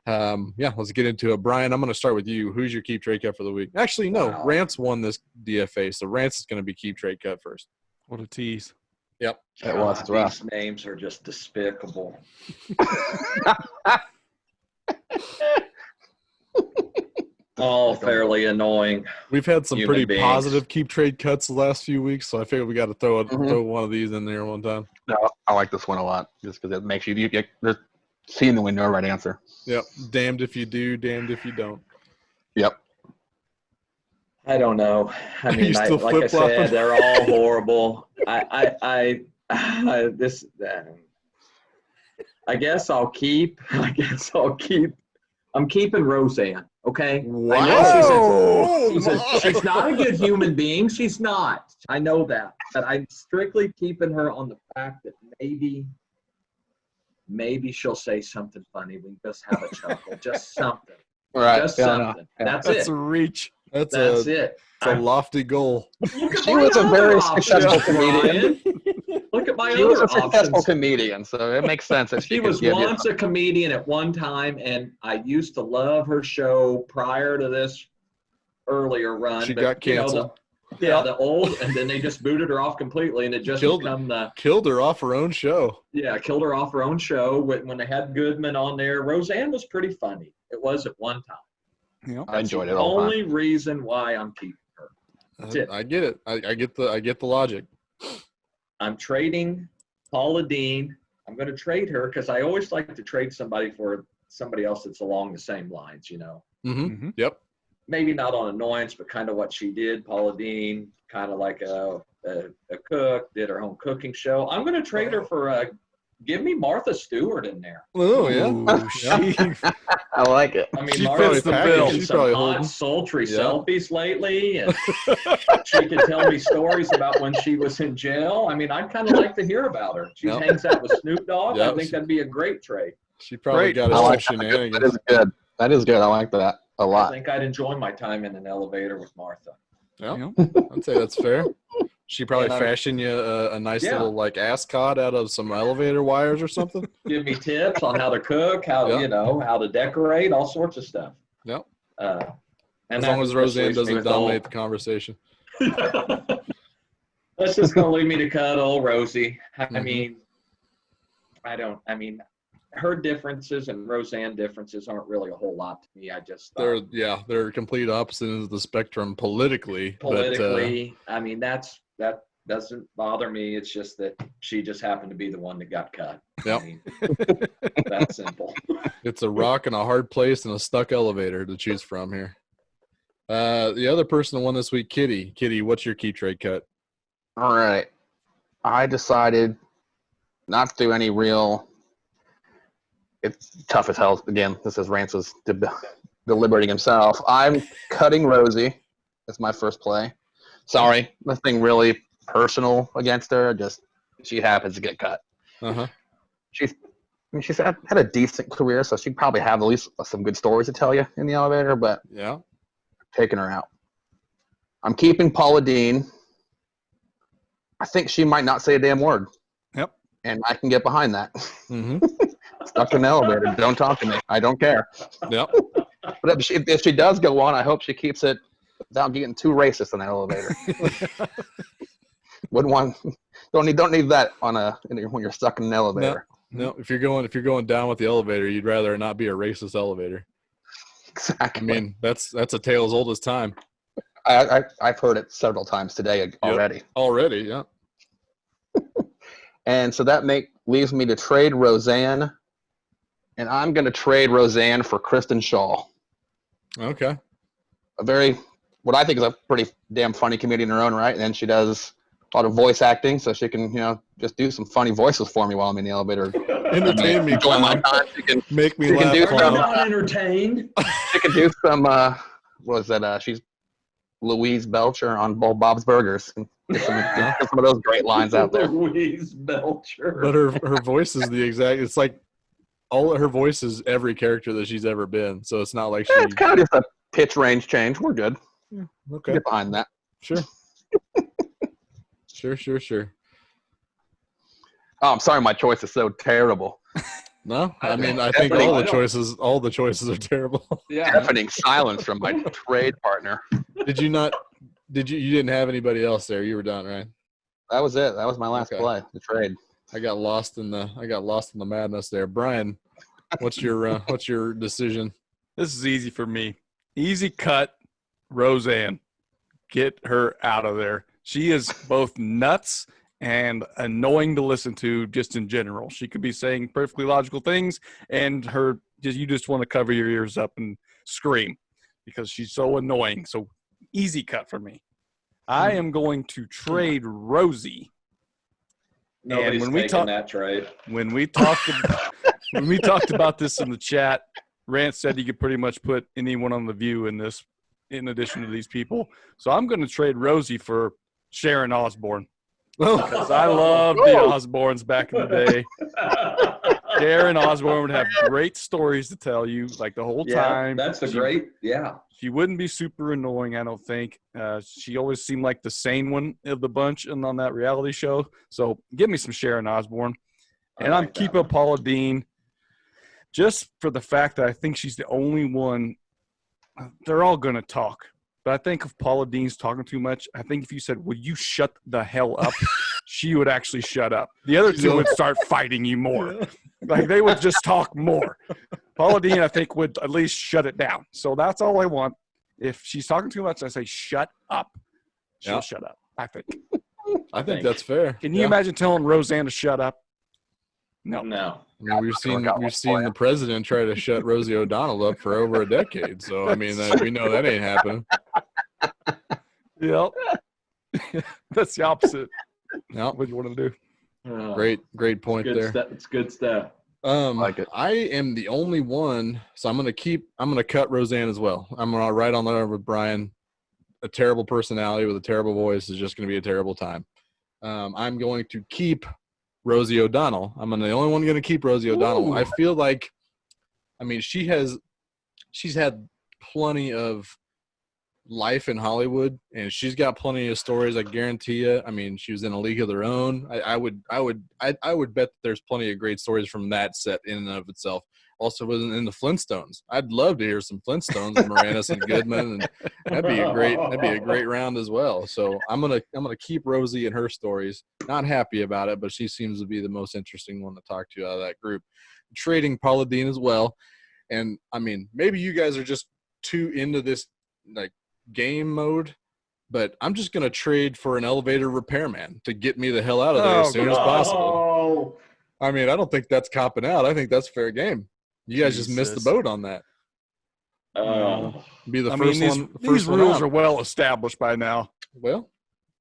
let's get into it. Brian, I'm going to start with you. Who's your keep, trade, cut for the week? Actually, no, Wow. Rance won this DFA, so Rance is going to be keep, trade, cut first. What a tease. Yep. It was. It's rough. These names are just despicable. All fairly annoying. We've had some Human pretty beings. positive keep, trade, cuts the last few weeks, so I figured we got to throw one of these in there one time. No, I like this one a lot just because it makes you there's seemingly no right answer. Yep. Damned if you do, damned if you don't. Yep. I don't know. I Are mean, you still like I flip-flopping? said, they're all horrible. I guess I'll keep. I'm keeping Roseanne. Okay. Wow. I know she's not a good human being. She's not. I know that. But I'm strictly keeping her on the fact that maybe she'll say something funny. We just have a chuckle. Just something. Right. Just Yeah, something. yeah. That's That's it. a reach. That's That's it. it. It's a lofty goal. She was a very successful comedian. Look at my She was other a successful options. comedian, so it makes sense that She she was could give you once a comedian at one time, and I used to love her show prior to this earlier run. She but, got canceled. The old, and then they just booted her off completely, and it just Killed her off her own show. killed her off her own show when they had Goodman on there. Roseanne was pretty funny. It was at one time. Yep. I enjoyed it The all the time. only reason why I'm keeping her. That's it. I get it. I get the logic. I'm trading Paula Dean. I'm going to trade her because I always like to trade somebody for somebody else that's along the same lines, you know. Mm-hmm. Yep. Maybe not on annoyance, but kind of what she did. Paula Dean, kind of like a cook, did her own cooking show. I'm going to trade her for give me Martha Stewart in there. Oh yeah. Ooh, she, I like it. I mean, She Martha's probably been packaged. taking She's some probably hot, holding. sultry Yeah. selfies lately, and she could tell me stories about when she was in jail. I mean, I'd kind of like to hear about her. She Yep. hangs out with Snoop Dogg. Yep. I think that'd be a great trade. She probably Great. got I us some like that. That shenanigans. is good. That is good. I like that a I lot. think I'd enjoy my time in an elevator with Martha. Yeah, Yep. I'd say that's fair. She probably And, fashioned you a nice Yeah. little like ascot out of some elevator wires or something. Give me tips on how to cook, how Yeah. how to decorate, all sorts of stuff. Yep. And As that long as just Roseanne leaves me doesn't with dominate the conversation. That's just gonna leave me to cut old Rosie. I Mhm. mean, her differences and Roseanne differences aren't really a whole lot to me. I just They're complete opposite ends of the spectrum politically. politically, I mean, that doesn't bother me. It's just that she just happened to be the one that got cut. Yep. I mean, that's simple. It's a rock and a hard place and a stuck elevator to choose from here. The other person that won this week, Kitty. Kitty, what's your key trade cut? All right. I decided not to do any real. It's tough as hell. Again, this is Rance was deliberating himself. I'm cutting Rosie. That's my first play. Sorry, nothing really personal against her. Just she happens to get cut. Uh-huh. She's had a decent career, so she'd probably have at least some good stories to tell you in the elevator. But Yeah. taking her out. I'm keeping Paula Dean. I think she might not say a damn word. Yep. And I can get behind that. Mm-hmm. Stuck in an elevator. Don't talk to me. I don't care. Yep. But if she does go on, I hope she keeps it without getting too racist in that elevator. Wouldn't want. Don't need that when you're stuck in an elevator. No. If you're going down with the elevator, you'd rather it not be a racist elevator. Exactly. I mean, that's a tale as old as time. I've heard it several times today already. Yep. Already, yeah. And so that leaves me to trade Roseanne, and I'm going to trade Roseanne for Kristen Shaw. Okay. What I think is a pretty damn funny comedian in her own right, and then she does a lot of voice acting, so she can just do some funny voices for me while I'm in the elevator. Entertain me, enjoy my clown. time. She can Make me she can laugh, do clown. I'm not entertained. She can do some. What was that? She's Louise Belcher on Bob's Burgers. Get some of those great lines out there. Louise Belcher. But her voice is the exact. It's like all her voice is every character that she's ever been. So it's not like she. It's kind of just a pitch range change. We're good. Yeah, okay. Get behind that. Sure. Sure. Oh, I'm sorry, my choice is so terrible. No, I mean I think all the choices are terrible. Yeah. Deafening silence from my trade partner. Did you not? You didn't have anybody else there? You were done, right? That was it. That was my last Okay. play. The trade. I got lost in the madness there. Brian, what's your decision? This is easy for me. Easy cut, Roseanne. Get her out of there. She is both nuts and annoying to listen to just in general. She could be saying perfectly logical things, and you just want to cover your ears up and scream because she's so annoying. So easy cut for me. I am going to trade Rosie. Nobody's when we taking that trade. When we talked about this in the chat, Rance said you could pretty much put anyone on The View in this, in addition to these people. So I'm going to trade Rosie for Sharon Osbourne. Because I loved the Osbournes back in the day. Sharon Osbourne would have great stories to tell you, like the whole time. That's She wouldn't be super annoying, I don't think. She always seemed like the sane one of the bunch and on that reality show. So give me some Sharon Osbourne. And I'm keeping Paula Dean just for the fact that I think she's the only one. They're all going to talk. But I think if Paula Dean's talking too much, I think if you said, "Will you shut the hell up?" she would actually shut up. The other two would start fighting you more. Like they would just talk more. Paula Dean, I think, would at least shut it down. So that's all I want. If she's talking too much, I say, "Shut up." She'll shut up, I think. I think that's fair. Can you imagine telling Roseanne to shut up? No. I mean, we've seen the president try to shut Rosie O'Donnell up for over a decade. So I mean, we know that ain't happening. Yep. That's the opposite. No, what do you want to do? Great point there. It's good stuff. Like it. I am the only one, so I'm gonna cut Roseanne as well. I'm gonna right on there with Brian. A terrible personality with a terrible voice is just gonna be a terrible time. I'm going to keep Rosie O'Donnell. I'm the only one going to keep Rosie O'Donnell. Ooh. I feel like, I mean, she's had plenty of life in Hollywood, and she's got plenty of stories. I guarantee you. I mean, she was in A League of Their Own. I would bet that there's plenty of great stories from that set in and of itself. Also, was in the Flintstones. I'd love to hear some Flintstones and Moranis and Goodman, and that'd be a great round as well. So I'm gonna keep Rosie and her stories. Not happy about it, but she seems to be the most interesting one to talk to out of that group. Trading Paula Dean as well, and I mean maybe you guys are just too into this like game mode, but I'm just gonna trade for an elevator repairman to get me the hell out of there as soon as possible. I mean, I don't think that's copping out. I think that's fair game. You guys just missed the boat on that. Be the first one. These rules are well established by now. Well,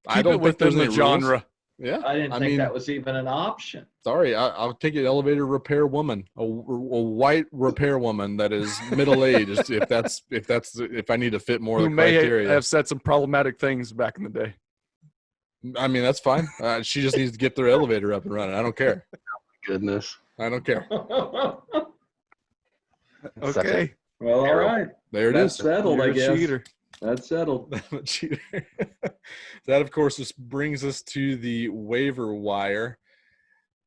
I don't think there's any genre. Yeah, I didn't think that was even an option. Sorry, I'll take an elevator repair woman, a white repair woman that is middle aged. if I need to fit more of the criteria. May have said some problematic things back in the day. I mean, that's fine. She just needs to get their elevator up and running. I don't care. Goodness. I don't care. Okay. Well, all right. There it is. Settled, I guess. Cheater. That's settled. I'm a cheater. That, of course, just brings us to the waiver wire.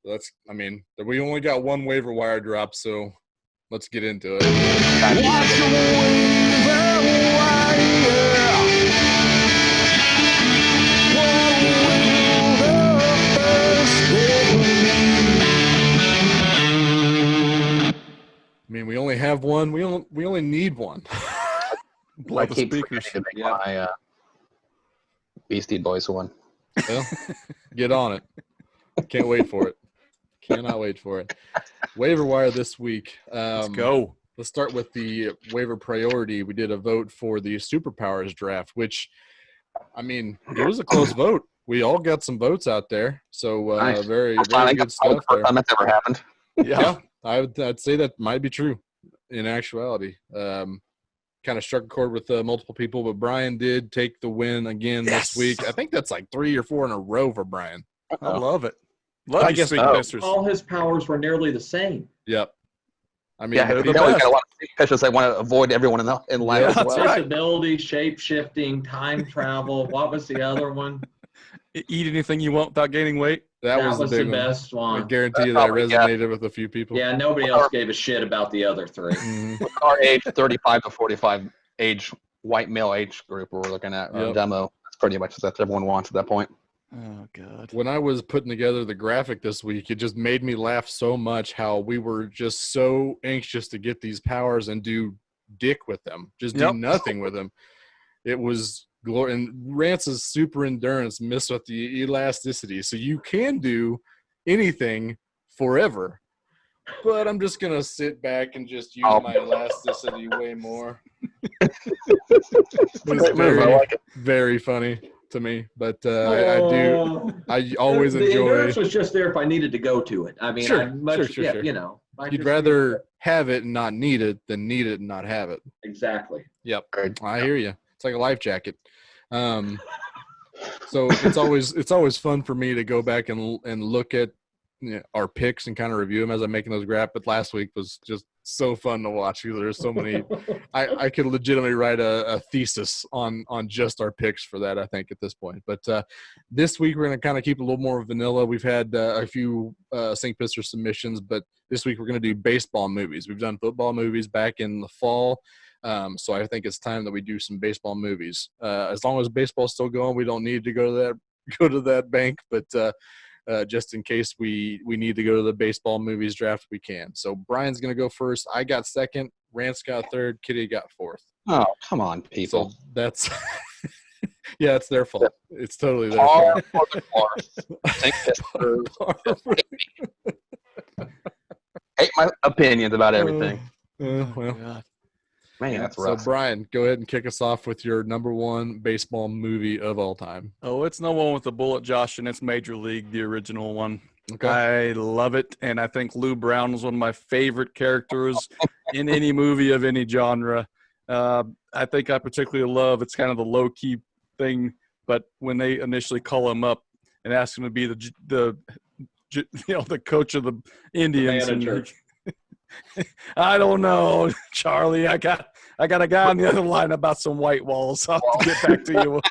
We only got one waiver wire drop, so let's get into it. Watch the waiver wire. We only have one. We only need one. I keep forgetting to make Yeah. my Beastie Boys one. Well, get on it. Can't wait for it. Cannot wait for it. Waiver wire this week. Let's go. Let's start with the waiver priority. We did a vote for the Superpowers draft, which, it was a close vote. We all got some votes out there. So Nice. very, very good stuff there. That's ever happened. Yeah, I'd say that might be true in actuality. Kind of struck a chord with multiple people, but Brian did take the win again this week. I think that's like 3 or 4 in a row for Brian. I love it. Love I you, guess Streak so. Pisters. All his powers were nearly the same. Yep. Yeah, they're you the know, we best. got a lot of pitchers that want to avoid everyone in line Yeah, as that's well. right. Traceability, shape shifting, time travel. What was the other one? Eat anything you want without gaining weight. that was was the big the one. best I one. guarantee you that Probably, yeah. resonated with a few people. Yeah, nobody else gave a shit about the other three. Mhm. With our age, 35 to 45 age, white male age group we're looking at, Yep. demo. That's pretty much what everyone wants at that point. Oh God. When I was putting together the graphic this week, it just made me laugh so much how we were just so anxious to get these powers and do dick with them, just do Yep. nothing with them. It was glory. And Rance's super endurance missed with the elasticity. So you can do anything forever. But I'm just going to sit back and just use my elasticity way more. It was Great move, I very, like it. very funny to me. But I always the enjoy. endurance was just there if I needed to go to it. Sure, I'm much, sure. yeah, you know. I You'd just rather have it and not need it than need it and not have it. exactly. Yep, Right. I hear you. It's like a life jacket. So it's always fun for me to go back and look at our picks and kind of review them as I'm making those graph. But last week was just so fun to watch because there's so many. I could legitimately write a thesis on just our picks for that, I think, at this point. But this week we're going to kind of keep it a little more vanilla. We've had a few St. Pister submissions, but this week we're going to do baseball movies. We've done football movies back in the fall. So I think it's time that we do some baseball movies. As long as baseball's still going, we don't need to go to that bank. But just in case we need to go to the baseball movies draft, we can. So Brian's going to go first. I got second. Rance got third. Kitty got fourth. Oh, come on, people. So that's yeah, it's their fault. It's totally their Par fault. for the course. St. Pittsburgh. Hate my opinions about everything. Well, God. Man, that's so rough. Brian, go ahead and kick us off with your number one baseball movie of all time. Oh, it's no one with a bullet, Josh, and it's Major League, the original one. Okay. I love it, and I think Lou Brown is one of my favorite characters in any movie of any genre. I think I particularly love it's kind of the low-key thing, but when they initially call him up and ask him to be the coach of the Indians, manager. I don't know, Charlie. I got a guy on the other line about some white walls. I'll have to get back to you.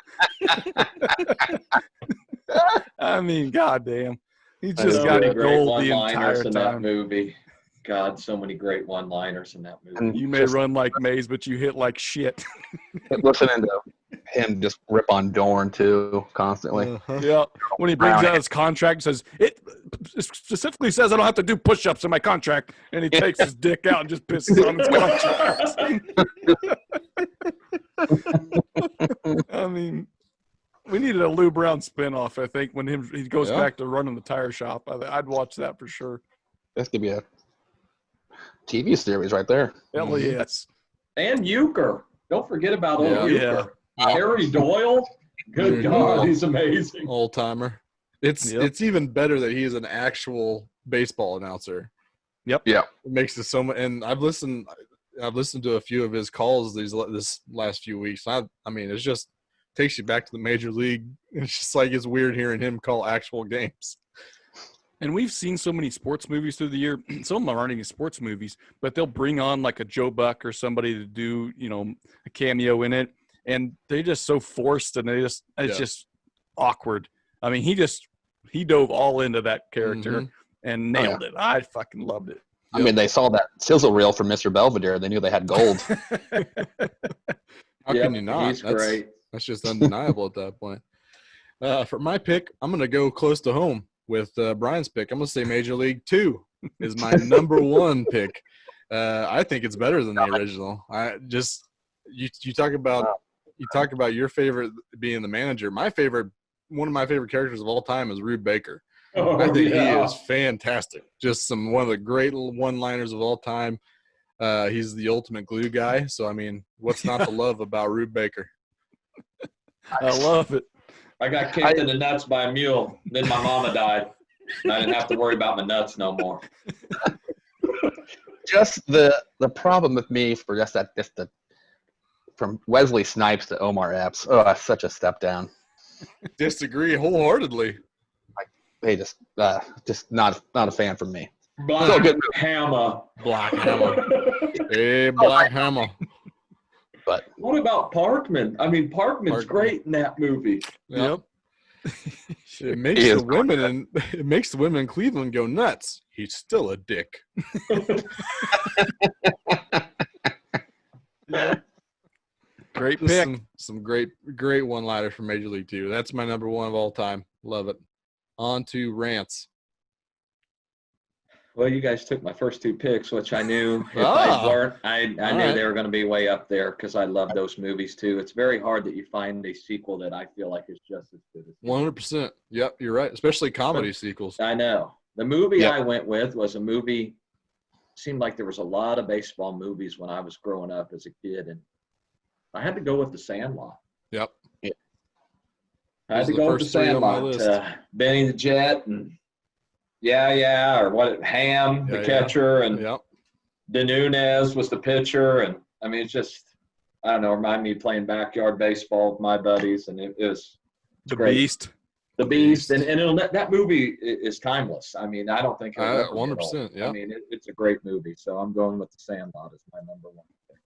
I mean, goddamn. He just So got many great gold the entire one-liners in that time. movie. God, so many great one-liners in that movie. And You may just run like Mays, but you hit like shit. listening to him just rip on Dorn too constantly. Yeah. When he brings out his contract, says it specifically says I don't have to do push-ups in my contract, and he takes his dick out and just pisses on his contract. I mean, we needed a Lou Brown spinoff. I think when he goes back to running the tire shop, I'd watch that for sure. This could be a TV series right there. Hell yes. And Euchre. Don't forget about old Yeah. Euchre. Harry Doyle. Good God, he's amazing. Old timer. It's even better that he is an actual baseball announcer. Yeah. It makes it so much. And I've listened to a few of his calls this last few weeks. I mean, it's just takes you back to the major league. It's just like it's weird hearing him call actual games. And we've seen so many sports movies through the year. Some of them aren't even sports movies, but they'll bring on like a Joe Buck or somebody to do, a cameo in it. and they're just so forced, and it's just awkward. I mean, he dove all into that character and nailed it. I fucking loved it. I mean, they saw that sizzle reel from Mr. Belvedere. They knew they had gold. How can you not? He's great. That's just undeniable at that point. For my pick, I'm going to go close to home with Brian's pick. I'm going to say Major League 2 is my number one pick. I think it's better than the original. You talk about your favorite being the manager. One of my favorite characters of all time is Rube Baker. I think he is fantastic. Just one of the great one-liners of all time. He's the ultimate glue guy. So, I mean, what's not to love about Rube Baker? I love it. I got kicked in the nuts by a mule. Then my mama died. I didn't have to worry about my nuts no more. Just the problem with me for from Wesley Snipes to Omar Epps. Oh, that's such a step down. Disagree wholeheartedly. They just not a fan from me. Black Hammer. Black Hammer. Hey, Black Hammer. But what about Parkman? I mean, Parkman's great in that movie. Yep. It makes the women in Cleveland go nuts. He's still a dick. Great pick. Some great one-liners from Major League 2. That's my number one of all time. Love it. On to rants. Well, you guys took my first two picks, which I knew if I weren't, I knew they were going to be way up there because I love those movies too. It's very hard that you find a sequel that I feel like is just as good as 100%. Yep, you're right. Especially comedy sequels. I know. The movie I went with was a movie. Seemed like there was a lot of baseball movies when I was growing up as a kid, and I had to go with The Sandlot. Yep. I had to go with The Sandlot. Benny the Jet and Ham, the catcher, and De Nunez was the pitcher, and I mean, it's just, I don't know, remind me of playing backyard baseball with my buddies, and it was great. The Beast, and that movie is timeless. I mean, I don't think it'll ever 100%. Yeah, I mean, it's a great movie, so I'm going with The Sandlot as my number one pick.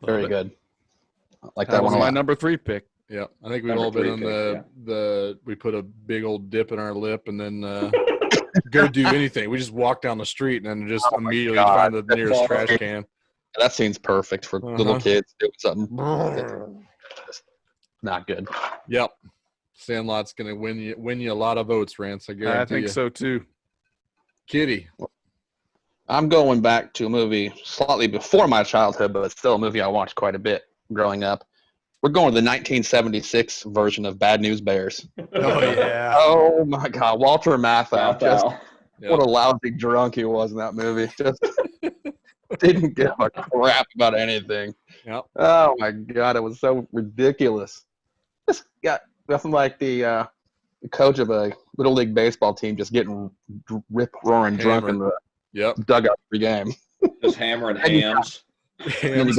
Very good. Like that was my number 3 pick. Yeah, I think we've all been on we put a big old dip in our lip and then go do anything. We just walk down the street and then just immediately find the nearest trash can. That scene's perfect for little kids doing something. Not good. Yep. Sandlot's gonna win you a lot of votes, Rance. I guarantee I think so too. Kitty. I'm going back to a movie slightly before my childhood, but it's still a movie I watched quite a bit growing up. We're going to the 1976 version of Bad News Bears. Oh, yeah. Oh, my God. Walter Matthau. What a lousy drunk he was in that movie. Just didn't give a crap about anything. Yep. Oh, my God. It was so ridiculous. Just got nothing like the coach of a Little League baseball team just getting rip-roaring drunk in the dugout every game. Just hammering hams. And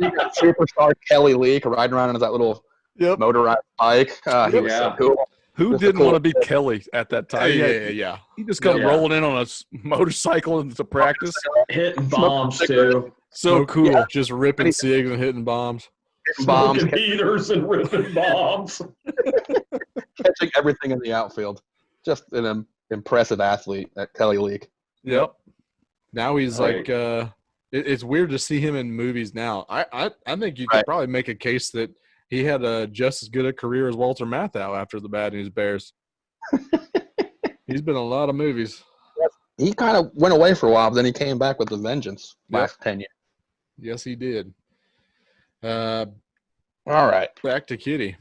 you got superstar Kelly Leak riding around on that little motorized bike. He was so cool. Who didn't want to be Kelly at that time? Yeah. He just come rolling in on a motorcycle into practice. Hitting bombs, too. So cool. Yeah. Just ripping cigs and hitting bombs. Smoking heaters and ripping bombs. Catching everything in the outfield. Just an impressive athlete, that Kelly Leak. Yep. Now he's like it's weird to see him in movies now. I think you could probably make a case that he had just as good a career as Walter Matthau after the Bad News Bears. He's been in a lot of movies. He kind of went away for a while, but then he came back with a vengeance last 10 years. Yes, he did. All right. Back to Kitty.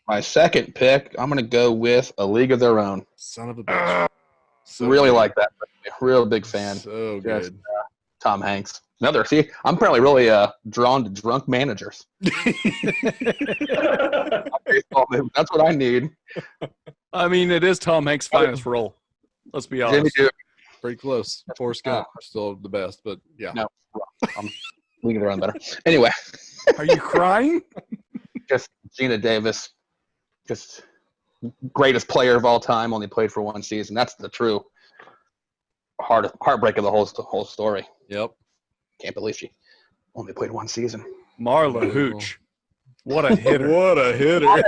My second pick, I'm going to go with A League of Their Own. Son of a bitch. Really like that. Real big fan. So good. Tom Hanks. I'm apparently really drawn to drunk managers. That's what I need. I mean, it is Tom Hanks' finest role. Let's be honest. Pretty close. Forrest Gump still the best, but yeah. No, I'm League of Their Own better. Anyway. Are you crying? Just Gina Davis, just greatest player of all time, only played for one season. That's the true heartbreak of the whole story. Yep. Can't believe she only played one season. Marla Hooch. What a hitter. What a hitter.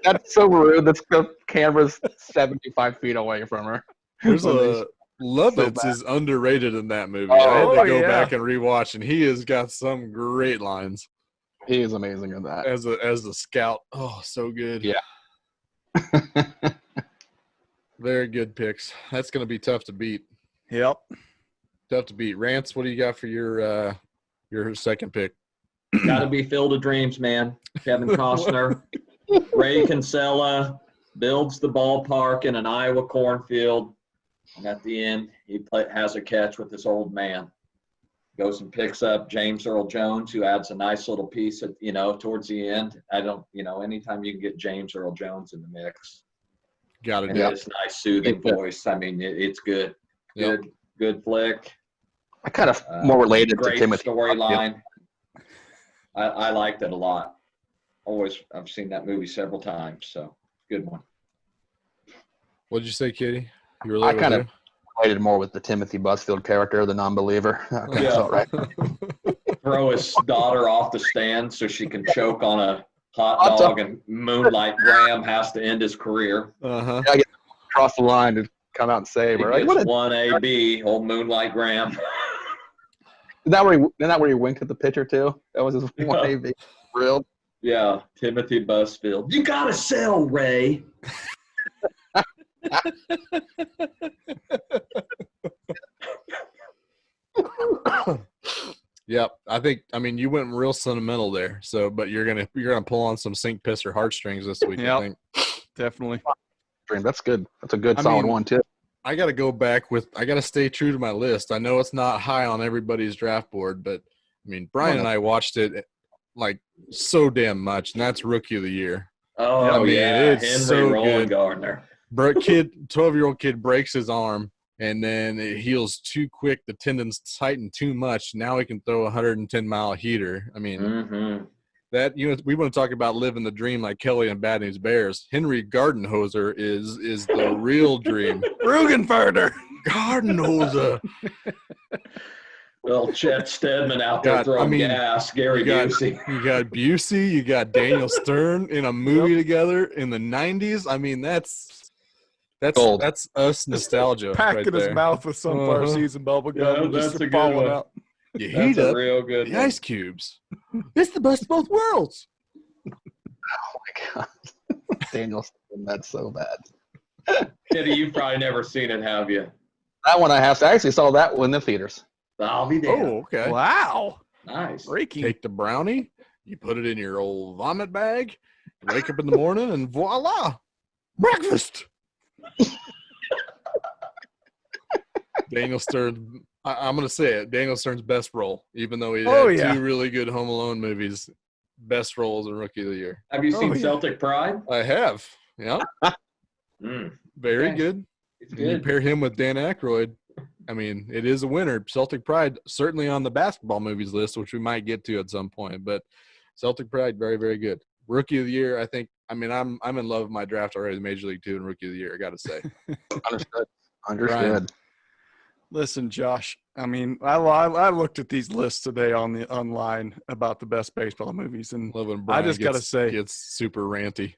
That's so rude. The camera's 75 feet away from her. There's When they- a Lovitz bad. is underrated in that movie. Oh, I had to go yeah. back and rewatch, and he has got some great lines He is amazing in that. as the scout. Oh, so good. Yeah. Very good picks. That's going to be tough to beat. Yep. Tough to beat. Rance, what do you got for your second pick? Got to be Field of Dreams, man. Kevin Costner, Ray Kinsella builds the ballpark in an Iowa cornfield, and at the end, he has a catch with this old man. Goes and picks up James Earl Jones, who adds a nice little piece at towards the end. Anytime you can get James Earl Jones in the mix, Got to and do it. his nice soothing voice. I mean, it's good. Yep. Good flick. I kind of more related to Great Timothy. storyline. I liked it a lot. I've seen that movie several times, so good one. What did you say, Kitty? You I kind of related more with the Timothy Busfield character, the non-believer. That kind of felt right. Throw his daughter off the stand so she can choke on a hot dog, and Moonlight Graham has to end his career. Uh-huh. Yeah, I get across the line to come out and save He her. Like, gets what a, one AB, old Moonlight Graham. isn't that where he winked at the pitcher too? That was his one AV. Real. Yeah, Timothy Busfield. You gotta sell, Ray. Yep. I mean, you went real sentimental there. So, but you're gonna pull on some sink pisser heartstrings this week. Yep. I think. Definitely. That's good. That's a good solid one too. I got to go back I got to stay true to my list. I know it's not high on everybody's draft board, but I mean, Brian and I watched it like so damn much, and that's Rookie of the Year. Oh, I mean, yeah. it's Henry so Roland good. Gardner. 12-year-old kid breaks his arm, and then it heals too quick. The tendons tighten too much. Now he can throw a 110-mile heater. I mean, Mm-hmm. that we want to talk about living the dream like Kelly and Bad News Bears. Henry Gardenhoser is the real dream. Rugenferder. Gardenhoser. Well, Chet Stedman out there throwing gas. Gary Busey. You got Busey. You got Daniel Stern in a movie together in the 90s. I mean, that's Gold. That's us nostalgia. Packing right his there. mouth with sunflower seeds and bubble gum. Yeah, and just that's a good falling one. out. You That's heat a up real good the one. ice cubes. It's the best of both worlds. Oh my god. Daniel, that's so bad. Kitty, you've probably never seen it, have you? That one I actually saw that one in the theaters. I'll be damned. Oh, okay. Wow. Nice. Breaking. Take the brownie, you put it in your old vomit bag, you wake up in the morning, and voila, breakfast. Daniel Stern, I'm going to say it, Daniel Stern's best role, even though he had two really good Home Alone movies, best role as a Rookie of the Year. Have you seen Celtic Pride? I have. Yeah. Very Okay. good. It's And you good. pair him with Dan Aykroyd. I mean, it is a winner. Celtic Pride, certainly on the basketball movies list, which we might get to at some point. But Celtic Pride, very, very good. Rookie of the Year, I think. I mean, I'm in love with my draft already. Major League 2 and Rookie of the Year, I got to say. Understood. Brian. Listen, Josh. I mean, I looked at these lists today online about the best baseball movies, and Love when Brian I just got to say, gets super ranty.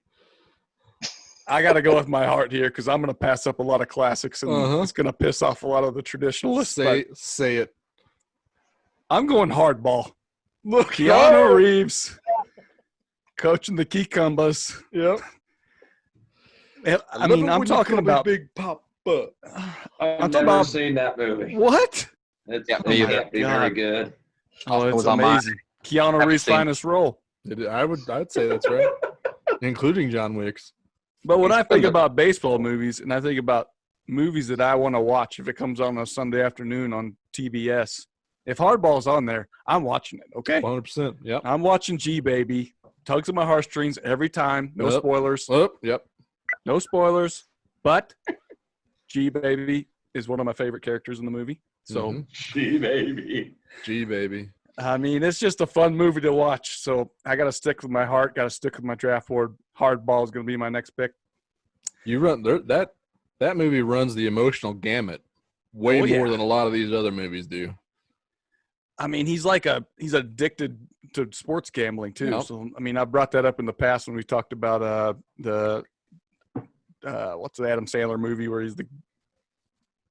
I got to go with my heart here because I'm going to pass up a lot of classics, and it's going to piss off a lot of the traditionalists. Say it. I'm going hardball. Look, Keanu Reeves coaching the Cucumbers. Yep. I mean, I'm talking about Big Papa. I've talking never about- seen that movie. what? It Yeah, can't neither. be very good. Oh, it's was on my- amazing. Keanu Haven't Reeves' seen- finest role. I'd say that's right, including John Wick's. But when He's I think been- about baseball movies, and I think about movies that I want to watch if it comes on a Sunday afternoon on TBS, if Hardball's on there, I'm watching it, okay? 100%. Yep. I'm watching G-Baby. Tugs at my heartstrings every time. No Yep. spoilers. Oh, yep. No spoilers. But G-Baby is one of my favorite characters in the movie. So, Mhm. Gee, baby. G baby. I mean, it's just a fun movie to watch. So I got to stick with my heart. Got to stick with my draft board. Hardball is going to be my next pick. You run that movie runs the emotional gamut way Oh, yeah. more than a lot of these other movies do. I mean, he's addicted to sports gambling too. Yep. So I mean, I brought that up in the past when we talked about what's the Adam Sandler movie where he's the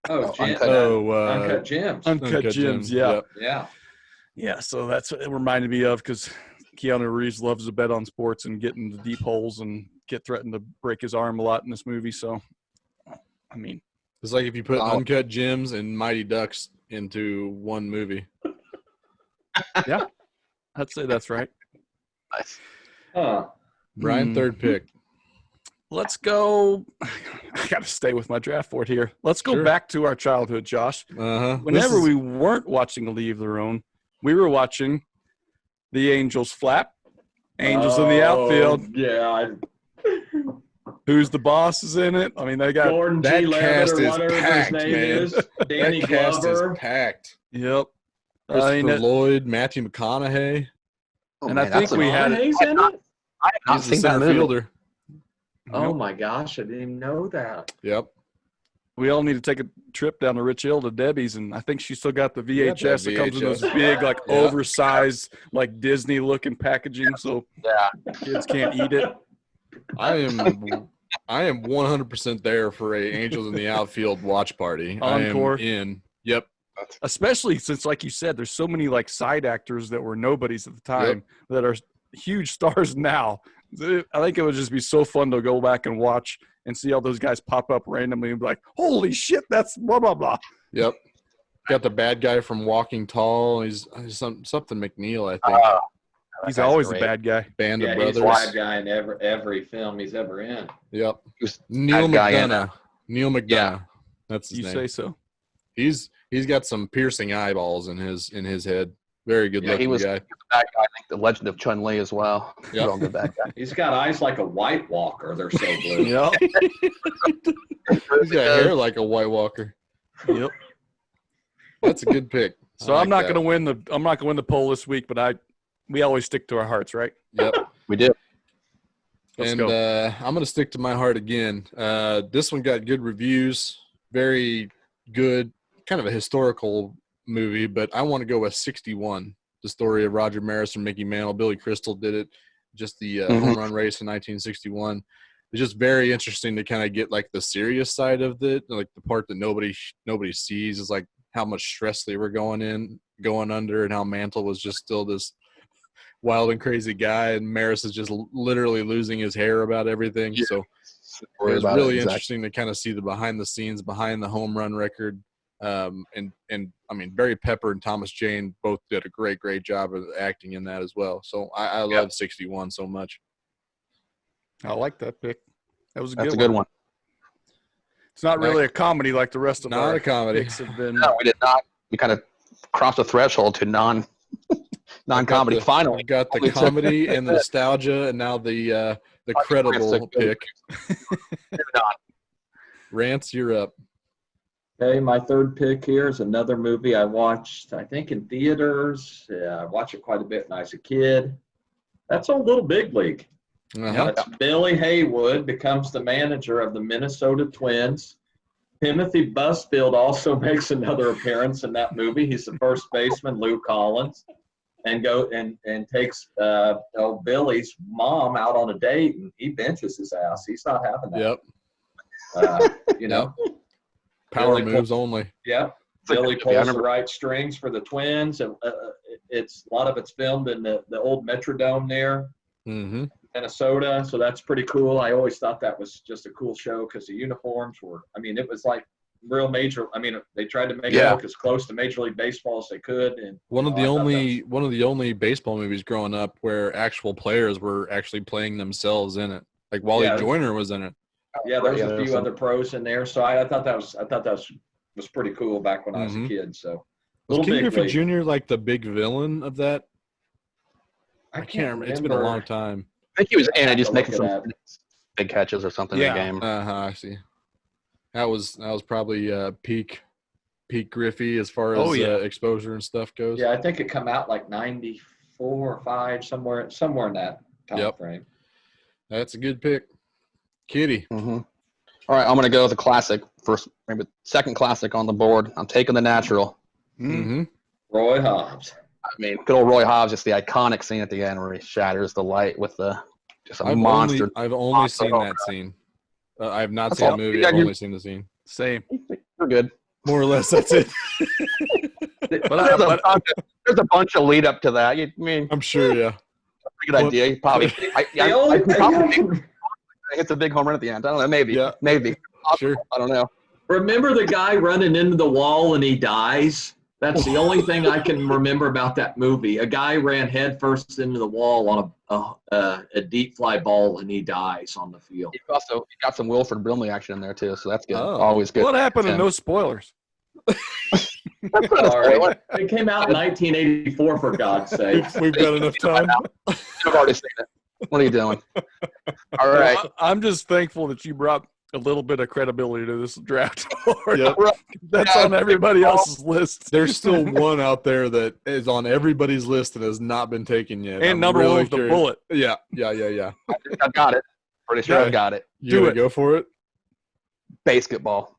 Uncut Gems. Uncut Gems. Yeah. Yep. Yeah. Yeah, so that's what it reminded me of because Keanu Reeves loves to bet on sports and get into deep holes and get threatened to break his arm a lot in this movie. So, I mean, It's like if you put Uncut Gems and Mighty Ducks into one movie. yeah, I'd say that's right. Nice. Brian, third pick. Let's go. I got to stay with my draft board here. Let's go Sure. back to our childhood, Josh. Uh-huh. Whenever we weren't watching A League of Their Own, we were watching the Angels flap, Angels in the outfield. Yeah. Who's the boss is in it? I mean, they got Gordon that G. cast Levitt or is whatever packed, his name man. is. Danny That cast Glover. is packed. Yep. Christopher Lloyd, Matthew McConaughey. Oh, And man, I think that's we had it. He's in it? I have not He's the seen that center movie. fielder. Oh my gosh, I didn't even know that. Yep. We all need to take a trip down to Rich Hill to Debbie's, and I think she still got the VHS that comes in those VHS. big, like Yeah. oversized, like Disney-looking packaging, so Yeah. kids can't eat it. I am 100% there for a Angels in the Outfield watch party. Encore. I am in. Yep. Especially since, like you said, there's so many like side actors that were nobodies at the time that are huge stars now. I think it would just be so fun to go back and watch and see all those guys pop up randomly and be like, "Holy shit, that's blah blah blah." Yep. Got the bad guy from Walking Tall. He's something McNeil, I think. He's guy's always great. the bad guy. Band Yeah, of he's Brothers. the bad guy in every film he's ever in. Yep. Who's Neil that guy in McDonough. Neil McDonough. Yeah. That's his You name. say so? He's got some piercing eyeballs in his head. Very good Yeah, looking he was guy. the bad guy. I think the Legend of Chun Li as well. Yep. Real good bad guy. He's got eyes like a White Walker. They're so blue. Yep. He's got hair like a White Walker. Yep. That's a good pick. So I I'm not like gonna win the poll this week, but we always stick to our hearts, right? that. Yep. We did. Let's And go. I'm going to stick to my heart again. This one got good reviews, very good, kind of a historical movie, but I want to go with 61, the story of Roger Maris and Mickey Mantle. Billy Crystal did it, just the home run race in 1961. It's just very interesting to kind of get like the serious side of it, like the part that nobody sees is like how much stress they were going under, and how Mantle was just still this wild and crazy guy, and Maris is just literally losing his hair about everything. Yeah. So it was really interesting to kind of see the behind the scenes behind the home run record. And I mean, Barry Pepper and Thomas Jane both did a great job of acting in that as well. So I love 61 so much. I like that pick. That was That's a good one. It's not really a comedy like the rest of Not our a comedy. picks have been. No, we did not. We kind of crossed the threshold to non-comedy. Finally, I've got the comedy and the nostalgia, and now the credible pick. Rance, you're up. Okay, my third pick here is another movie I watched, I think, in theaters. I watched it quite a bit when I was a kid. That's a Little Big League. Uh-huh. That's Billy Haywood becomes the manager of the Minnesota Twins. Timothy Busfield also makes another appearance in that movie. He's the first baseman, Lou Collins, and takes Billy's mom out on a date, and he benches his ass. He's not having that. Yep. You know. Power Billy moves only. Yep. Billy pulls the right strings for the Twins. And, it's a lot of it's filmed in the old Metrodome there, Mm-hmm. Minnesota. So that's pretty cool. I always thought that was just a cool show because the uniforms were. I mean, it was like real major. I mean, they tried to make it look as close to Major League Baseball as they could. And One of the only baseball movies growing up where actual players were actually playing themselves in it. Like Wally Joyner was in it. Yeah, there was a few other pros in there. So I thought that was pretty cool back when I was a kid. So Was King Griffey Jr. like the big villain of that? I can't remember. It's been a long time. I think he was in it, just making some big catches or something in the game. I see. That was probably peak Griffey as far as exposure and stuff goes. Yeah, I think it come out like 94 or 5, somewhere in that time frame. That's a good pick. Kitty. Mm-hmm. All right, I'm going to go with the classic first, maybe second classic on the board. I'm taking The Natural. Mm-hmm. Roy Hobbs. I mean, good old Roy Hobbs, just the iconic scene at the end where he shatters the light with just a monster. I've only seen that scene. I have not That's seen all. the movie. Yeah, I've you- only seen the scene. Same. You're good. More or less, that's it. But There's a bunch of lead up to that. I mean, I'm sure, yeah. pretty good idea. You probably, The only thing I probably can hits a big home run at the end. I don't know. Maybe. Yeah. Maybe. Sure. I don't know. remember the guy running into the wall and he dies. That's the only thing I can remember about that movie. A guy ran headfirst into the wall on a deep fly ball and he dies on the field. You got some Wilford Brimley action in there too, so that's good. Oh. Always good. what happened to Yeah. no spoilers? That's not a Sorry. spoiler. It came out in 1984, for God's sake. We've got enough time. I've already seen it. What are you doing? All right. I'm just thankful that you brought a little bit of credibility to this draft. Yep. That's Yeah, on everybody else's list. There's still one out there that is on everybody's list and has not been taken yet. And I'm number really one with the curious. bullet. Yeah. I've got it. Pretty sure Okay. I've got it. You Do gonna it. go for it? Basketball.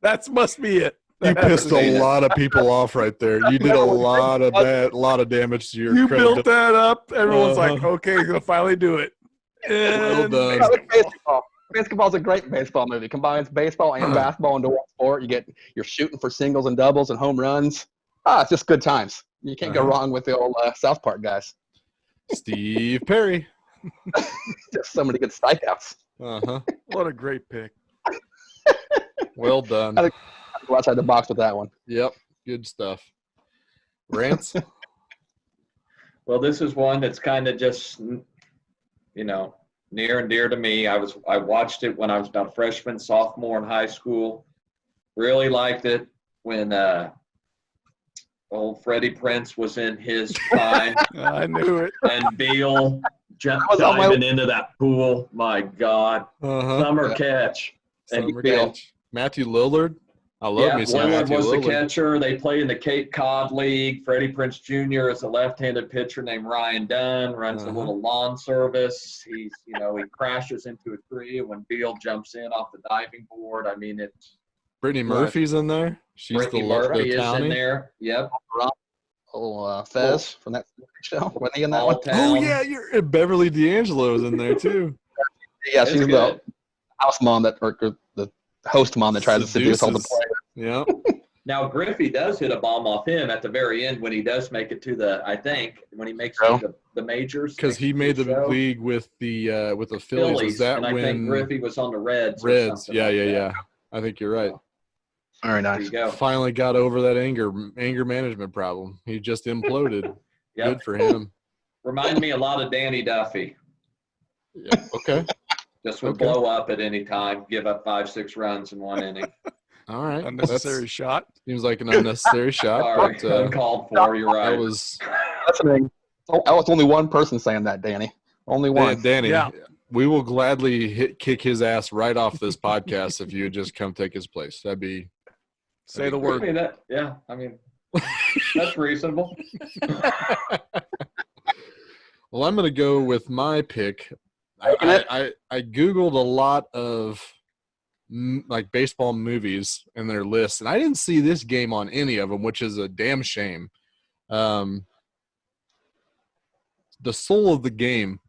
That must be it. You That has pissed to be a it. lot of people off right there. You did a lot of damage to your You credibility. built that up. Everyone's like, Uh-huh. okay, he's gonna finally do it. Well And done. Yeah, it's basketball. Basketball's a great baseball movie. Combines baseball and basketball into one sport. You're shooting for singles and doubles and home runs. It's just good times. You can't go Uh-huh. wrong with the old South Park guys. Steve Perry. Just so many good strikeouts. Uh-huh. What a great pick. Well done. Go outside the box with that one. Yep. Good stuff. Rants? Well, this is one that's kind of just, near and dear to me. I watched it when I was about freshman, sophomore in high school. Really liked it when old Freddie Prinze was in his prime I knew it. and Beal was on my- diving into that pool. My God, Uh-huh. summer Yeah. catch. And Summer Beal. catch. Matthew Lillard. I love yeah, me some Lillard Matthew was the Lillard. catcher. They play in the Cape Cod League. Freddie Prinze Jr. is a left-handed pitcher named Ryan Dunn, runs a Uh-huh. little lawn service. He crashes into a tree when Beal jumps in off the diving board. I mean, it's Brittany Murphy's in there. She's Brittany the Murphy is in townie. there. Yep. Little Fez from that show. Wasn't he in that All one? town. Oh yeah, Beverly D'Angelo's in there too. Yeah, It's she's the good. house mom or the host mom that tries to seduce all the Seduces. players. Yeah. Now Griffey does hit a bomb off him at the very end when he does make it to when he makes Oh. the majors. Because he made the show. league with the Phillies. Was that and I think when Griffey was on the Reds. or Reds? something Yeah, like yeah, that. yeah. I think you're right. Very There nice. you go. Finally got over that anger management problem. He just imploded. Yep. Good for him. Remind me a lot of Danny Duffy. Yeah. Okay. Just would Okay. blow up at any time, give up 5-6 runs in one inning. All right. Unnecessary shot. Seems like an unnecessary shot, Sorry, but uncalled for. You're right. that was Listening. Oh, it's only one person saying that, Danny. Only one. Danny. Yeah. We will gladly kick his ass right off this podcast if you would just come take his place. That'd be Say the I word. mean, that's reasonable. Well, I'm going to go with my pick. Taking it? I Googled a lot of like baseball movies in their list, and I didn't see this game on any of them, which is a damn shame. The Soul of the Game.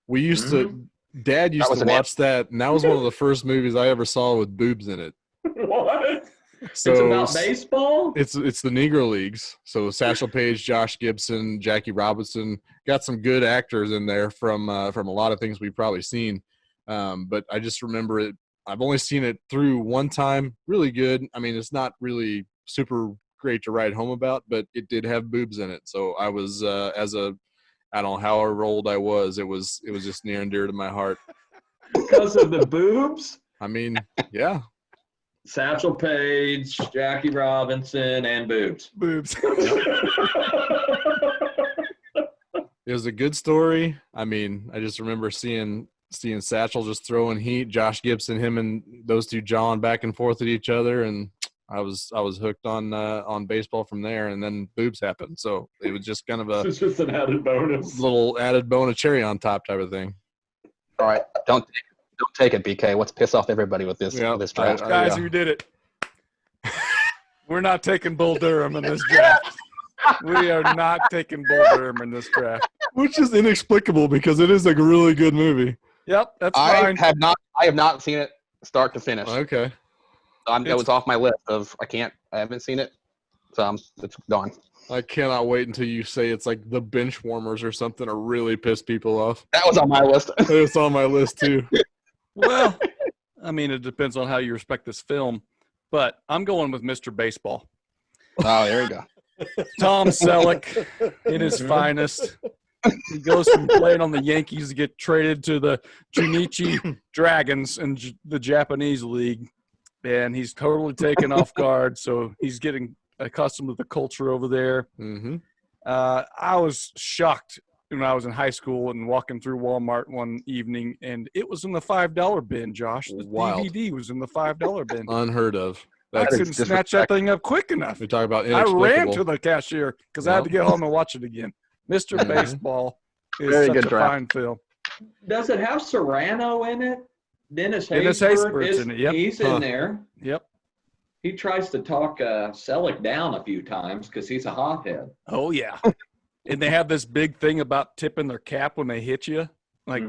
We used to – Dad used was to an watch that, and that was one of the first movies I ever saw with boobs in it. What? So it's about baseball? It's the Negro Leagues. So Satchel Paige, Josh Gibson, Jackie Robinson, got some good actors in there from a lot of things we've probably seen. But I just remember it. I've only seen it through one time. Really good. I mean, it's not really super great to write home about, but it did have boobs in it. So I was I don't know however old I was. It was just near and dear to my heart. Because of the boobs? I mean, yeah. Satchel Paige, Jackie Robinson, and boobs. Boobs. It was a good story. I mean, I just remember seeing Satchel just throwing heat, Josh Gibson, him and those two jawing back and forth at each other, and I was hooked on baseball from there. And then boobs happened, so it was just kind of a It's just an added bonus. little added bone of cherry on top type of thing. All right. Don't take it, BK. Let's piss off everybody with this Yeah, this draft. I- Guys, yeah. who did it? We're not taking Bull Durham in this draft. We are not taking Bull Durham in this draft. Which is inexplicable because it is a really good movie. Yep, that's I fine. have not seen it start to finish. Okay. It was off my list of I haven't seen it, so it's gone. I cannot wait until you say it's like the bench warmers or something to really piss people off. That was on my list. It's on my list too. Well, I mean, it depends on how you respect this film, but I'm going with Mr. Baseball. Oh, there you go. Tom Selleck in his finest. He goes from playing on the Yankees to get traded to the Junichi Dragons in the Japanese league, and he's totally taken off guard, so he's getting accustomed to the culture over there. Mm-hmm. I was shocked when I was in high school and walking through Walmart one evening, and it was in the $5 bin, Josh. The Wild. DVD was in the $5 bin. Unheard of. I couldn't snatch that thing up quick enough. We talk about I inexplicable. ran to the cashier because I had to get home and watch it again. Mr. Mhm. Baseball is Very such good a draft. fine film. Does it have Serrano in it? Dennis Dennis Haysbert Haysbert's in it, yep. He's Huh. in there. Yep. He tries to talk Selleck down a few times because he's a hothead. Oh, yeah. And they have this big thing about tipping their cap when they hit you. Like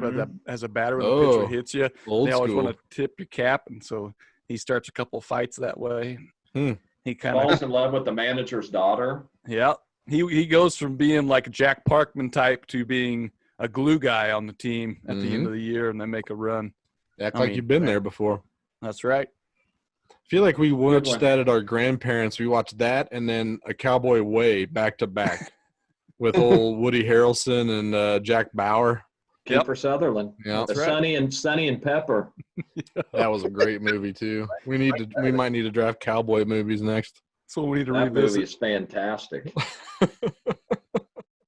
as a batter when the Oh, pitcher hits you. Old They always school. want to tip your cap. And so he starts a couple of fights that way. Hmm. He kind of Falls in love with the manager's daughter. Yeah. He goes from being like a Jack Parkman type to being a glue guy on the team at the end of the year, and they make a run. Act I like mean, you've been there before. That's right. I feel like we watched one. that at our grandparents. We watched that and then A Cowboy Way back to back with old Woody Harrelson and Jack Bauer. Yep. Kiefer Sutherland. Yeah, That's right. Sonny and Pepper. that was a great movie too. We might need to draft cowboy movies next. So we need to That movie revisit. is fantastic.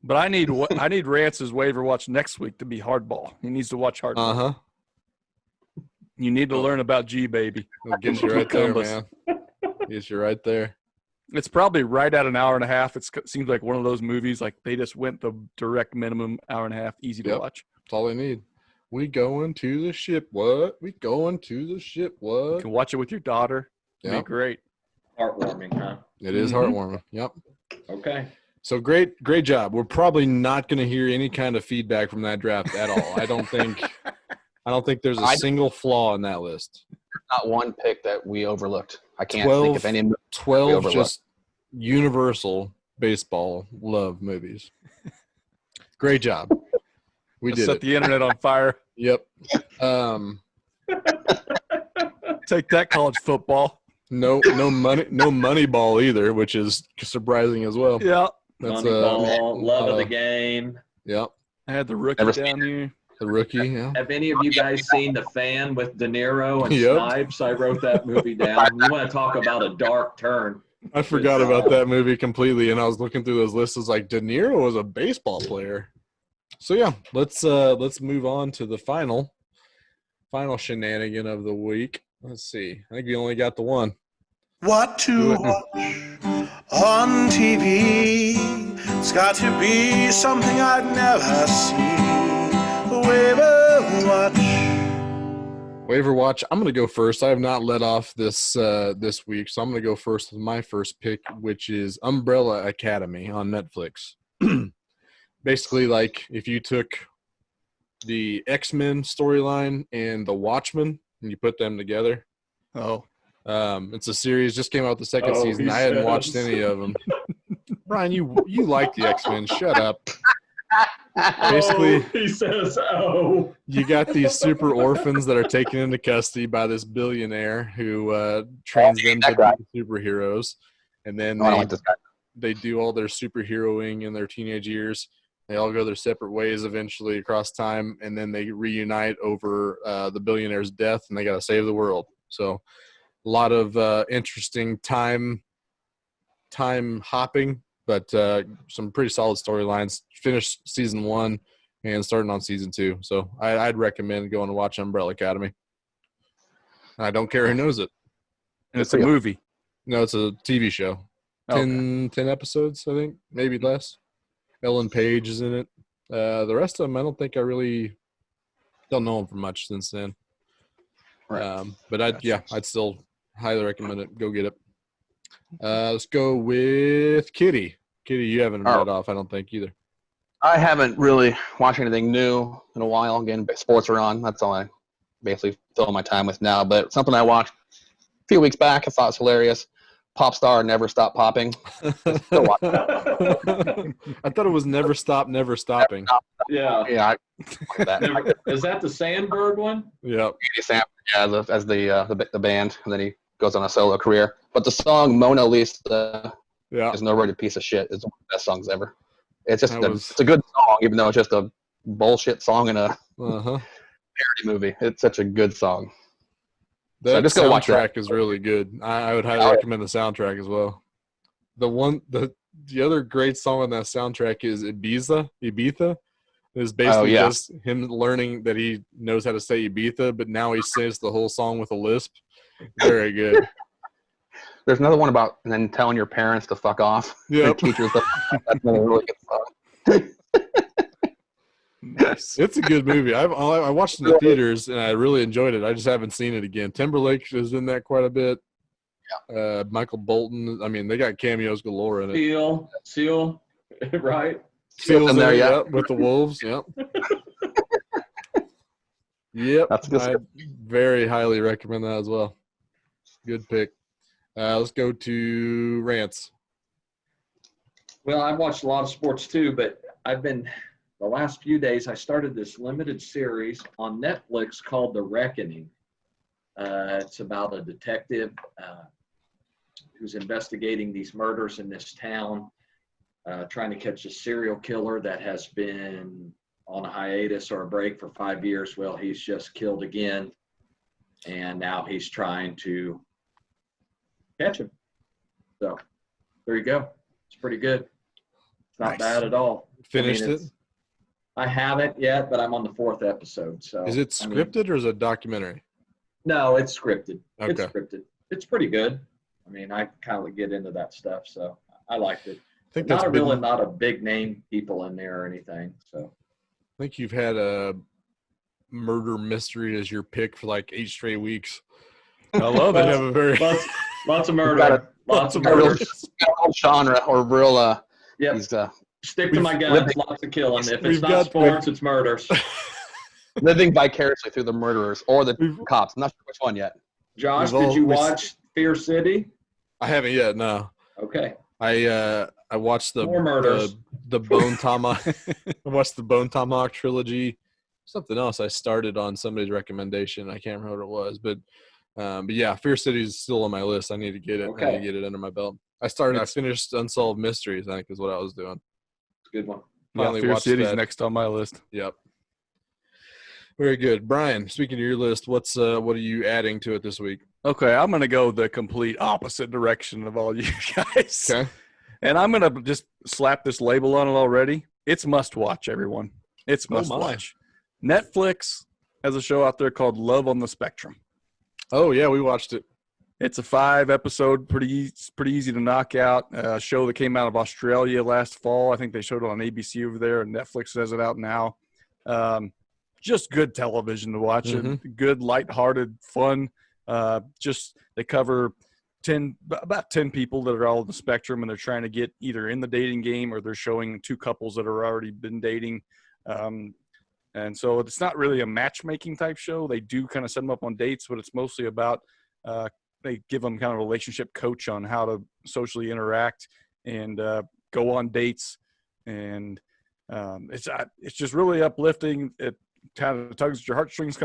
But I need Rance's waiver watch next week to be hardball. He needs to watch hardball. Uh huh. You need to learn about G baby. Gets you right there, Cucumbers. man. Gets you right there. It's probably right at an hour and a half. It seems like one of those movies like they just went the direct minimum hour and a half, easy to Yep. watch. That's all they need. We going to the ship? What? We going to the ship? You What? can watch it with your daughter. It'd Yeah, be great. Heartwarming, huh? it is Mhm. heartwarming. Yep. Okay. So great job. We're probably not going to hear any kind of feedback from that draft at all. I don't think there's a single flaw in that list. Not one pick that we overlooked. I can't 12 think of any. 12 overlooked. just universal baseball love movies. Great job. We Let's did set it. the internet on fire. Yep. Take that, college football. No money ball either, which is surprising as well. Yeah. That's Moneyball, love of the game. Yep. I had the rookie Never seen down here. The rookie. Yeah. Have any of you guys seen The Fan with De Niro and Yep. Snipes? I wrote that movie down. You want to talk about a dark turn. I forgot about that movie completely, and I was looking through those lists. I was like, De Niro was a baseball player. So yeah, let's move on to the final shenanigan of the week. Let's see. I think we only got the one. What to watch on TV? It's got to be something I'd never seen. Waiver Watch. Waiver Watch. I'm going to go first. I have not let off this week, so I'm going to go first with my first pick, which is Umbrella Academy on Netflix. Basically, like if you took the X-Men storyline and the Watchmen and you put them together. Oh. It's a series. Just came out the second Oh, season. he I hadn't says. watched any of them. Brian, you like the X-Men. Shut up. Basically, he says, "Oh, you got these super orphans that are taken into custody by this billionaire who trains them to be superheroes, and then I don't like this guy. they do all their superheroing in their teenage years. They all go their separate ways eventually across time, and then they reunite over the billionaire's death, and they got to save the world. So, a lot of interesting time hopping, but some pretty solid storylines. Finished season 1 and starting on season 2. So I'd recommend going to watch Umbrella Academy. I don't care who knows it. And it's a movie. No, it's a TV show. 10 episodes, I think, maybe less. Ellen Page is in it. The rest of them, I don't think I really don't know them for much since then. Right. But I'd still highly recommend it. Go get it. Let's go with Kitty. Kitty, you haven't read off, I don't think, either. I haven't really watched anything new in a while. Again, sports are on. That's all I basically fill my time with now. But something I watched a few weeks back, I thought was hilarious. Pop star Never Stop Popping. Still watch that. I thought it was Never Stop, Never Stopping. Yeah. Yeah, I like that. Is that the Sandberg one? Yep. Sam, yeah, as the band, and then he goes on a solo career. But the song Mona Lisa Yeah. is no rated piece of shit. It's one of the best songs ever. It's just That it's a good song, even though it's just a bullshit song in a Uh-huh. parody movie. It's such a good song. That just go watch soundtrack that. is really good. I would highly recommend the soundtrack as well. The other great song on that soundtrack is Ibiza. It's basically just him learning that he knows how to say Ibiza, but now he sings the whole song with a lisp. Very good. There's another one about and then telling your parents to fuck off. Yep. Teachers. That's another really good song. Nice. It's a good movie. I watched it in the theaters and I really enjoyed it. I just haven't seen it again. Timberlake is in that quite a bit. Yeah. Michael Bolton. I mean, they got cameos galore in it. Seal, right? Seal's in there, yeah. With the Wolves. Yep. Yep. That's a good I very highly recommend that as well. Good pick. Let's go to Rants. Well, I've watched a lot of sports too, but the last few days, I started this limited series on Netflix called The Reckoning. It's about a detective who's investigating these murders in this town, trying to catch a serial killer that has been on a hiatus or a break for 5 years. Well, he's just killed again, and now he's trying to catch him. So there you go. It's pretty good. It's not bad at all. Finished it? I haven't yet, but I'm on the 4th episode. So is it scripted or is it a documentary? No, it's scripted. Okay. It's scripted. It's pretty good. I mean, I kind of get into that stuff, so I liked it. I think not a big name people in there or anything. So I think you've had a murder mystery as your pick for like 8 straight weeks. I love it. You have a very lots of murder. Lots of murder. Genre or real. Yeah. Stick to my guns. Lots of killing. If it's not sports, it's murders. Living vicariously through the murderers or the cops. I'm not sure which one yet. Josh, did you watch Fear City? I haven't yet. No. Okay. I watched the Bone Tomahawk. I watched the Bone Tomahawk trilogy. Something else I started on somebody's recommendation. I can't remember what it was, but yeah, Fear City is still on my list. I need to get it. Okay. I need to get it under my belt. I finished Unsolved Mysteries. I think is what I was doing. Good one. Finally Fear watched City's that. next on my list. Yep. Very good. Brian, speaking of your list, what are you adding to it this week? Okay, I'm going to go the complete opposite direction of all you guys. Okay. And I'm going to just slap this label on it already. It's must-watch, everyone. It's must-watch. Netflix has a show out there called Love on the Spectrum. Oh, yeah, we watched it. It's a 5-episode, pretty easy to knock out. A show that came out of Australia last fall. I think they showed it on ABC over there, and Netflix has it out now. Just good television to watch. Mm-hmm. Good, lighthearted, fun. They cover about 10 people that are all on the spectrum, and they're trying to get either in the dating game or they're showing 2 couples that are already been dating. And so it's not really a matchmaking type show. They do kind of set them up on dates, but it's mostly about they give them kind of a relationship coach on how to socially interact and go on dates. And it's just really uplifting. It kind of tugs at your heartstrings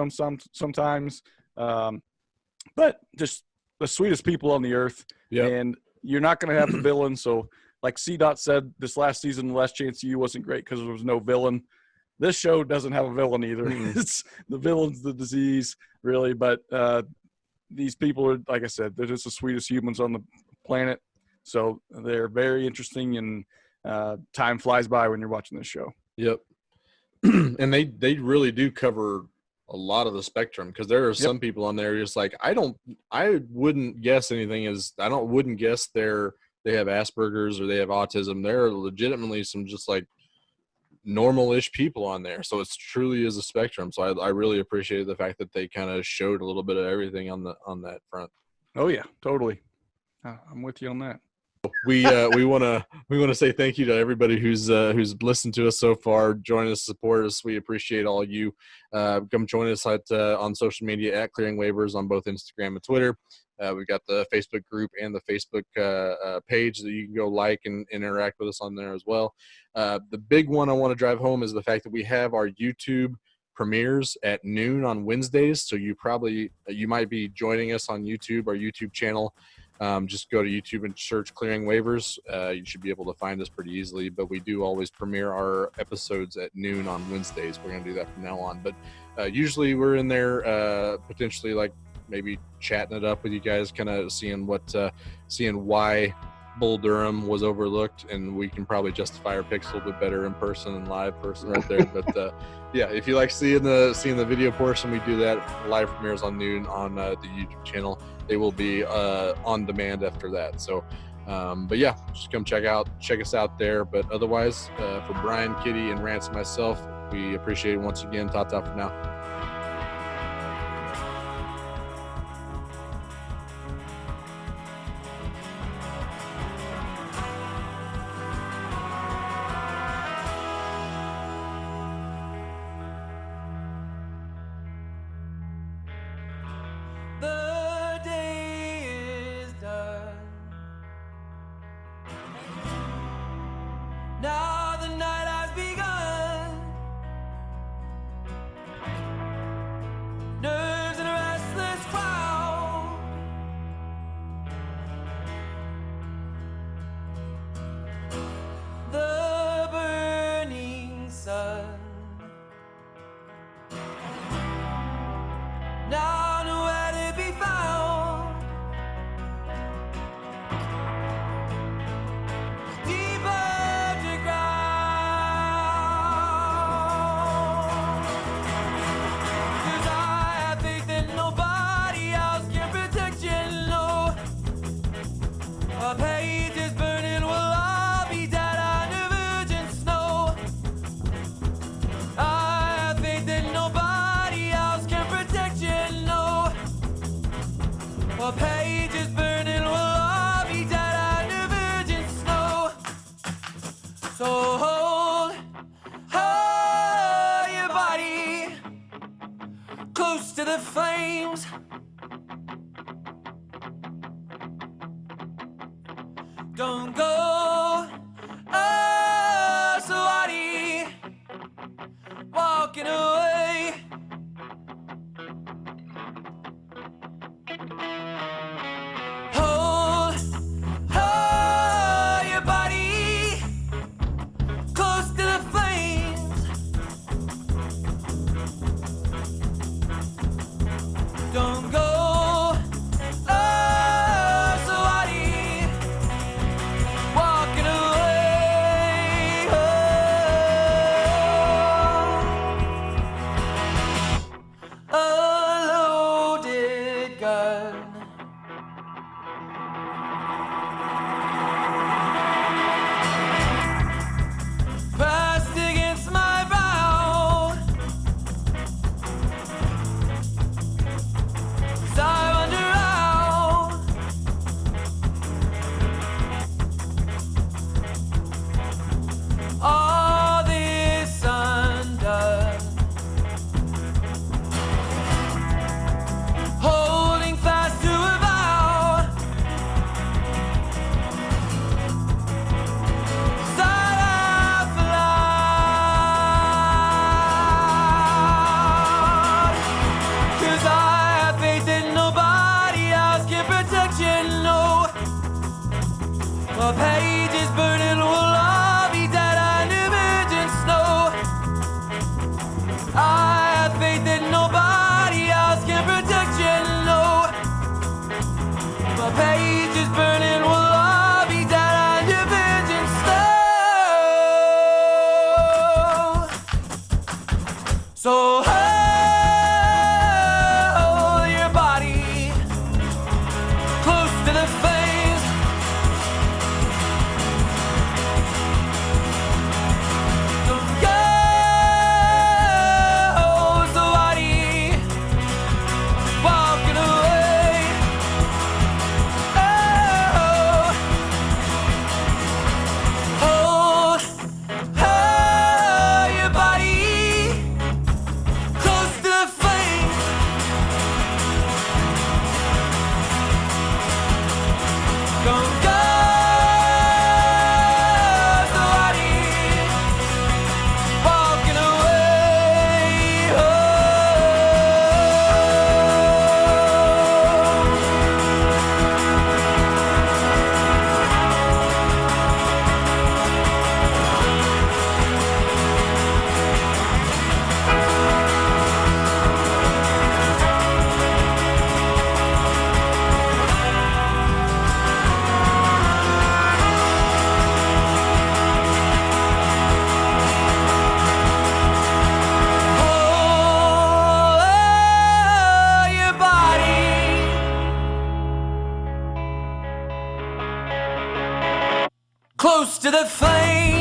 sometimes. But just the sweetest people on the earth. Yep. And you're not going to have the villain. So like C-Dot said, this last season, The Last Chance You wasn't great because there was no villain. This show doesn't have a villain either. It's the villain's the disease, really. But these people are, like I said, they're just the sweetest humans on the planet. So they're very interesting, and time flies by when you're watching this show. Yep. And they really do cover a lot of the spectrum, because there are some people on there just like, I wouldn't guess anything wouldn't guess they have Asperger's or they have autism. There are legitimately some just like normal-ish people on there. So it truly is a spectrum. So I really appreciate the fact that they kind of showed a little bit of everything on that front. Oh yeah, totally. I'm with you on that. We want to say thank you to everybody who's listened to us so far, joining us, support us. We appreciate all you. Come join us on social media at Clearing Waivers on both Instagram and Twitter. We've got the Facebook group and the Facebook page that you can go like and interact with us on there as well. The big one I want to drive home is the fact that we have our YouTube premieres at noon on Wednesdays. So you might be joining us on YouTube, our YouTube channel. Just go to YouTube and search Clearing Waivers. You should be able to find us pretty easily, but we do always premiere our episodes at noon on Wednesdays. We're going to do that from now on. But usually we're in there potentially like maybe chatting it up with you guys, kind of seeing why Bull Durham was overlooked, and we can probably justify our picks a little bit better in person and live person right there. But yeah, if you like seeing the video portion, we do that live premieres on noon on the YouTube channel. They will be on demand after that. So, but yeah, just come check us out there. But otherwise, for Brian, Kitty, and Rance and myself, we appreciate it once again. Ta-ta for now. The day is done. Now the night has begun. Nerves in a restless crowd. The burning sun. Now nowhere to be found. Deep underground. 'Cause I have faith that nobody else can protect you, no. A page is burning, we'll all be dead under virgin snow. I have faith that nobody else can protect you, no. A page is burning, we'll all be dead under virgin snow. So hold your body close to the flames. Don't go so haughty, walking away. Hold your body close to the flames. Don't go so haughty, walking away. A loaded gun. Pressed against my brow. As I wander out. All this undone. Holding fast to a vow. Side out loud. 'Cause I have faith that nobody else can protect you, no. A page is burning, we'll all be dead under virgin snow. I have faith that nobody else can protect you, no. A page is burning, we'll all be dead under virgin snow. So hold your body close to the flames. Gone somebody walking away your body. Close to the flame.